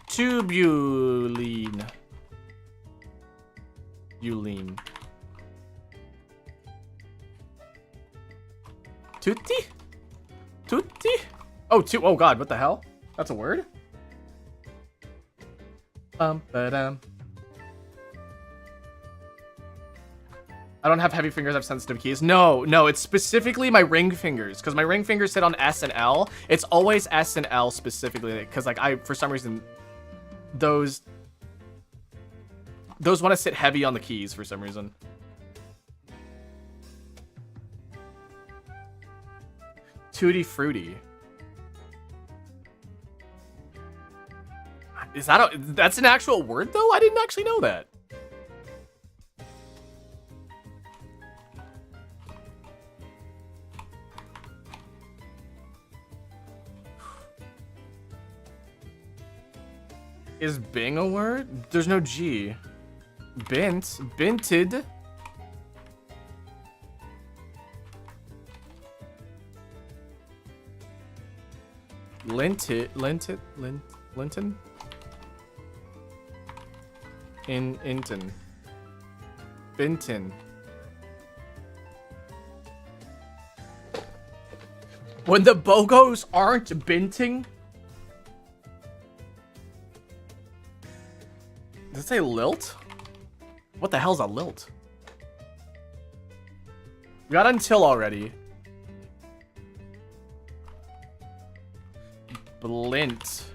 Tubulin. Ulene. Tutti? Tutti? Oh, oh god, what the hell? That's a word? Ba-dum. I don't have heavy fingers, I have sensitive keys. No, it's specifically my ring fingers, because my ring fingers sit on S and L. It's always S and L specifically, because like for some reason, those want to sit heavy on the keys for some reason. Tutti Frutti. Is that that's an actual word though? I didn't actually know that. Is Bing a word? There's no G. Binted. Linton. Inton. Binton. When the Bogos aren't binting? Does it say lilt? What the hell's a lilt? We got until already. Blint.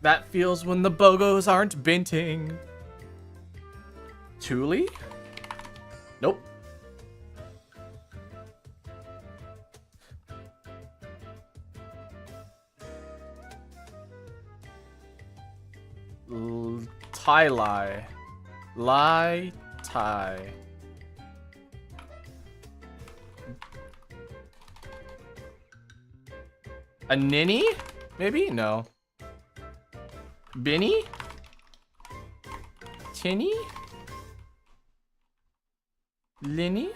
That feels when the Bogos aren't binting. Thule? Nope. Tie-lie. Lie-tie. A ninny? Maybe? No. Binny? Tinny? Linny?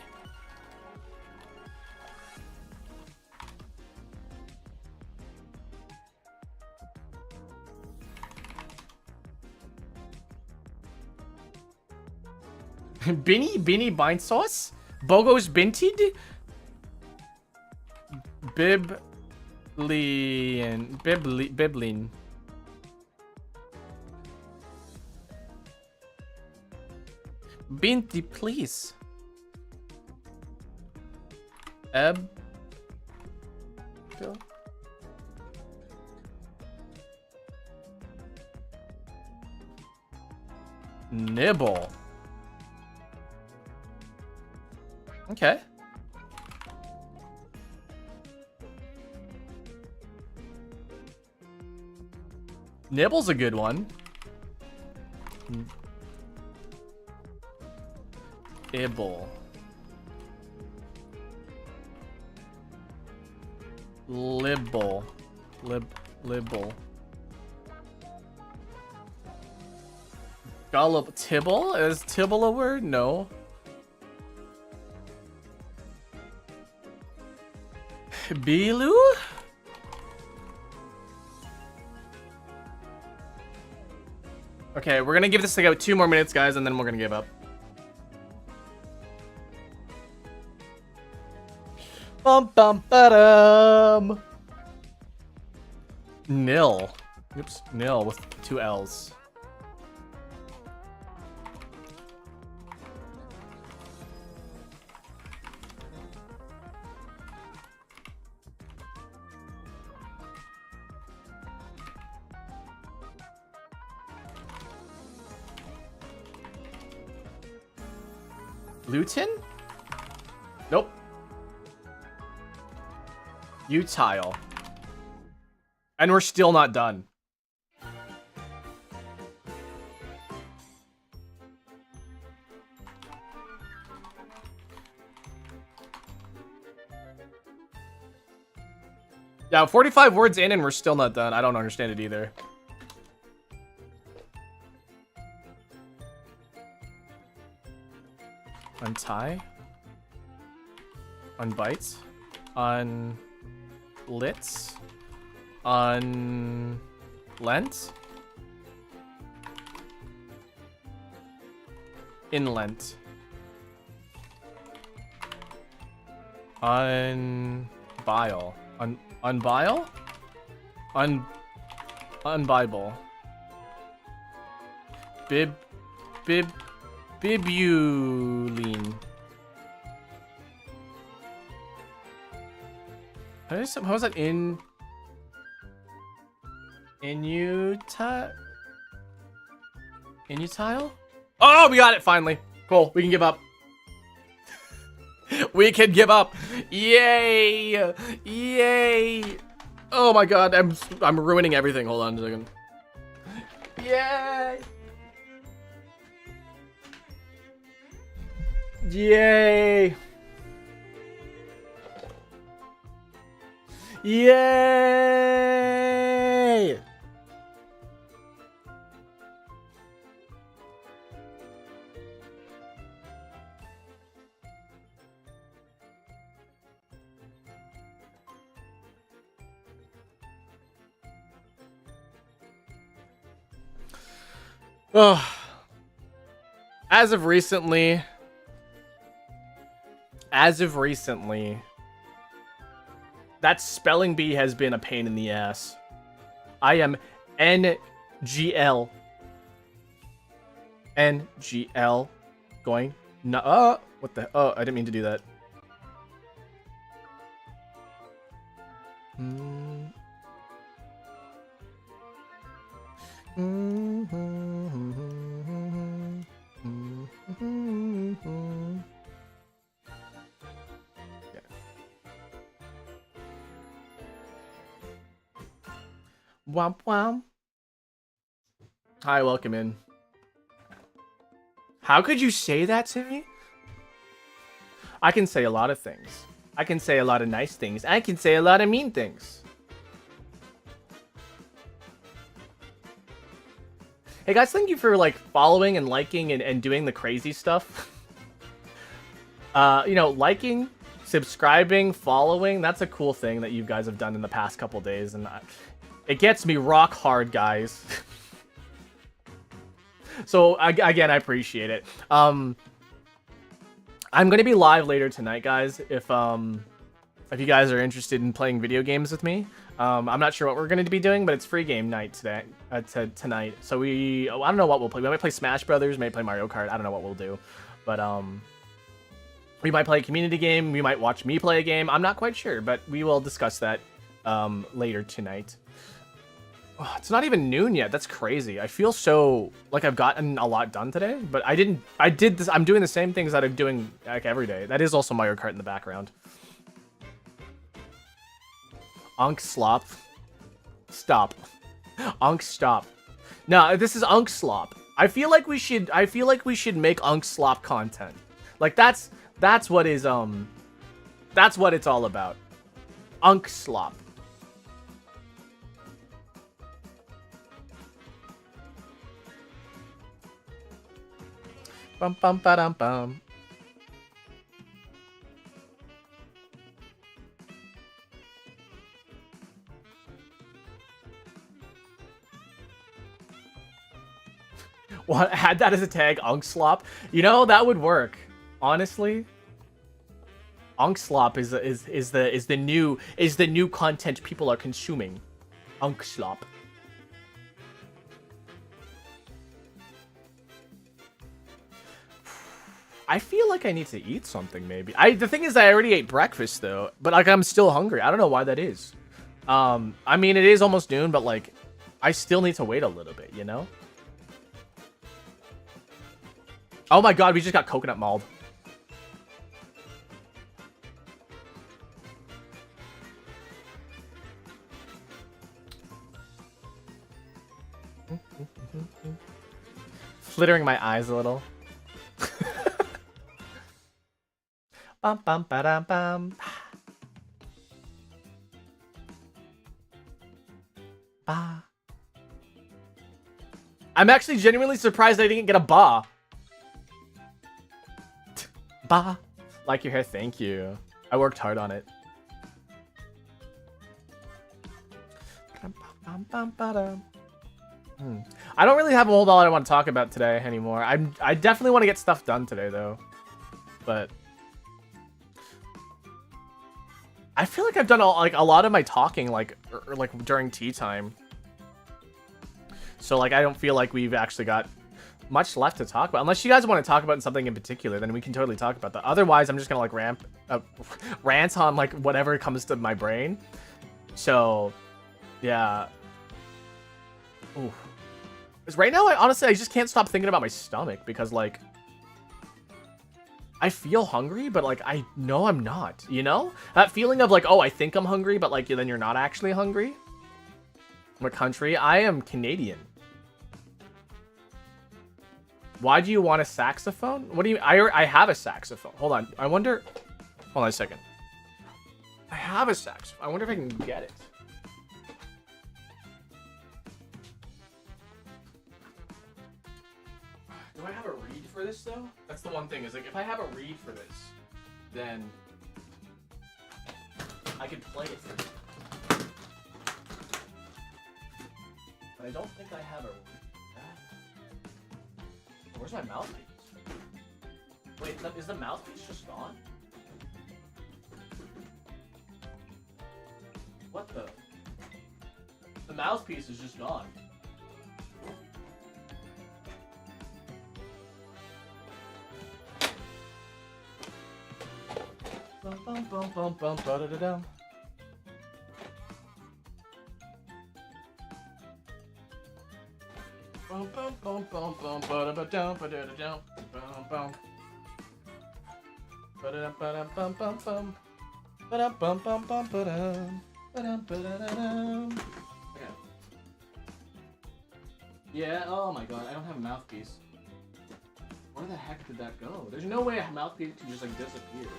Binny bind sauce? Bogo's binted? Biblin. Binty, please. Bill? Nibble. Okay. Nibble's a good one. Ibble. Libble. Libble. Gullible. Tibble? Is Tibble a word? No. Bilu? Okay, we're gonna give this like about 2 more minutes, guys, and then we're gonna give up. Bum bum ba-dum. Nil. Oops, nil with 2 L's. Luton? Nope. Utile. And we're still not done. Yeah, 45 words in and we're still not done. I don't understand it either. Untie. Unbite. Unlit. Unlent. Inlent. Unbile. Unbile? Unbible. Bibulene. How is that in? Inutile? Oh, we got it finally. Cool. We can give up. We can give up. Yay! Yay! Oh my god, I'm ruining everything. Hold on a second. Yay! Yay! Yay! Oh. As of recently, that spelling bee has been a pain in the ass. I am NGL. NGL. Going. No. What the? Oh, I didn't mean to do that. Womp womp. Hi, welcome in. How could you say that to me? I can say a lot of things. I can say a lot of nice things. I can say a lot of mean things. Hey guys, thank you for like following and liking and doing the crazy stuff. You know, liking, subscribing, following, that's a cool thing that you guys have done in the past couple days, and it gets me rock hard, guys. So again, I appreciate it. I'm gonna be live later tonight, guys. If you guys are interested in playing video games with me, I'm not sure what we're gonna be doing, but it's free game night today. Tonight. So I don't know what we'll play. We might play Smash Brothers, maybe play Mario Kart. I don't know what we'll do, but we might play a community game. We might watch me play a game. I'm not quite sure, but we will discuss that later tonight. Oh, it's not even noon yet. That's crazy. I feel so like I've gotten a lot done today, but I did this. I'm doing the same things that I'm doing like every day. That is also Mario Kart in the background. Unk slop. Stop. Unk stop. No, this is Unk slop. I feel like we should make Unk slop content. Like that's what is that's what it's all about. Unk slop. Bum bum ba dum bum. What? Had that as a tag, Unkslop? You know, that would work. Honestly. Unkslop is the new content people are consuming. Unkslop. I feel like I need to eat something, maybe. The thing is, I already ate breakfast, though. But, like, I'm still hungry. I don't know why that is. I mean, it is almost noon, but, like, I still need to wait a little bit, you know? Oh my god, we just got coconut mauled. Flittering my eyes a little. Bum bum ba dum bum. Ba. I'm actually genuinely surprised I didn't get a ba. Ba. Like your hair, thank you. I worked hard on it. I don't really have a whole lot I want to talk about today anymore. I definitely want to get stuff done today though. But I feel like I've done a lot of my talking like during tea time. So like I don't feel like we've actually got much left to talk about. Unless you guys want to talk about something in particular, then we can totally talk about that. Otherwise, I'm just gonna like rant on like whatever comes to my brain. So yeah. Ooh. Because right now, honestly, I just can't stop thinking about my stomach because, like, I feel hungry, but, like, I know I'm not, you know? That feeling of, like, oh, I think I'm hungry, but, like, then you're not actually hungry. What country? I am Canadian. Why do you want a saxophone? What do you... I have a saxophone. Hold on. I wonder... Hold on a second. I have a saxophone. I wonder if I can get it. Do I have a reed for this, though? That's the one thing, is like, if I have a reed for this, then I could play it for you. But I don't think I have a reed. Where's my mouthpiece? Wait, is the mouthpiece just gone? What the? The mouthpiece is just gone. Bum bum bum bum bum ba da da dum. Bum bum bum bum bum ba da ba dum ba da da dum bum bum ba da ba da bum bum bum ba da bum bum bum ba dum ba dum ba da da dum. Yeah. Oh my god, I don't have a mouthpiece. Where the heck did that go? There's no way a mouthpiece can just like disappear.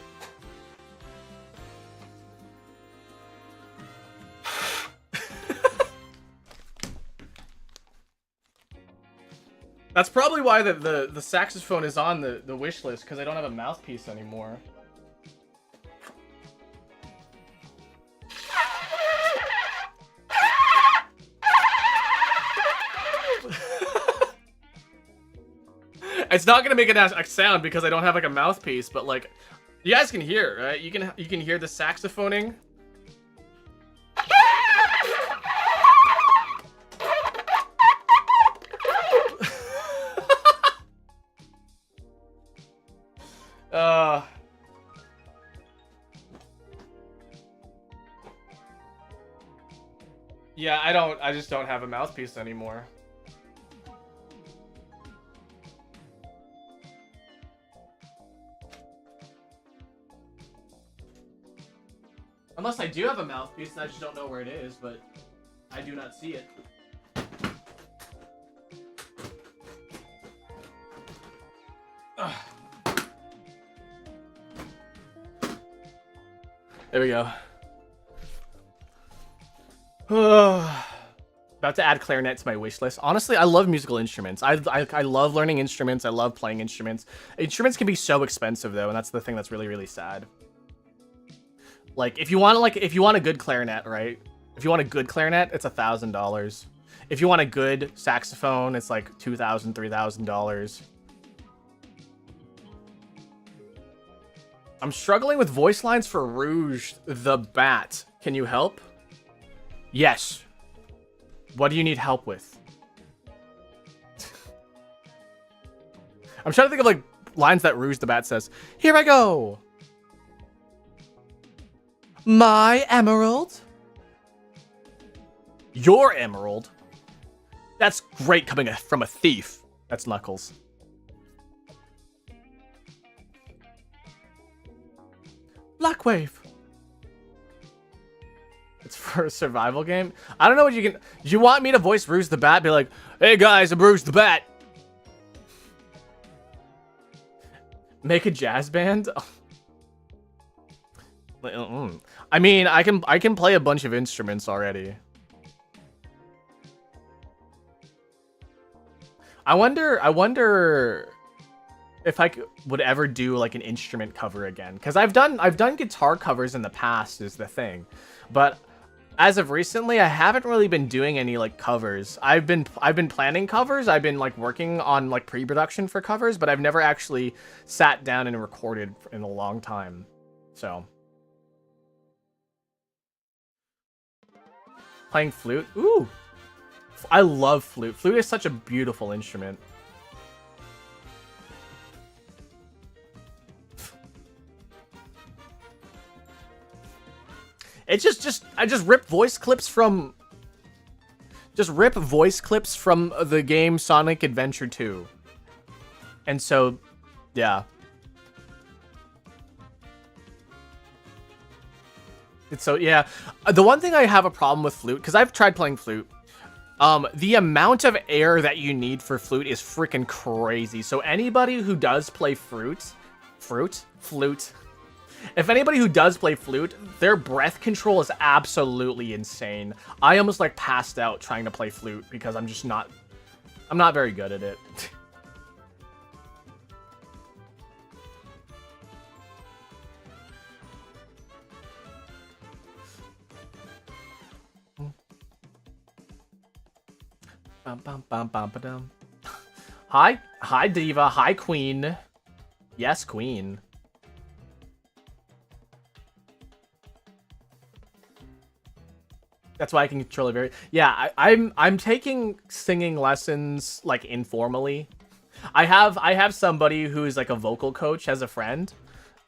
That's probably why the saxophone is on the wish list, because I don't have a mouthpiece anymore. It's not gonna make a sound because I don't have like a mouthpiece, but like you guys can hear, right? You can hear the saxophoning. Yeah, I just don't have a mouthpiece anymore. Unless I do have a mouthpiece and I just don't know where it is, but I do not see it. Ugh. There we go. About to add clarinet to my wish list. Honestly, I love musical instruments. I love learning instruments. I love playing instruments. Instruments can be so expensive though, and that's the thing that's really, really sad. Like if you want a good clarinet, right? If you want a good clarinet, it's $1,000. If you want a good saxophone, it's like $2,000, $3,000. I'm struggling with voice lines for Rouge the Bat. Can you help? Yes. What do you need help with? I'm trying to think of like lines that Rouge the Bat says. Here I go. My emerald. Your emerald. That's great coming from a thief. That's Knuckles. Blackwave. It's for a survival game. I don't know what you can... Do you want me to voice Rouge the Bat? Be like, hey guys, I'm Rouge the Bat. Make a jazz band? I mean, I can play a bunch of instruments already. I wonder if I would ever do like an instrument cover again, because I've done guitar covers in the past is the thing, but as of recently I haven't really been doing any like covers. I've been planning covers. I've been like working on like pre-production for covers, but I've never actually sat down and recorded in a long time. So playing flute. Ooh, I love flute. Flute is such a beautiful instrument. It's I just rip voice clips from the game Sonic Adventure 2. And so, yeah. It's so, yeah. The one thing I have a problem with flute, because I've tried playing flute, the amount of air that you need for flute is freaking crazy. So anybody who does play flute, if anybody who does play flute, their breath control is absolutely insane. I almost like passed out trying to play flute because I'm not very good at it. Hi Diva, hi Queen. Yes, Queen. That's why I can control it very. Yeah, I'm taking singing lessons like informally. I have somebody who is like a vocal coach as a friend,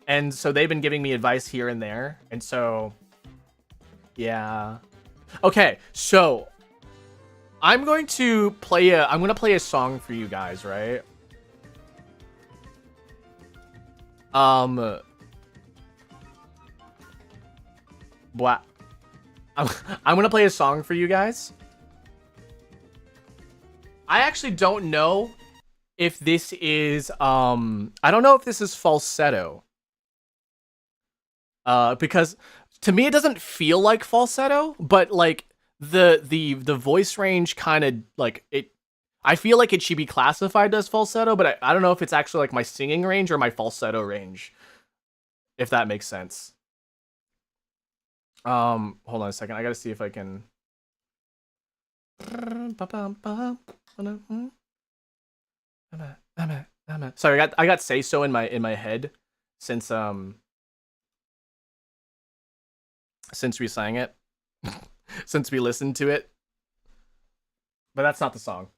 and so they've been giving me advice here and there, and so yeah. Okay, so I'm gonna play a song for you guys, right? What? I'm gonna play a song for you guys. I actually don't know if this is I don't know if this is falsetto. Because to me it doesn't feel like falsetto, but like the voice range kind of like it. I feel like it should be classified as falsetto, but I don't know if it's actually like my singing range or my falsetto range, if that makes sense. Hold on a second. I gotta see if I can. Sorry, I got say so in my head since we sang it, since we listened to it, but that's not the song.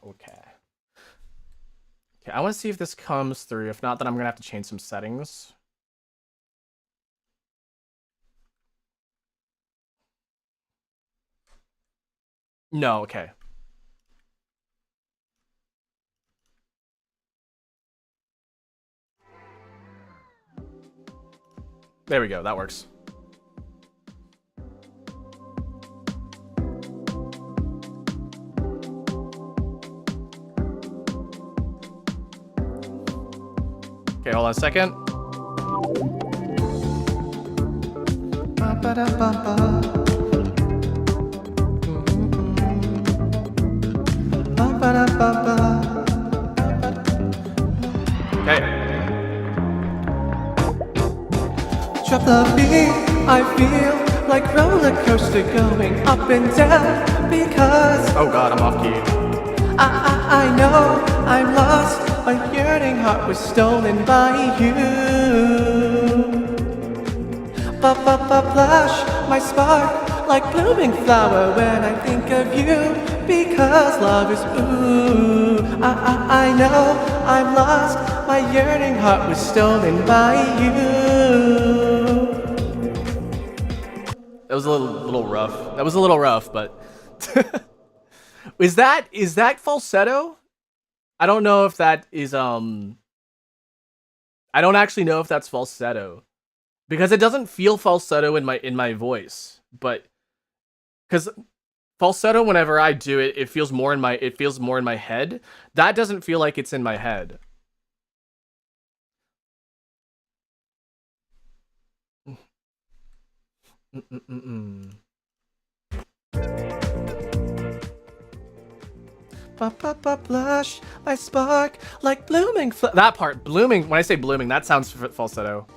Okay. Okay, I want to see if this comes through. If not, then I'm gonna have to change some settings. No, okay. There we go, that works. Okay, hold on a second. Okay. Drop the beat, I feel like roller coaster going up and down because Oh god, I'm off key. I know I'm lost. My yearning heart was stolen by you. Flash my spark like blooming flower when I think of you because love is ooh. I know I'm lost. My yearning heart was stolen by you. That was a little rough. That was a little rough, but is that falsetto? I don't know if that is I don't actually know if that's falsetto because it doesn't feel falsetto in my voice, but because Falsetto, whenever I do it, it feels more in my head. That doesn't feel like it's in my head. Blush, my spark like blooming that part, blooming. When I say blooming, that sounds falsetto.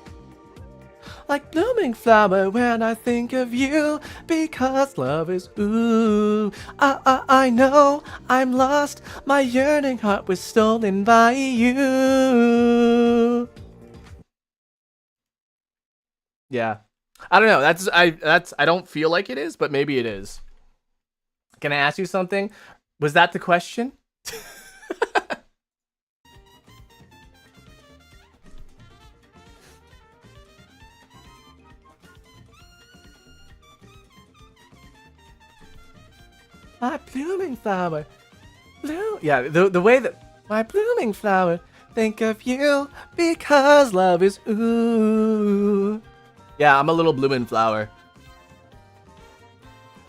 Like blooming flower when I think of you, because love is ooh. I know I'm lost. My yearning heart was stolen by you. Yeah, I don't know. I don't feel like it is, but maybe it is. Can I ask you something? Was that the question? My blooming flower. Yeah, the way that my blooming flower think of you because love is ooh. Yeah, I'm a little bloomin' flower.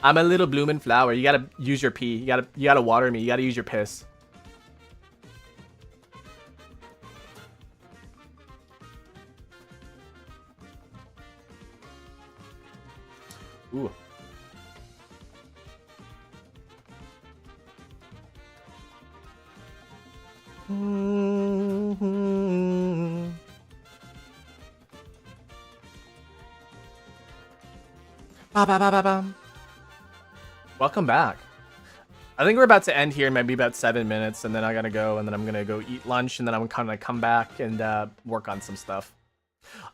I'm a little bloomin' flower. You gotta use your pee. You gotta water me. You gotta use your piss. Ooh. Mm-hmm. Welcome back. I think we're about to end here in maybe about 7 minutes, and then I gotta go, and then I'm gonna go eat lunch, and then I'm gonna come back and work on some stuff.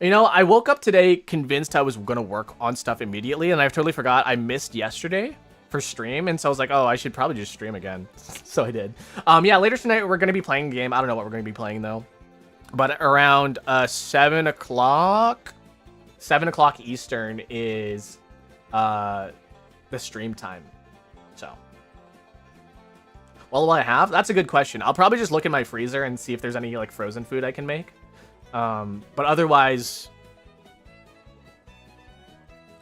You know, I woke up today convinced I was gonna work on stuff immediately, and I totally forgot I missed yesterday for stream, and so I was like, oh, I should probably just stream again. So I did. Yeah, later tonight we're gonna be playing the game. I don't know what we're gonna be playing though, but around 7 o'clock Eastern is the stream time. So, what will I have? That's a good question. I'll probably just look in my freezer and see if there's any like frozen food I can make. But otherwise,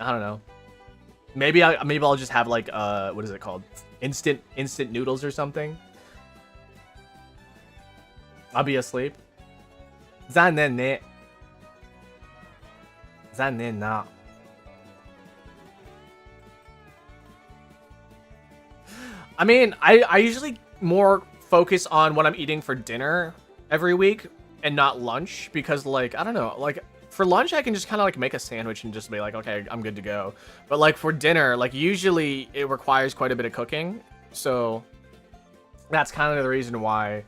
I don't know. Maybe I'll just have like what is it called? Instant noodles or something. I'll be asleep. 残念ね。残念な。I mean, I usually more focus on what I'm eating for dinner every week and not lunch because, like, I don't know, like, for lunch I can just kind of like make a sandwich and just be like, okay, I'm good to go. But like for dinner, like usually it requires quite a bit of cooking, so that's kind of the reason why.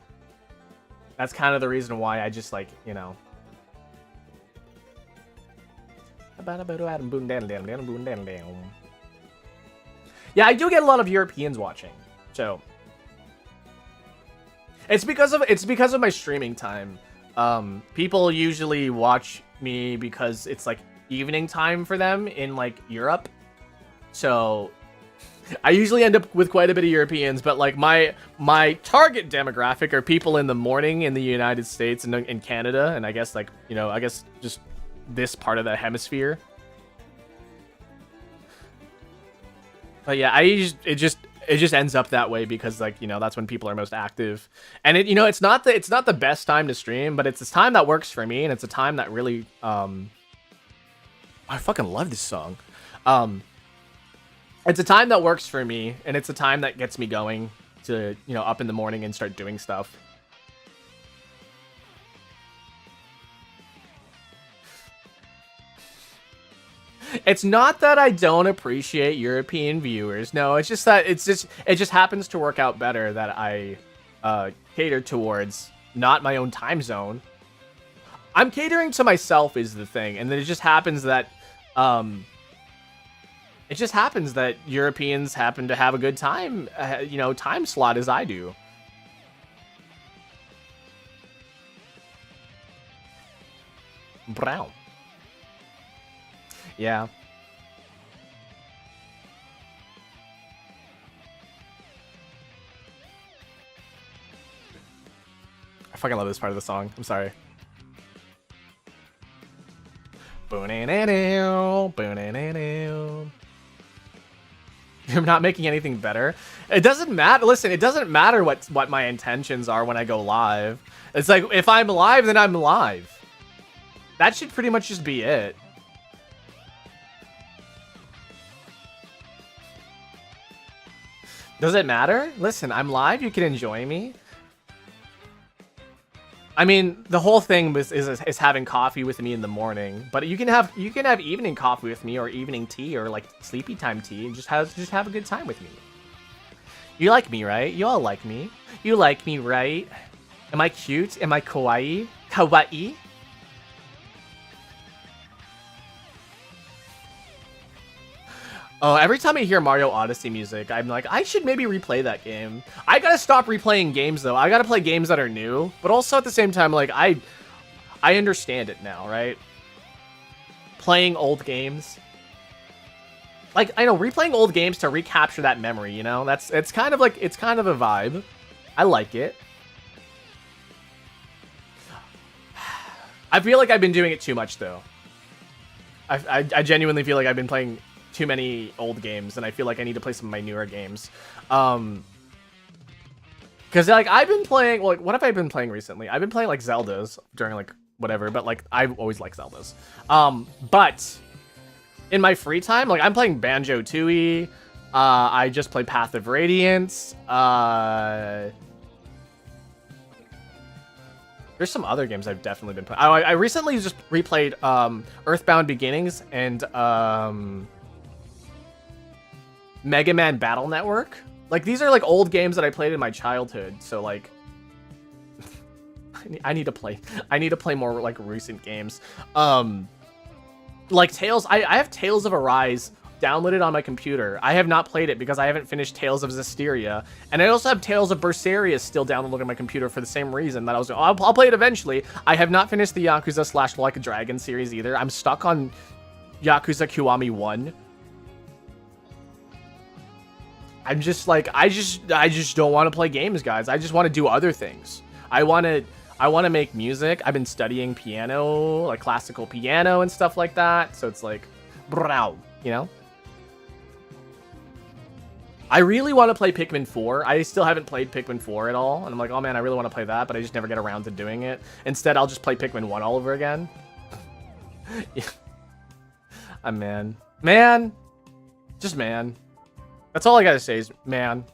That's kind of the reason why I just like, you know. Yeah, I do get a lot of Europeans watching, so it's because of my streaming time. People usually watch me because it's like evening time for them in like Europe, so I usually end up with quite a bit of Europeans. But like my target demographic are people in the morning in the United States and in Canada, and I guess like, you know, I guess just this part of the hemisphere. But yeah, it just ends up that way because, like, you know, that's when people are most active. And it, you know, it's not the best time to stream, but it's a time that works for me, and it's a time that really I fucking love this song. It's a time that works for me, and it's a time that gets me going to, you know, up in the morning and start doing stuff. It's not that I don't appreciate European viewers. No, it's just that it just happens to work out better that I cater towards not my own time zone. I'm catering to myself is the thing, and then it just happens that Europeans happen to have a good time, you know, time slot as I do. Brown. Yeah. I fucking love this part of the song. I'm sorry. You're not making anything better. It doesn't matter. Listen, it doesn't matter what my intentions are when I go live. It's like, if I'm live, then I'm live. That should pretty much just be it. Does it matter? Listen, I'm live. You can enjoy me. I mean, the whole thing is having coffee with me in the morning, but you can have evening coffee with me, or evening tea, or like sleepy time tea, and just have a good time with me. You like me, right? You all like me. You like me, right? Am I cute? Am I kawaii? Kawaii? Oh, every time I hear Mario Odyssey music, I'm like, I should maybe replay that game. I gotta stop replaying games, though. I gotta play games that are new, but also at the same time, like, I understand it now, right? Playing old games. Like, I know, replaying old games to recapture that memory, you know? It's kind of a vibe. I like it. I feel like I've been doing it too much, though. I genuinely feel like I've been playing too many old games, and I feel like I need to play some of my newer games. Because, like, I've been playing, like, what have I been playing recently? I've been playing, like, Zeldas during, like, whatever, but, like, I've always liked Zeldas. But in my free time, like, I'm playing Banjo-Tooie. I just played Path of Radiance. There's some other games I've definitely been playing. I recently just replayed Earthbound Beginnings and Mega Man Battle Network. Like, these are like old games that I played in my childhood, so like I need to play more like recent games. Like Tales, I have Tales of Arise downloaded on my computer. I have not played it because I haven't finished Tales of Zestiria, and I also have Tales of Berseria still downloaded on my computer for the same reason that I'll play it eventually. I have not finished the Yakuza / Like a Dragon series either. I'm stuck on Yakuza Kiwami 1. I'm just like, I just don't want to play games, guys. I just want to do other things. I want to make music. I've been studying piano, like classical piano and stuff like that. So it's like, you know? I really want to play Pikmin 4. I still haven't played Pikmin 4 at all. And I'm like, oh man, I really want to play that, but I just never get around to doing it. Instead, I'll just play Pikmin 1 all over again. Yeah. I'm man. Man! Just man. That's all I gotta say is man.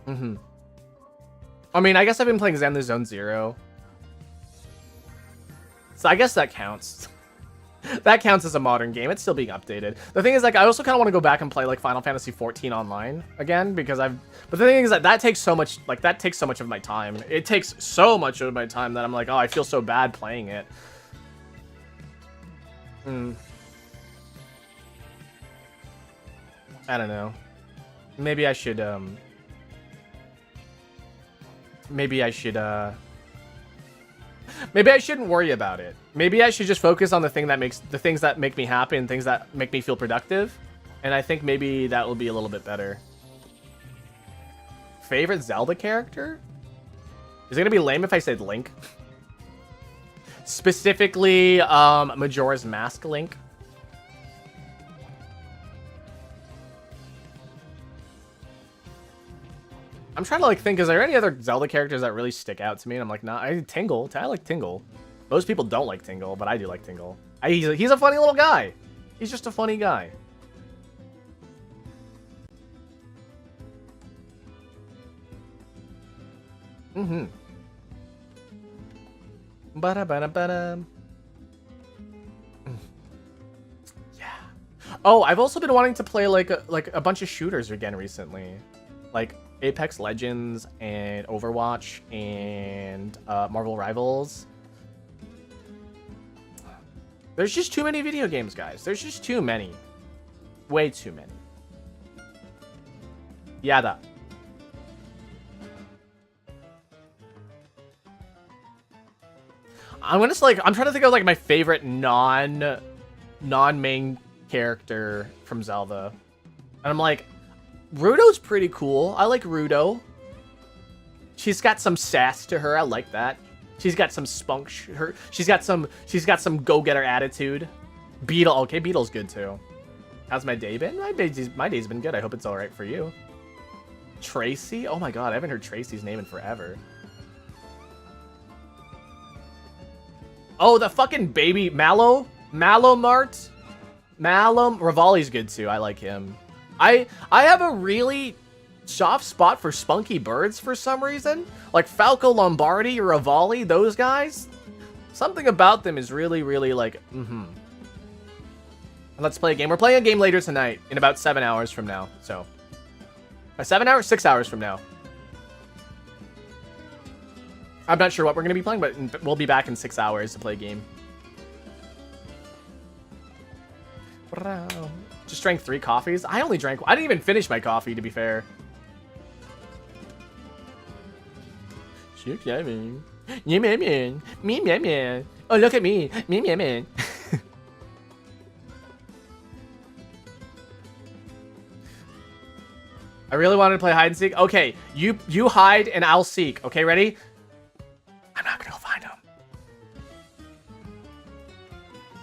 Mm-hmm. I mean, I guess I've been playing Zen the Zone Zero. So I guess that counts. That counts as a modern game. It's still being updated. The thing is, like, I also kind of want to go back and play, like, Final Fantasy XIV online again, because But the thing is that takes so much, like, that takes so much of my time. It takes so much of my time that I'm like, oh, I feel so bad playing it. I don't know. Maybe I should, maybe I shouldn't worry about it. Maybe I should just focus on the things that make me happy and things that make me feel productive. And I think maybe that will be a little bit better. Favorite Zelda character? Is it gonna be lame if I said Link? Specifically, Majora's Mask Link. I'm trying to like think, is there any other Zelda characters that really stick out to me? And I'm like, nah, Tingle. I like Tingle. Most people don't like Tingle, but I do like Tingle. He's a funny little guy. He's just a funny guy. Mm-hmm. Ba-da-ba-da-ba-da. Yeah. Oh, I've also been wanting to play like a bunch of shooters again recently. Like Apex Legends and Overwatch and Marvel Rivals. There's just too many video games, guys. There's just too many. Way too many. Yada. I'm trying to think of like my favorite non-main character from Zelda. And I'm like, Rudo's pretty cool. I like Rudo. She's got some sass to her. I like that. She's got some spunk. She's got some go-getter attitude. Beetle. Okay, Beetle's good too. How's my day been? My day's been good. I hope it's all right for you. Tracy? Oh my god, I haven't heard Tracy's name in forever. Oh, the fucking baby Mallow Mart. Rivali's good too. I like him. I have a really soft spot for spunky birds for some reason. Like Falco Lombardi or Rivali, those guys. Something about them is really, really like, Let's play a game. We're playing a game later tonight in about 7 hours from now. So, 7 hours? 6 hours from now. I'm not sure what we're going to be playing, but we'll be back in 6 hours to play a game. Just drank 3 coffees. I didn't even finish my coffee, to be fair. Oh, look at me. I really wanted to play hide and seek. Okay, you hide and I'll seek. Okay, ready? I'm not gonna go find him.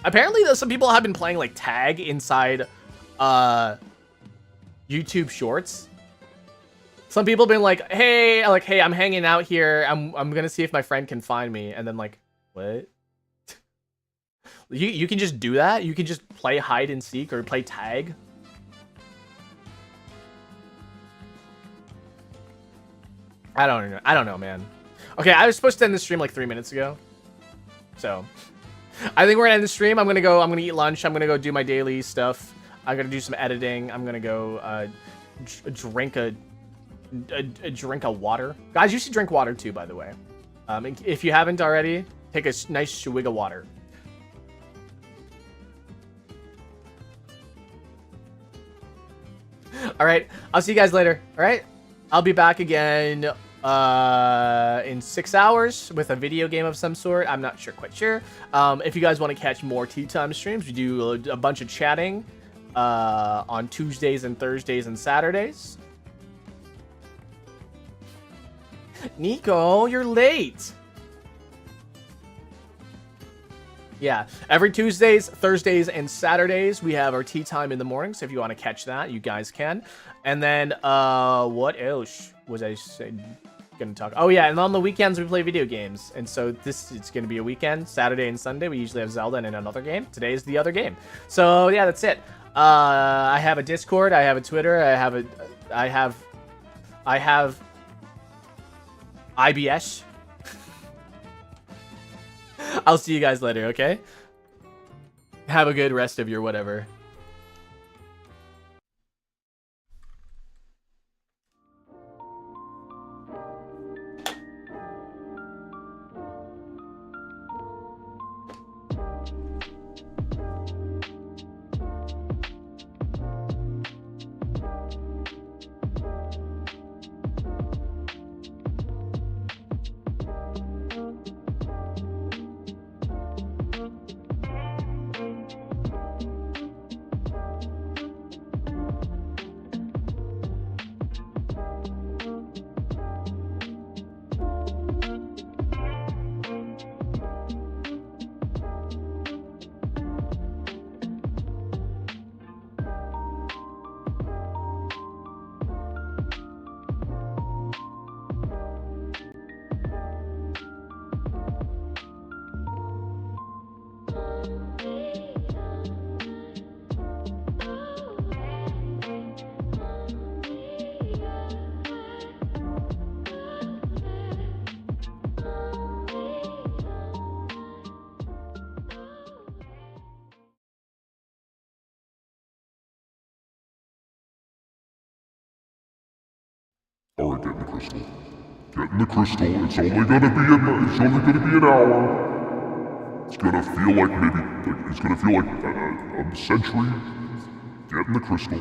Apparently, some people have been playing like tag inside YouTube Shorts. Some people have been like, hey, I'm hanging out here. I'm gonna see if my friend can find me, and then like, what? You can just do that? You can just play hide and seek or play tag? I don't know, man. Okay, I was supposed to end the stream like 3 minutes ago. So, I think we're gonna end the stream. I'm gonna eat lunch. I'm gonna go do my daily stuff. I'm gonna do some editing. I'm gonna go drink a drink of water. Guys, you should drink water too, by the way. If you haven't already, take a nice swig of water. All right, I'll see you guys later. All right, I'll be back again in 6 hours with a video game of some sort. I'm not quite sure. If you guys want to catch more tea time streams, we do a bunch of chatting on Tuesdays and Thursdays and Saturdays. Nico, you're late. Yeah, every Tuesdays, Thursdays, and Saturdays, we have our tea time in the morning. So if you want to catch that, you guys can. And then, what else was I going to talk? Oh, yeah, and on the weekends, we play video games. And so it's going to be a weekend, Saturday and Sunday. We usually have Zelda and another game. Today is the other game. So, yeah, that's it. I have a Discord. I have a Twitter. I have IBS. I'll see you guys later, okay? Have a good rest of your whatever. Alright, get in the crystal. Get in the crystal. It's only gonna be an hour. It's gonna feel like it's gonna feel like a century. Get in the crystal.